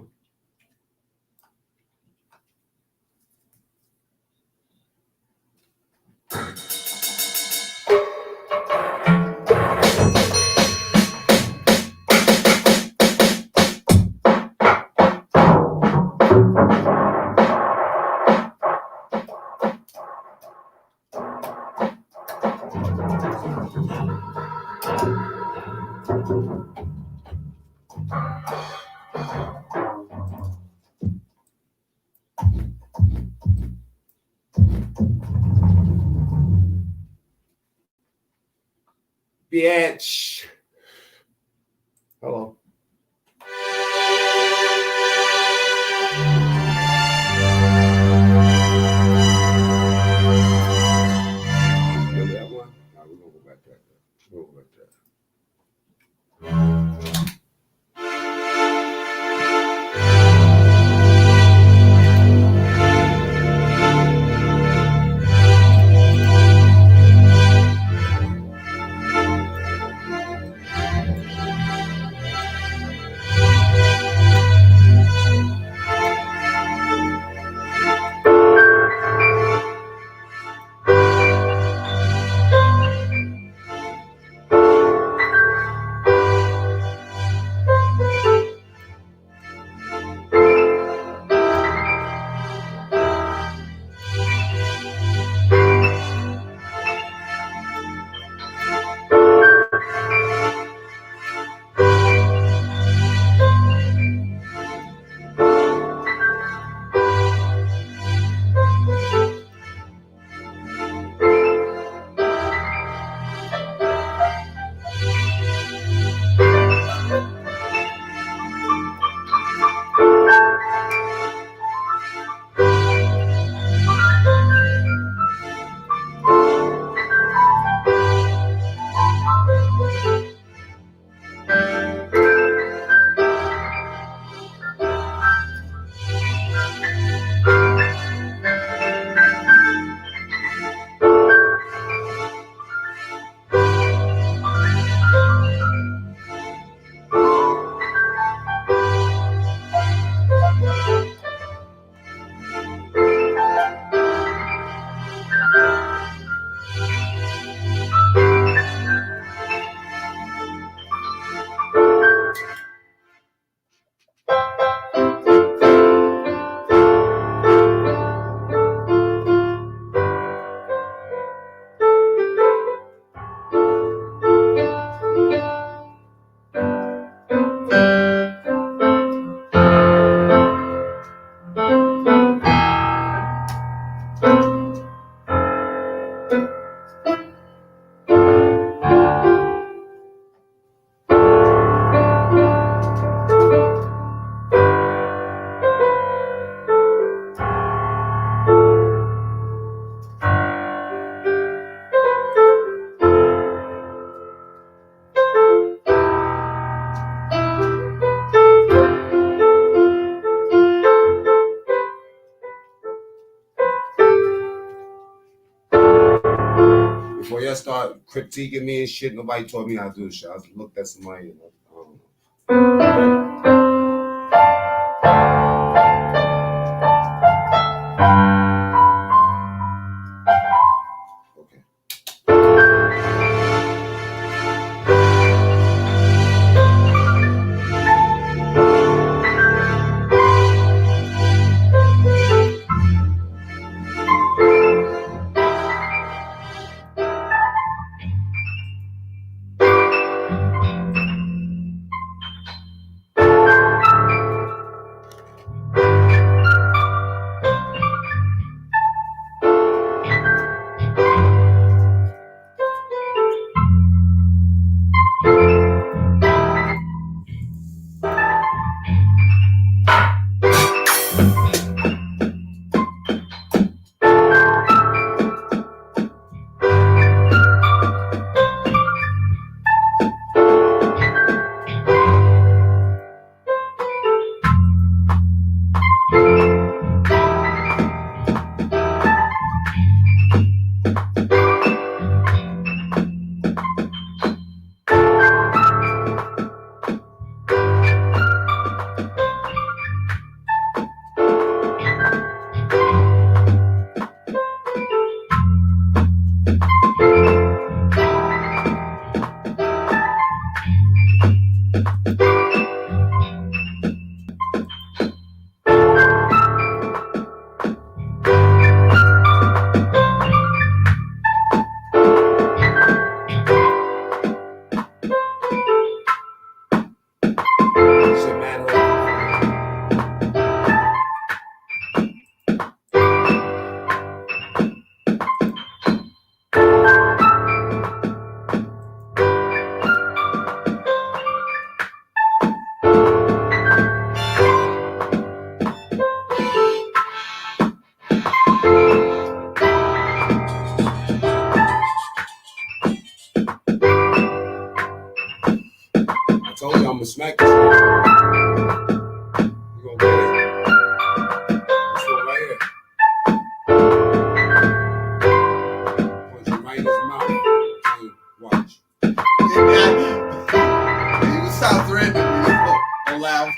Bitch. Hello. Remember that one? Nah, we're gonna go back to that. We'll go back to that. Before y'all start critiquing me and shit, nobody taught me how to do this shit. I just looked at somebody and I don't know. Told you I'm gonna smack this one. You gonna get it? This one right here. Punch him right in his mouth. Watch. You stop threatening me. Don't laugh.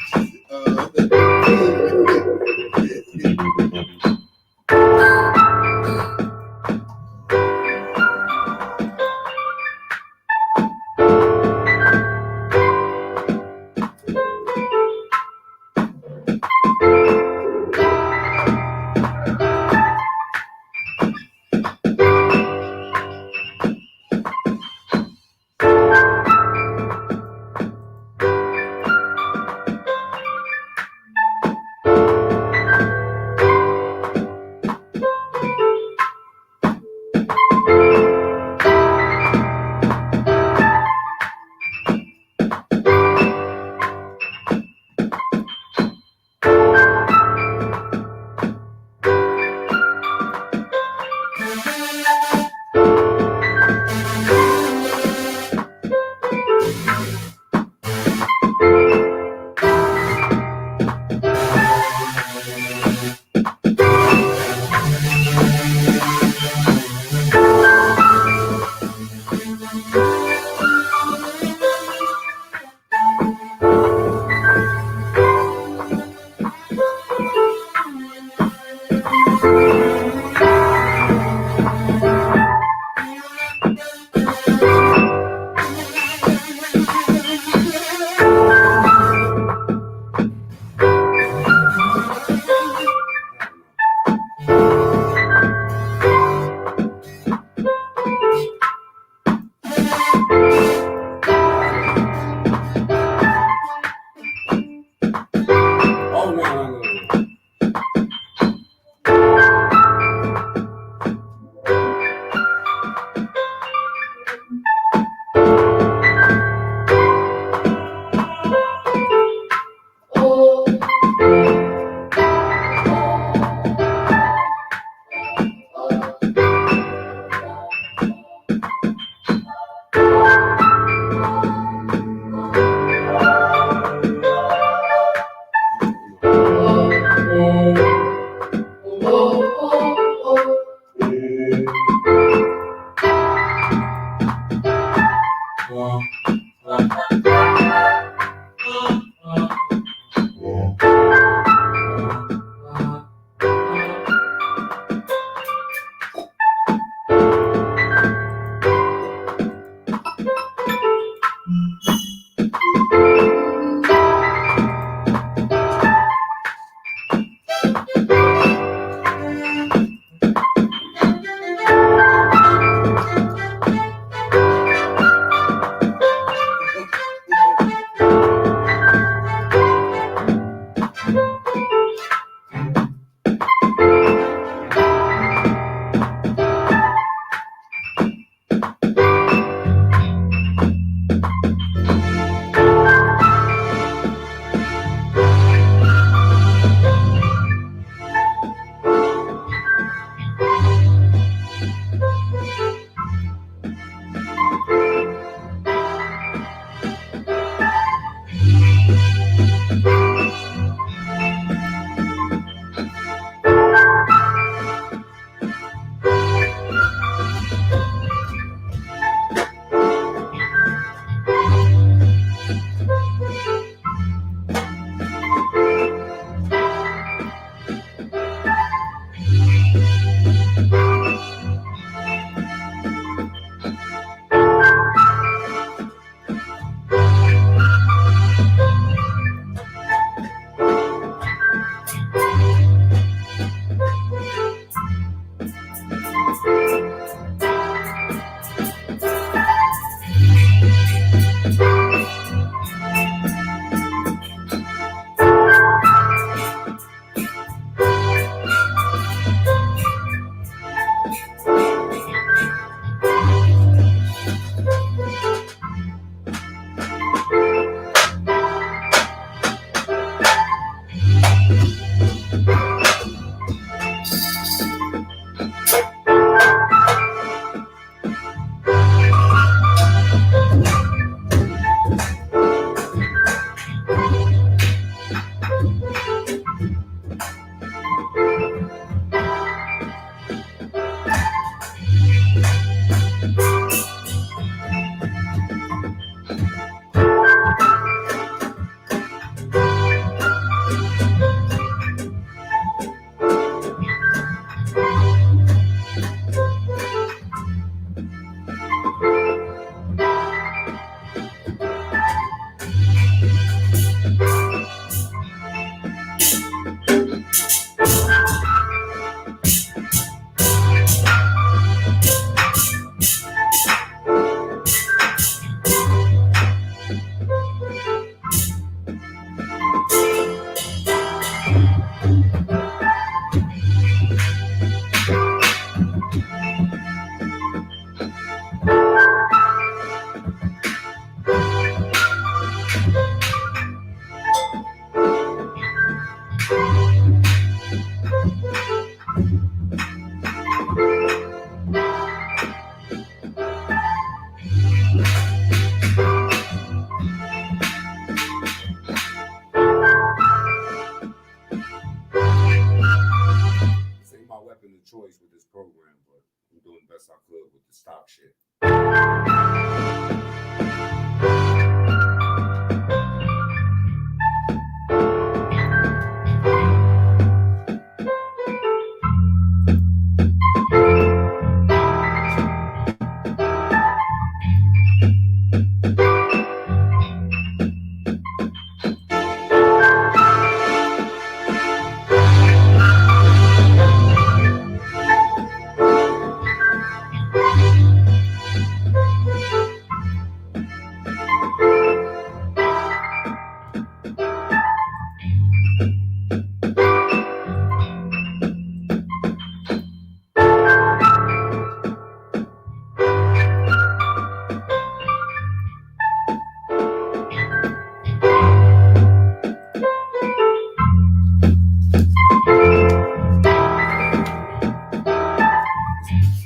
with this program, but I'm doing the best I could with the stock shit.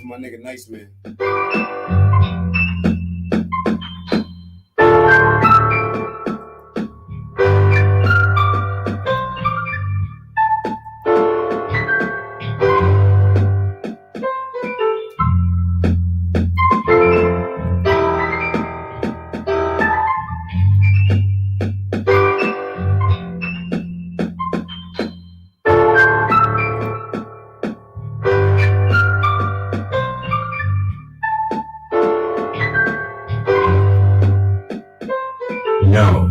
My nigga NiceMann. No.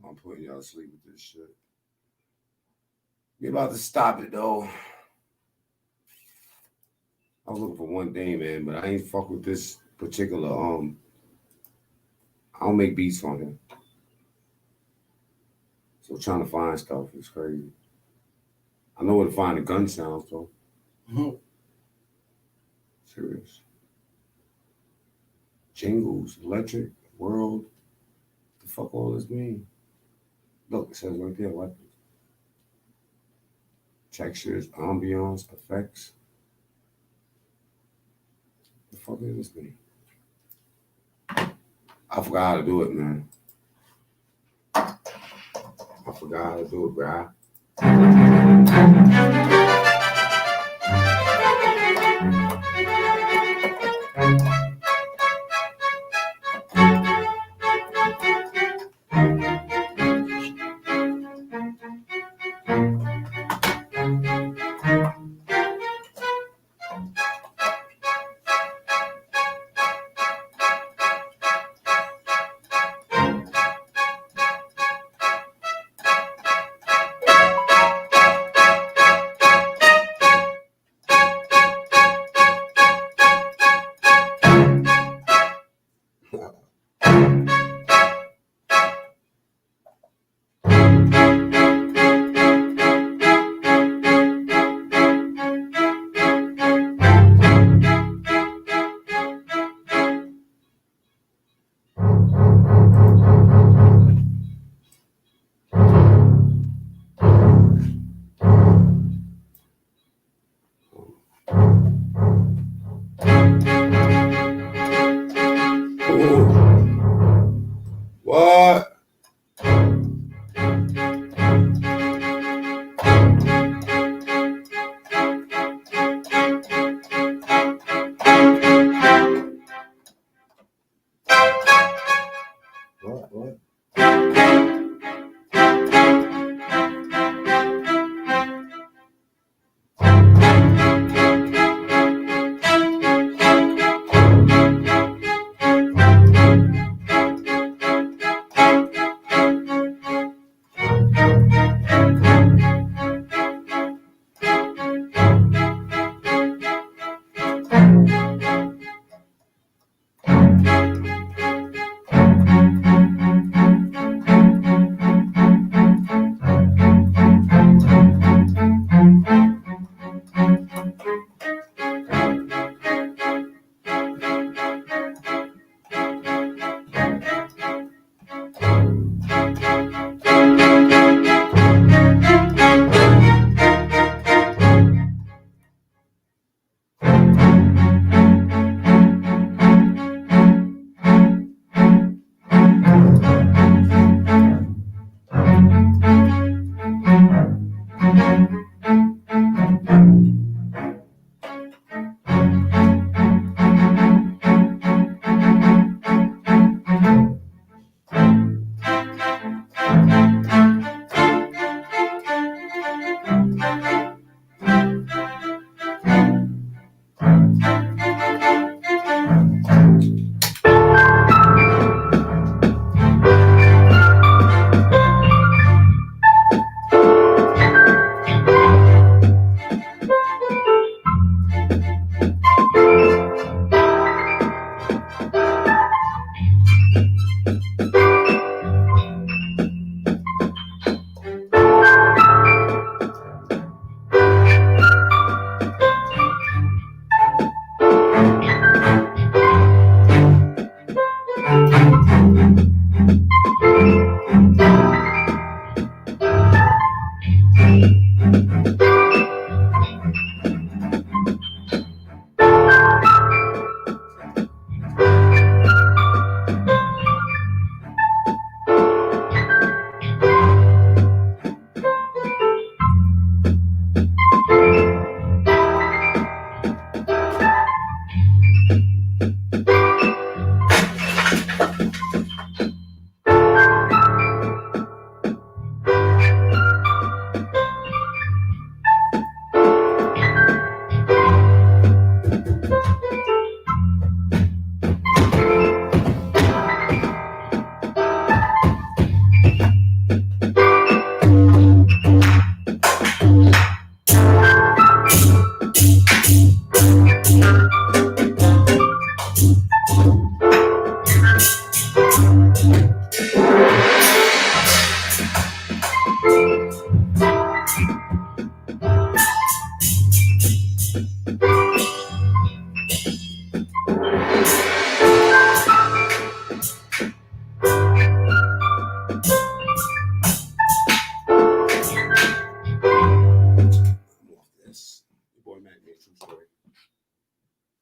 I'm putting y'all to sleep with this shit. We about to stop it though. I was looking for one thing, man, but I ain't fuck with this particular I don't make beats on him. So trying to find stuff is crazy. I know where to find the gun sounds though. Serious. Jingles, electric, world. The fuck all this mean? Look, it says right there, weapons. Textures, ambiance, effects. The fuck is this mean? I forgot how to do it, man. I forgot how to do it, bro.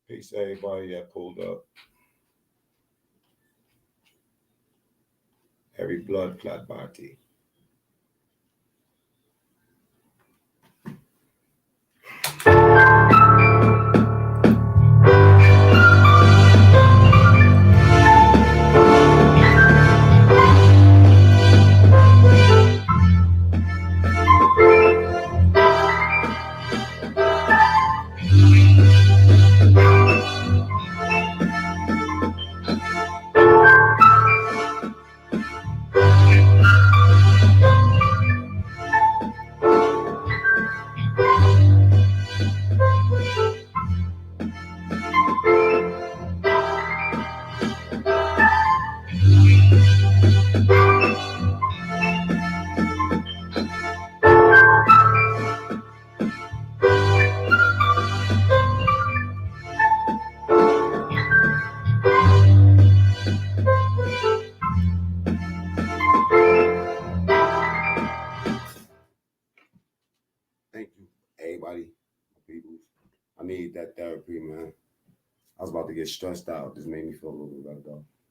Peace to everybody that pulled up. Every blood clot body. Thank you, everybody, people. I need that therapy, man. I was about to get stressed out. This made me feel a little bit better, though.